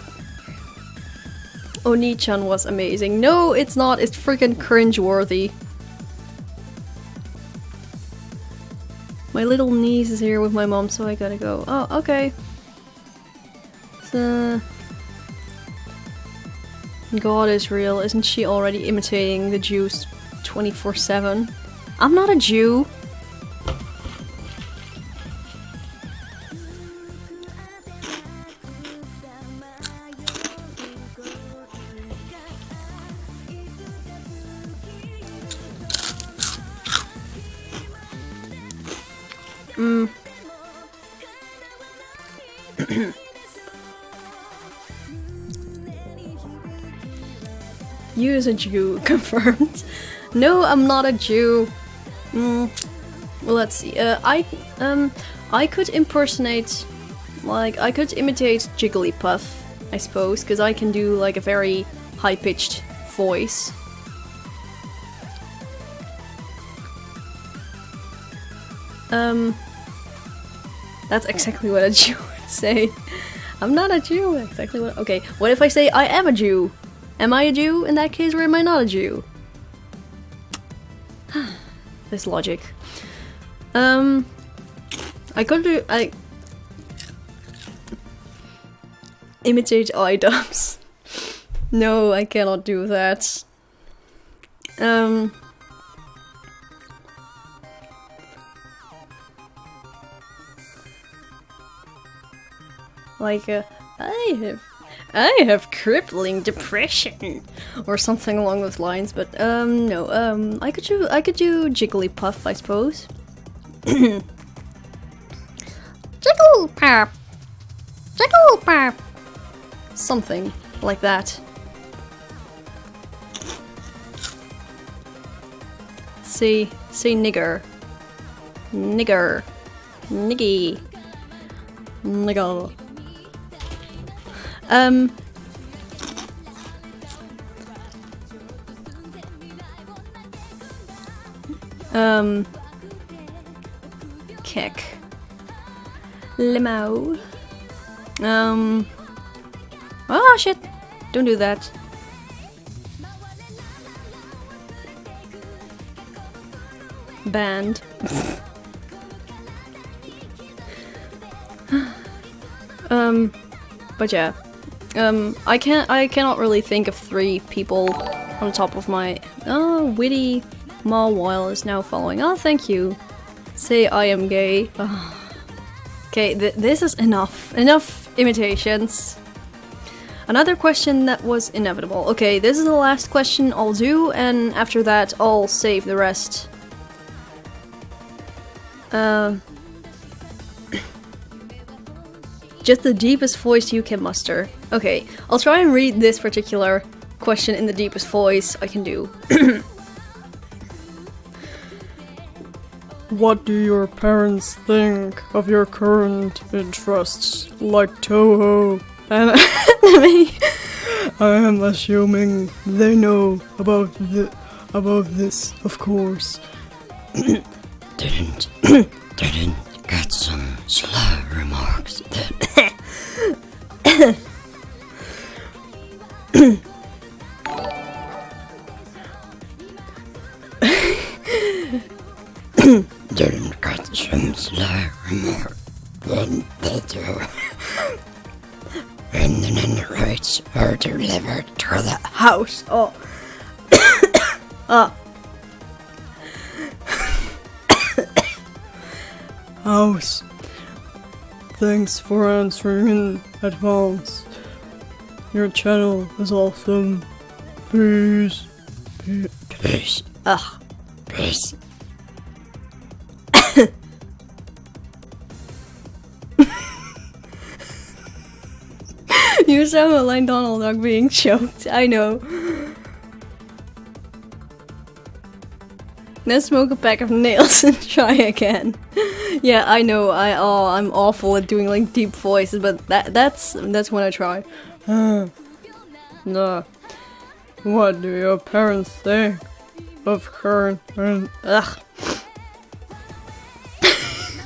Oni-chan was amazing. No, it's not. It's freaking cringe-worthy. My little niece is here with my mom, so I gotta go. Oh, okay. So... God is real. Isn't she already imitating the Jews 24/7? I'm not a Jew. You as a Jew, confirmed. No, I'm not a Jew. Well, let's see. I could impersonate, like, I could imitate Jigglypuff, I suppose, because I can do like a very high-pitched voice. That's exactly what a Jew would say. I'm not a Jew. Exactly what. Okay. What if I say I am a Jew? Am I a Jew in that case, or am I not a Jew? This logic. I could do. I imitate iDubbbz. No, I cannot do that. Like, I have crippling depression, or something along those lines. But no, I could do Jigglypuff, I suppose.
Jigglypuff. Jigglypuff.
Something like that. Say nigger, nigger, niggy, niggle. Kick. Limo. Oh shit! Don't do that. Band. But yeah. I cannot really think of 3 people on top of my... Oh, Witty Mawile is now following. Oh, thank you. Say I am gay. Oh. Okay, this is enough. Enough imitations. Another question that was inevitable. Okay, this is the last question I'll do, and after that I'll save the rest. Just the deepest voice you can muster. Okay, I'll try and read this particular question in the deepest voice I can do.
What do your parents think of your current interests, like Toho and anime? I am assuming they know about this, of course. Didn't get some sly remarks that didn't get some sly remarks that do. And then the rights are delivered to the house.
Oh.
House. Thanks for answering in advance. Your channel is awesome. Peace. Peace.
Ugh.
Peace.
You sound like Donald Duck being choked. I know. Let's smoke a pack of nails and try again. Yeah, I know. I'm awful at doing like deep voices, but that's when I try.
No. What do your parents think of current and
ugh.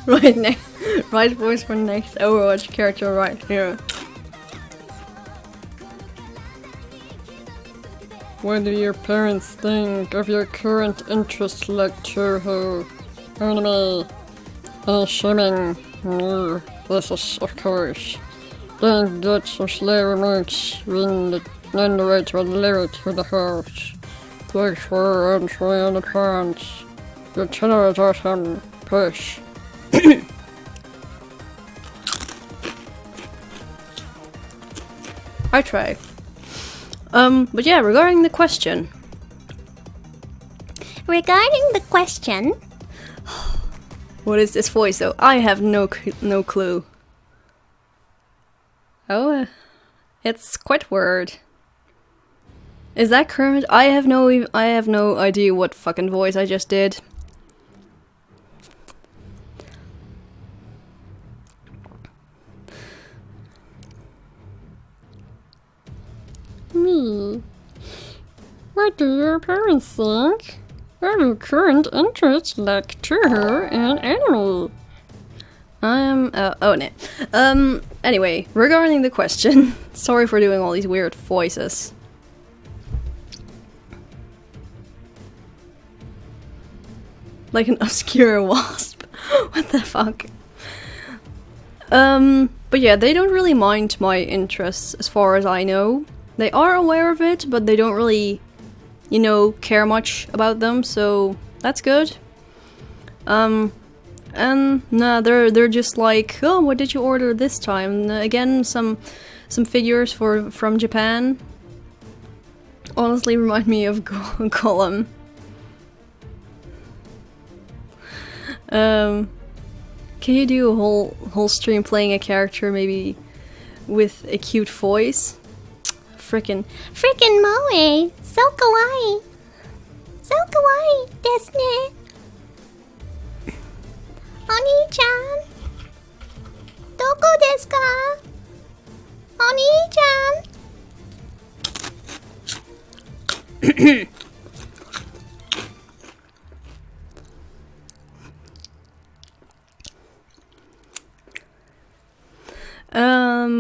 right voice for next Overwatch character right here.
What do your parents think of your current interests like Quu A, anime, and streaming? This is, of course. Don't get some slay remarks when the narrator will deliver to the house. Thanks for answering the parents. Your channel is awesome. Push.
I try. But yeah, regarding the question.
Regarding the question,
What is this voice though? I have no clue. Oh, it's Squidward. Is that Kermit? I have no idea what fucking voice I just did.
Me. What do your parents think of your current interests like Quu and anime?
Oh no. Anyway, regarding the question, sorry for doing all these weird voices. Like an obscure wasp. What the fuck? But yeah, they don't really mind my interests as far as I know. They are aware of it, but they don't really, you know, care much about them, so that's good. And nah, they're just like, oh, what did you order this time? And, again, some figures from Japan. Honestly, remind me of Gollum. Can you do a whole stream playing a character maybe with a cute voice? Frickin'
moe, so kawaii. So kawaii desu ne. Oni-chan, doko desu ka? Oni-chan.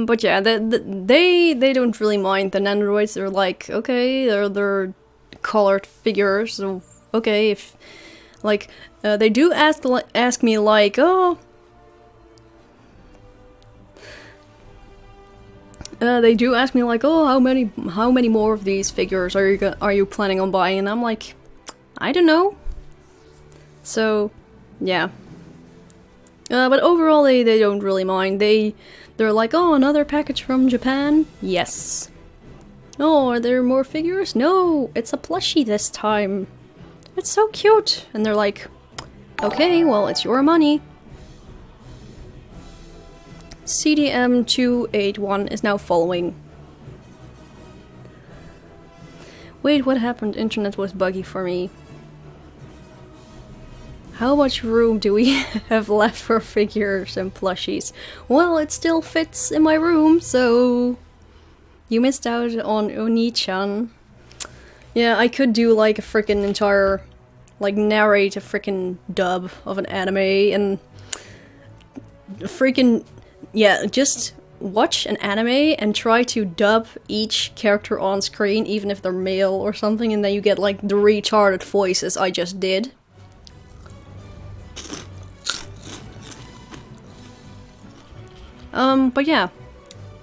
But yeah, they don't really mind the androids. They're like, okay, they're colored figures, so okay, if like they do ask me like, oh, they do ask me like, oh, how many more of these figures are you planning on buying? And I'm like, I don't know. So yeah. But overall, they don't really mind. They're like, oh, another package from Japan? Yes. Oh, are there more figures? No, it's a plushie this time. It's so cute. And they're like, okay, well, it's your money. CDM281 is now following. Wait, what happened? Internet was buggy for me. How much room do we have left for figures and plushies? Well, it still fits in my room, so you missed out on Oni-chan. Yeah, I could do like a freaking entire, like narrate a freaking dub of an anime and freaking, yeah, just watch an anime and try to dub each character on screen, even if they're male or something, and then you get like the retarded voices I just did. But yeah,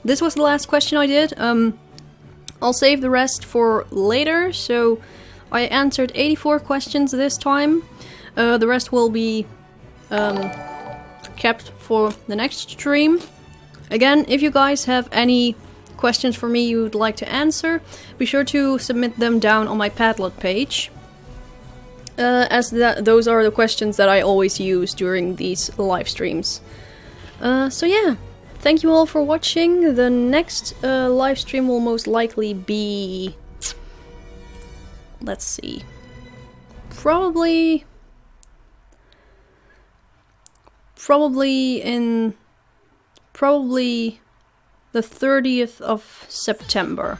this was the last question I did. I'll save the rest for later, so I answered 84 questions this time. The rest will be kept for the next stream. Again, if you guys have any questions for me you would like to answer, be sure to submit them down on my Padlet page. As those are the questions that I always use during these live streams. So yeah. Thank you all for watching. The next live stream will most likely be... Let's see. Probably the 30th of September.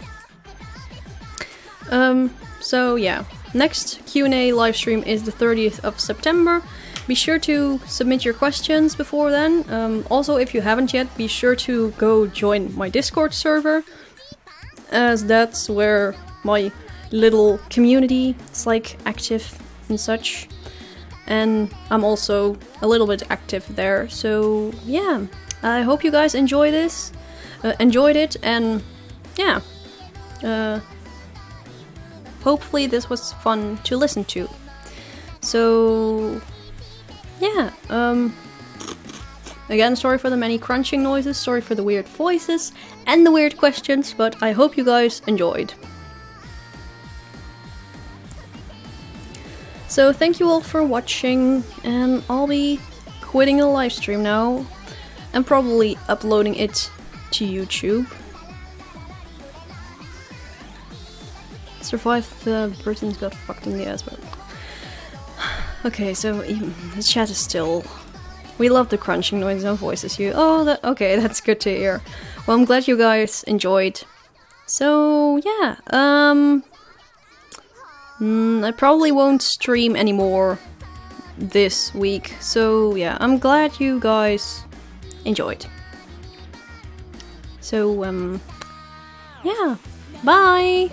So yeah, next Q&A live stream is the 30th of September. be sure to submit your questions before then. Also, if you haven't yet, be sure to go join my Discord server, as that's where my little community is like active and such. And I'm also a little bit active there. So yeah, I hope you guys enjoyed it, and yeah. Hopefully this was fun to listen to. So yeah, again, sorry for the many crunching noises, sorry for the weird voices and the weird questions, but I hope you guys enjoyed. So thank you all for watching, and I'll be quitting the live stream now and probably uploading it to YouTube. Survived the person's got fucked in the ass, but... Okay, so even the chat is still... We love the crunching noises and voices. Okay, that's good to hear. Well, I'm glad you guys enjoyed. So, yeah, I probably won't stream anymore this week. So, yeah, I'm glad you guys enjoyed. So, yeah, bye!